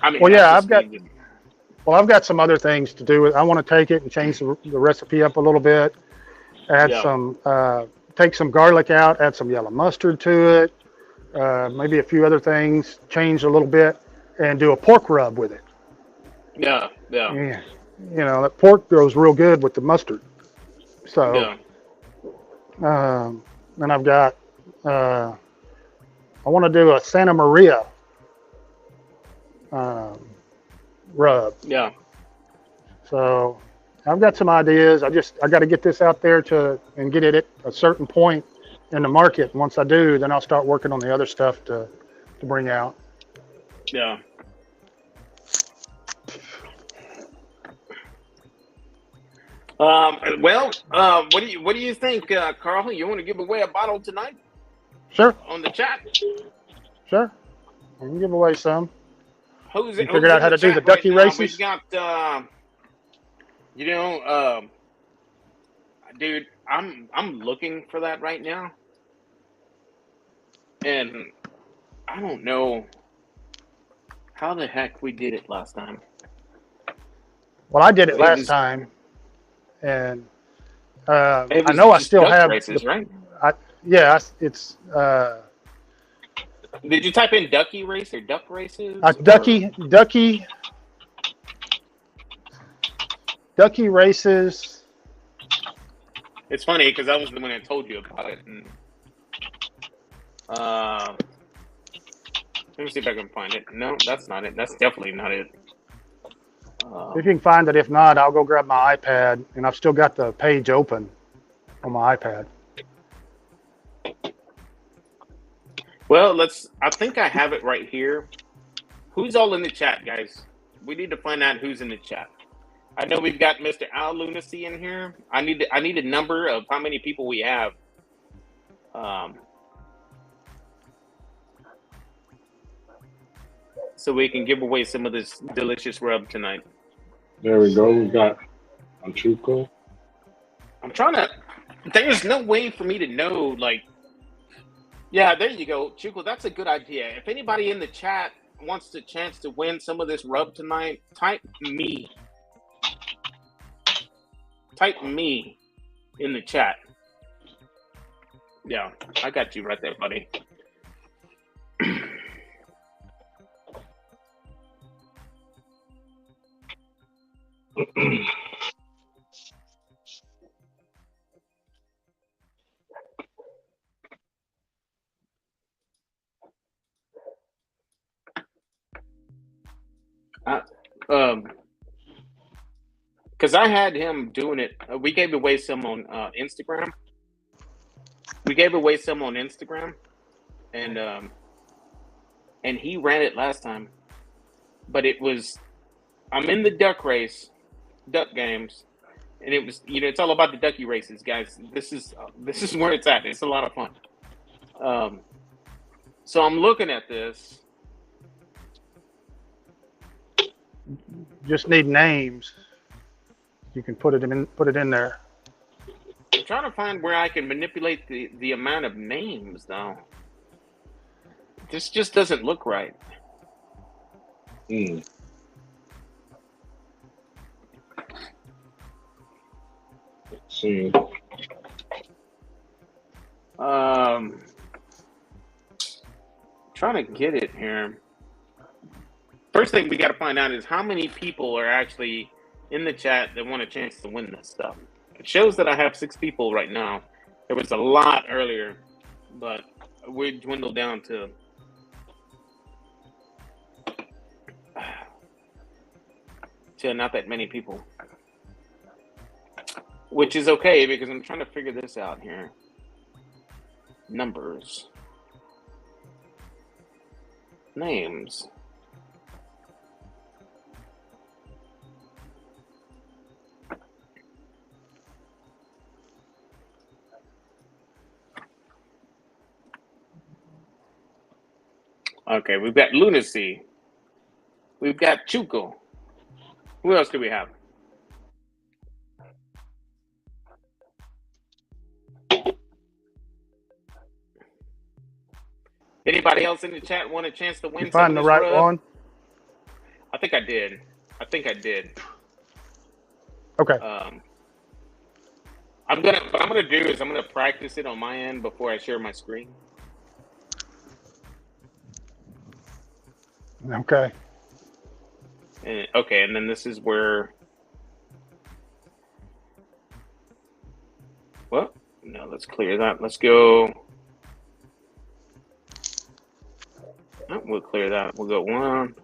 I mean, well, yeah, I've got some other things to do. I want to take it and change the recipe up a little bit. Add take some garlic out, add some yellow mustard to it, maybe a few other things, change a little bit, and do a pork rub with it. Yeah. That pork goes real good with the mustard. So, then I've got, I want to do a Santa Maria rub. Yeah. So I've got some ideas. I got to get this out there and get it at a certain point in the market. And once I do, then I'll start working on the other stuff to bring out. Yeah. What do you think, Carl? You want to give away a bottle tonight? Sure. On the chat. Sure. I can give away some. Who's figured out how to do the ducky races? We've got, dude, I'm looking for that right now, and I don't know how the heck we did it last time. Well, I did it last time, and I know I still have races, right? It's. Did you type in ducky race or duck races? Ducky Ducky races. It's funny because I was the one that told you about it. And, let me see if I can find it. No, that's not it. That's definitely not it. If you can find it, if not, I'll go grab my iPad, and I've still got the page open on my iPad. Well, I think I have it right here. Who's all in the chat, guys? We need to find out who's in the chat. I know we've got Mr. Al Lunacy in here. I need a number of how many people we have. So we can give away some of this delicious rub tonight. There we go. We got Anchuko. I'm trying to. There's no way for me to know. Like, yeah, there you go, Chuko. That's a good idea. If anybody in the chat wants the chance to win some of this rub tonight, type me. Type me in the chat. Yeah, I got you right there, buddy. Because I had him doing it. We gave away some on Instagram. And he ran it last time. But it was, I'm in the duck games, and it was, it's all about the ducky races, guys. This is where it's at. It's a lot of fun. So I'm looking at this. Just need names. You can put it in there. I'm trying to find where I can manipulate the amount of names, though. This just doesn't look right. Hmm. Let's see. Trying to get it here. First thing we got to find out is how many people are actually in the chat that want a chance to win this stuff. It shows that I have 6 people right now. There was a lot earlier, but we dwindled down to not that many people, which is okay because I'm trying to figure this out here. Numbers, names. Okay, we've got Lunacy. We've got Chuko. Who else do we have? Anybody else in the chat want a chance to win? You find the right one? I think I did. Okay. What I'm gonna do is I'm gonna practice it on my end before I share my screen. Okay. And then this is where. Well, no, let's clear that. Let's go. Oh, we'll clear that. We'll go 1.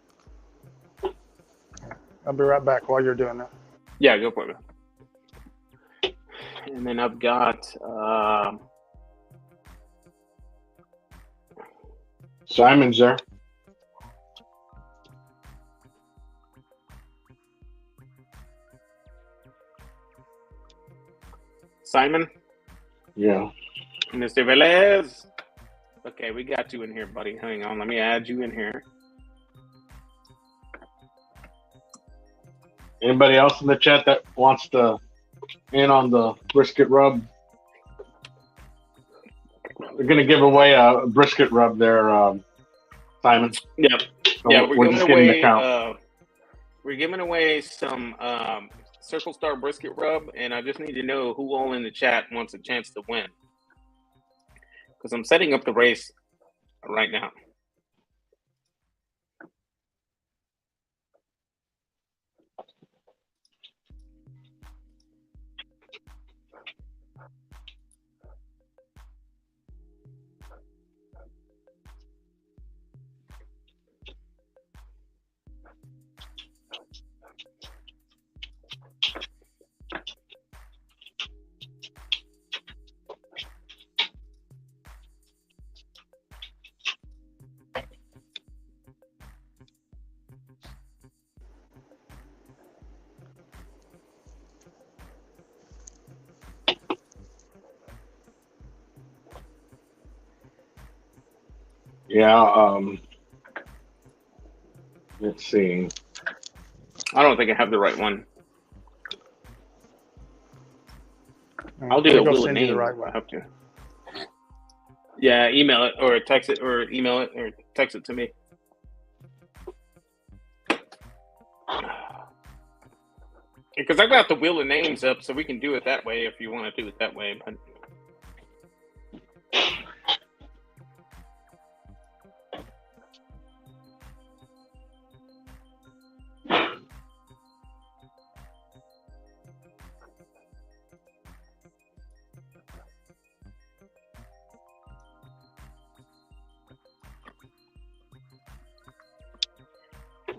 I'll be right back while you're doing that. Yeah, go for it. And then I've got Simon's there. Simon. Yeah. Mr. Velez. Okay, we got you in here, buddy. Hang on, let me add you in here. Anybody else in the chat that wants to in on the brisket rub? We're gonna give away a brisket rub there, Simon. Yep. So yeah, we're giving away. We're giving away some Circle Star brisket rub, and I just need to know who all in the chat wants a chance to win. Because I'm setting up the race right now. Yeah. Let's see. I don't think I have the right one. I'll do Let me a go wheel of send you the names right if I one. have to. Yeah, email it or text it or email it or text it to me. Because I got the wheel of names up, so we can do it that way if you want to do it that way. But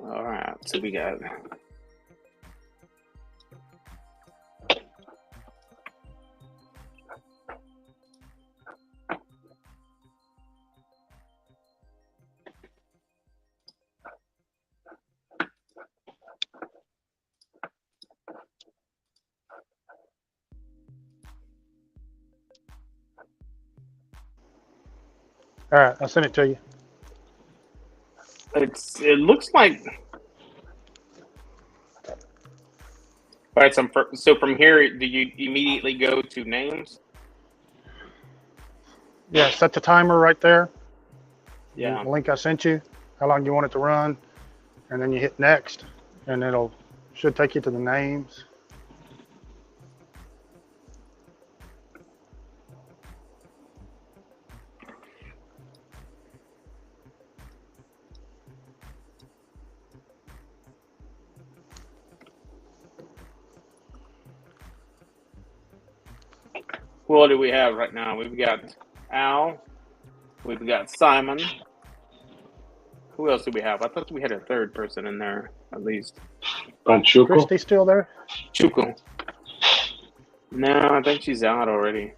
all right, so we got. All right, I'll send it to you. It looks like. All right, so from here, do you immediately go to names? Yeah, set the timer right there. Yeah. The link I sent you, how long you want it to run, and then you hit next, and should take you to the names. What do we have right now? We've got Al. We've got Simon. Who else do we have? I thought we had a third person in there, at least. Panchuco. Christy still there? Chuco. No, I think she's out already.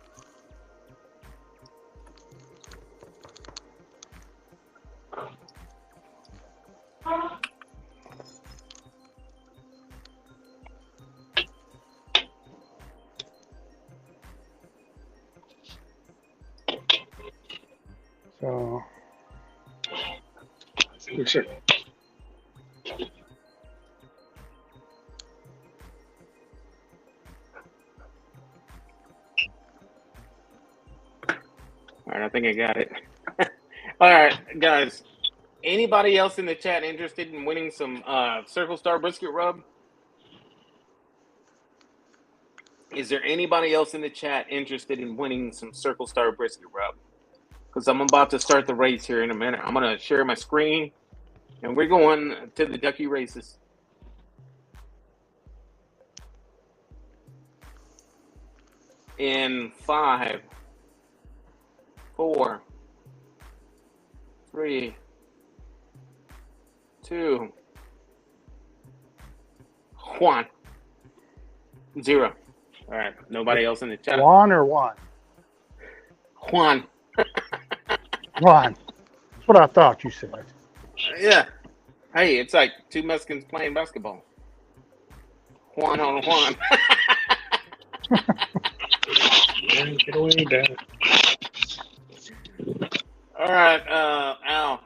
So, Sure. All right, I think I got it. All right, guys. Anybody else in the chat interested in winning some Circle Star Brisket Rub? Is there anybody else in the chat interested in winning some Circle Star Brisket Rub? Because I'm about to start the race here in a minute. I'm going to share my screen, and we're going to the Ducky Races. In 5, 4, 3, 2, 1, 0. All right, nobody else in the chat. Juan or Juan? Juan. Juan. That's what I thought you said. Yeah. Hey, it's like two Mexicans playing basketball. Juan on Juan. Get away, Dad. All right, Al.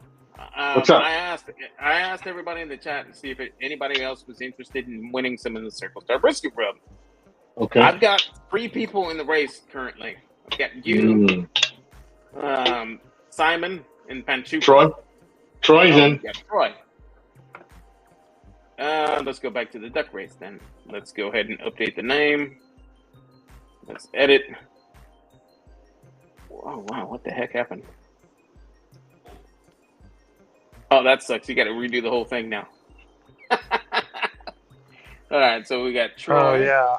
What's up? I asked everybody in the chat to see if anybody else was interested in winning some of the Circle Star Brisket Rub. Okay. I've got 3 people in the race currently. I've got you, Simon, and Panchuco. Troy's in. Yeah, Troy. Let's go back to the duck race then. Let's go ahead and update the name. Let's edit. Oh, wow. What the heck happened? Oh, that sucks. You got to redo the whole thing now. All right. So we got Troy. Oh, yeah.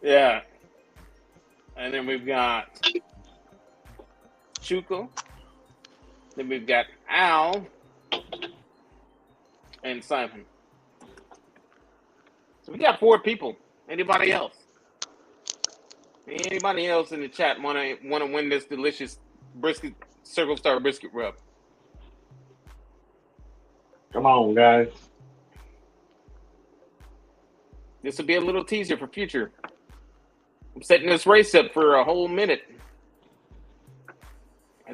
Yeah. And then we've got Chuco. Then we've got Al and Simon. So we got 4 people. Anybody else? Anybody else in the chat want to win this delicious brisket Circle Star Brisket Rub? Come on, guys. This will be a little teaser for future. I'm setting this race up for a whole minute.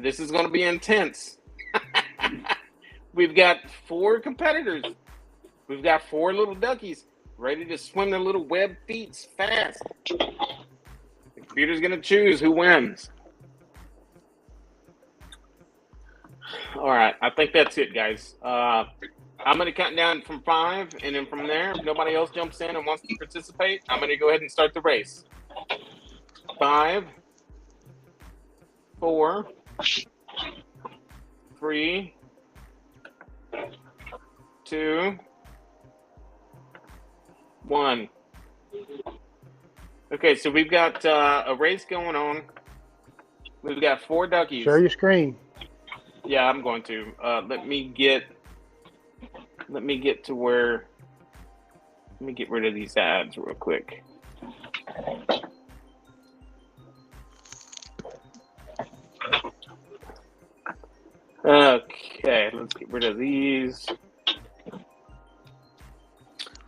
This is going to be intense. We've got 4 competitors. We've got 4 little duckies ready to swim their little web feet fast. The computer's going to choose who wins. All right, I think that's it, guys. I'm going to count down from 5, and then from there, if nobody else jumps in and wants to participate, I'm going to go ahead and start the race. 5, 4, 3, 2, 1. Okay, so we've got a race going on. We've got 4 duckies. Share your screen. Yeah, I'm going to. Let me get to where. Let me get rid of these ads real quick. Okay, let's get rid of these. All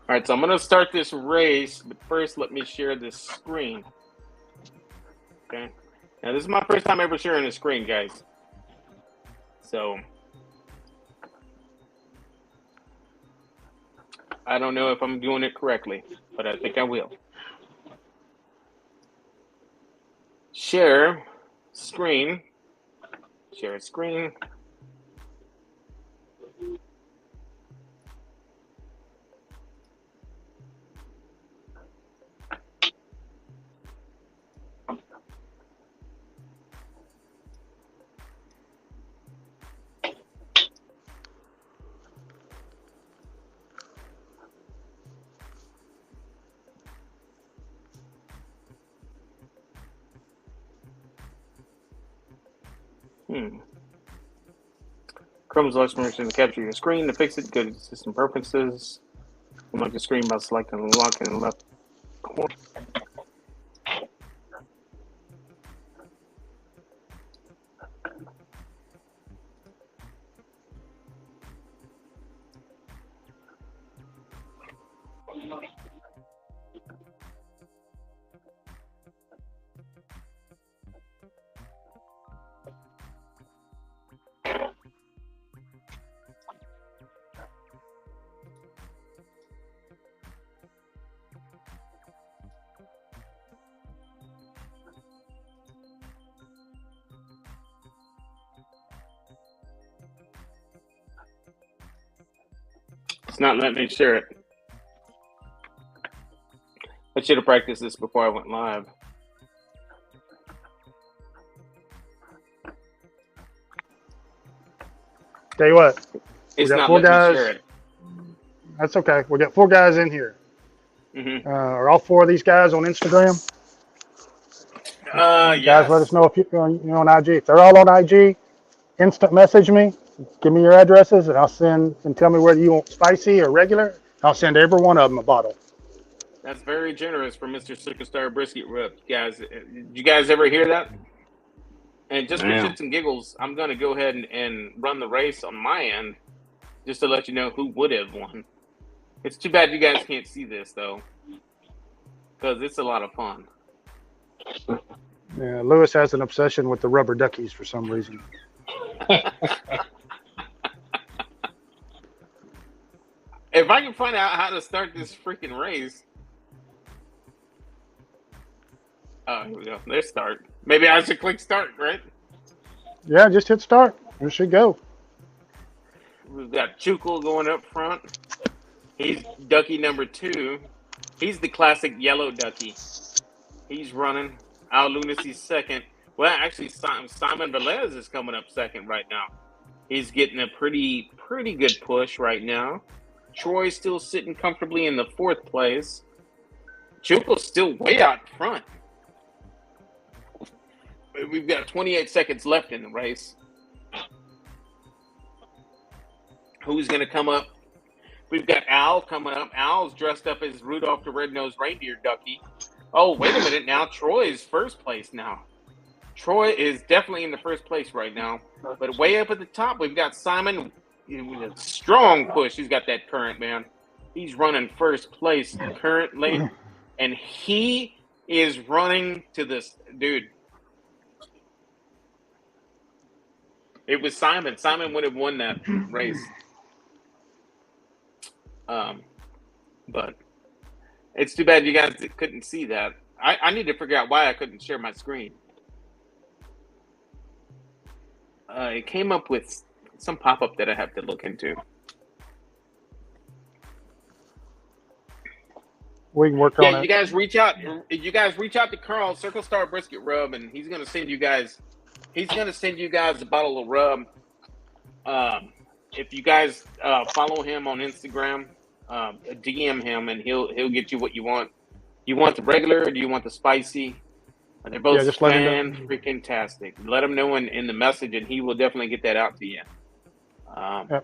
right, so I'm going to start this race, but first let me share this screen. Okay. Now, this is my first time ever sharing a screen, guys. So, I don't know if I'm doing it correctly, but I think I will. Share screen. Share screen. Chrome's Luxembourg to capture your screen. To fix it, go to System Preferences. Unlock the screen by selecting Unlock in the left corner. It's not letting me share it. I should have practiced this before I went live. Tell you what, It's got not 4 letting guys. me share it. That's okay. We got 4 guys in here. Mm-hmm. Are all 4 of these guys on Instagram? Yes. Guys, let us know if you're on IG. If they're all on IG, instant message me. Give me your addresses, and I'll send, and tell me whether you want spicy or regular. I'll send every one of them a bottle. That's very generous for Mr. Superstar Brisket Rip, guys. Did you guys ever hear that? And just for shits and giggles, I'm going to go ahead and run the race on my end, just to let you know who would have won. It's too bad you guys can't see this, though, because it's a lot of fun. Yeah, Lewis has an obsession with the rubber duckies for some reason. If I can find out how to start this freaking race. Oh, here we go. There's start. Maybe I should click start, right? Yeah, just hit start. There should go. We've got Chukul going up front. He's ducky number 2. He's the classic yellow ducky. He's running. Al Lunacy's second. Well, actually, Simon Velez is coming up second right now. He's getting a pretty good push right now. Troy's still sitting comfortably in the 4th place. Chukul's still way out front. We've got 28 seconds left in the race. Who's going to come up? We've got Al coming up. Al's dressed up as Rudolph the Red-Nosed Reindeer ducky. Oh, wait a minute now. Troy is first place now. Troy is definitely in the first place right now. But way up at the top, we've got Simon with a strong push. He's got that current, man. He's running first place currently. And he is running to this. Dude. It was Simon. Simon would have won that race. But it's too bad you guys couldn't see that. I need to figure out why I couldn't share my screen. It came up with some pop-up that I have to look into. We can work on it. You guys reach out. You guys reach out to Carl, Circle Star Brisket Rub, and he's gonna send you guys. He's gonna send you guys a bottle of rub. If you guys follow him on Instagram, DM him, and he'll get you what you want. You want the regular, or do you want the spicy? They're both freaking-tastic. Let him know in the message, and he will definitely get that out to you.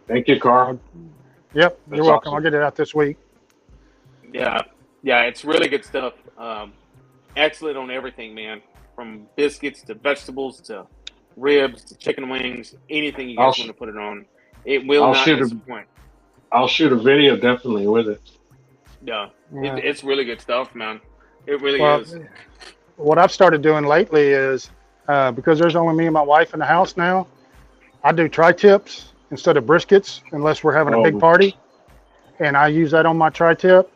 Thank you, Carl. Yep, you're welcome. Awesome. I'll get it out this week. Yeah, it's really good stuff. Excellent on everything, man. From biscuits to vegetables to ribs to chicken wings, anything you guys want to put it on. It will not disappoint. I'll shoot a video definitely with it. Yeah. It's really good stuff, man. It really is. What I've started doing lately is, because there's only me and my wife in the house now, I do tri-tips instead of briskets unless we're having a big party. And I use that on my tri-tip,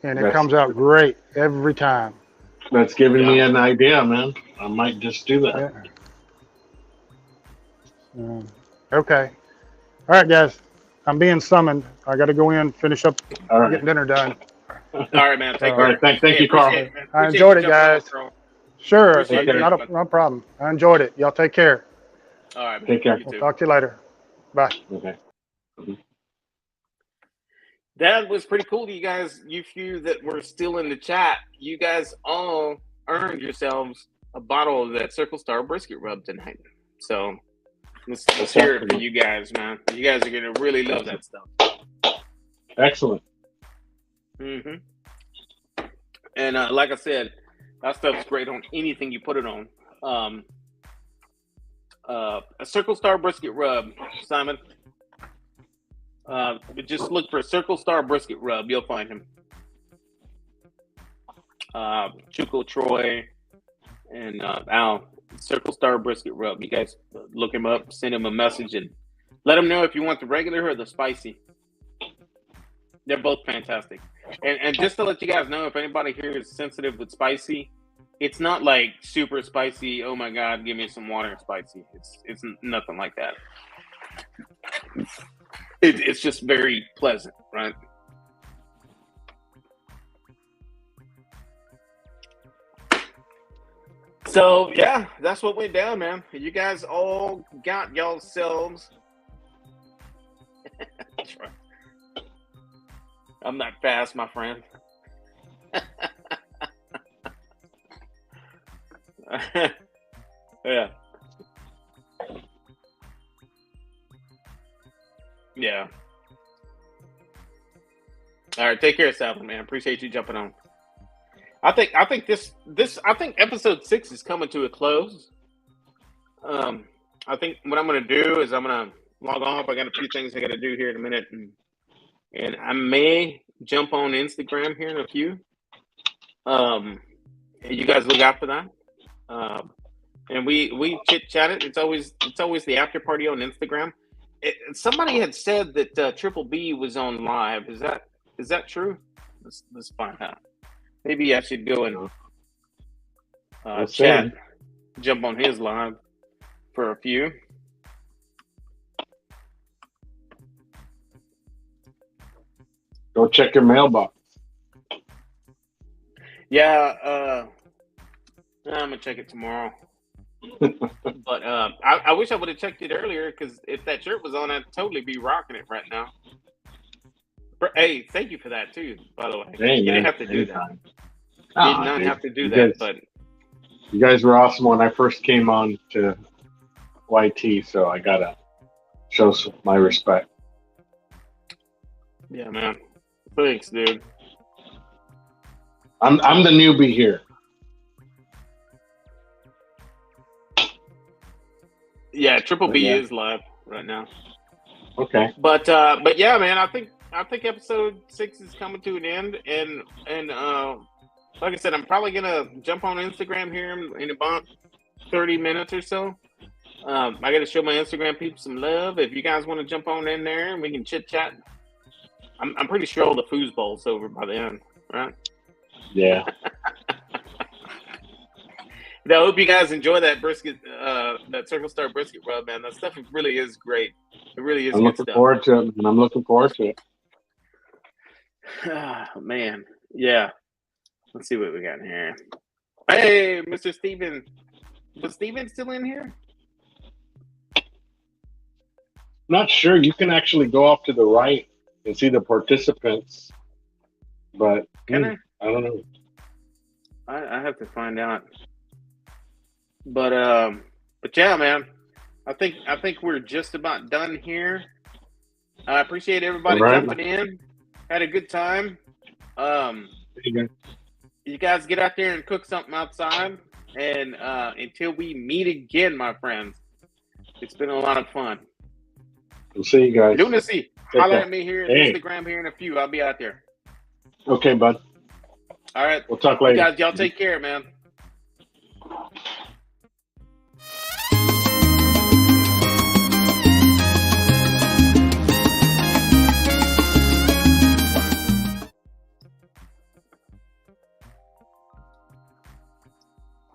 and it comes out great every time. That's giving me an idea, man. I might just do that. Yeah. Okay. All right, guys. I'm being summoned. I got to go in, finish up, getting dinner done. All right, man. Take care. All right, thank you, Carl. I enjoyed it, guys. Sure, no problem. I enjoyed it. Y'all take care. All right, man. Take care. We'll talk to you later. Bye. Okay. That was pretty cool. You guys, you few that were still in the chat, you guys all earned yourselves a bottle of that Circle Star Brisket Rub tonight. So let's hear it for you guys, man. You guys are going to really love that stuff. Excellent. Mm-hmm. And like I said, that stuff's great on anything you put it on. A Circle Star Brisket Rub, Simon. Just look for Circle Star Brisket Rub. You'll find him. Chuko Troy and Al. Circle Star Brisket Rub. You guys look him up, send him a message, and let him know if you want the regular or the spicy. They're both fantastic. And just to let you guys know, if anybody here is sensitive with spicy, it's not like super spicy. Oh my God, give me some water and spicy. It's nothing like that. It's just very pleasant, right? So yeah, that's what went down, man. You guys all got yourselves. That's right. I'm not fast, my friend. Yeah. Yeah. All right, take care of Salvin, man. Appreciate you jumping on. I think episode 6 is coming to a close. I think what I'm gonna do is I'm gonna log off. I got a few things I gotta do here in a minute, and I may jump on Instagram here in a few. You guys look out for that. And we chit chatted. It's always the after party on Instagram. Somebody had said that Triple B was on live. Is that true? Let's find out. Maybe I should go and chat, jump on his live for a few. Go check your mailbox. Yeah, I'm gonna check it tomorrow. But I wish I would have checked it earlier, because if that shirt was on, I'd totally be rocking it right now. Hey, thank you for that too, by the way. Hey, you didn't have to do that. You did not have to do that, but you guys were awesome when I first came on to YT, so I gotta show my respect. Yeah, man. Thanks, dude. I'm the newbie here. Yeah, Triple B is live right now. Okay. But yeah, man, I think episode 6 is coming to an end, and like I said, I'm probably gonna jump on Instagram here in about 30 minutes or so. I got to show my Instagram people some love. If you guys want to jump on in there and we can chit chat, I'm pretty sure all the foosball's over by then, right? Yeah. I hope you guys enjoy that brisket, that Circle Star brisket rub, man. That stuff really is great. It really is. I'm looking forward to it, and I'm looking forward to it. Man, yeah. Let's see what we got in here. Hey, Mr. Steven. Was Steven still in here? Not sure. You can actually go off to the right and see the participants, but Can I don't know. I have to find out. But yeah, man. I think we're just about done here. I appreciate everybody jumping in. Had a good time. You guys get out there and cook something outside. And until we meet again, my friends, it's been a lot of fun. We'll see you guys. Doing to see. Holler at me here on Instagram here in a few. I'll be out there. Okay, bud. All right. We'll talk later. Y'all take care, man.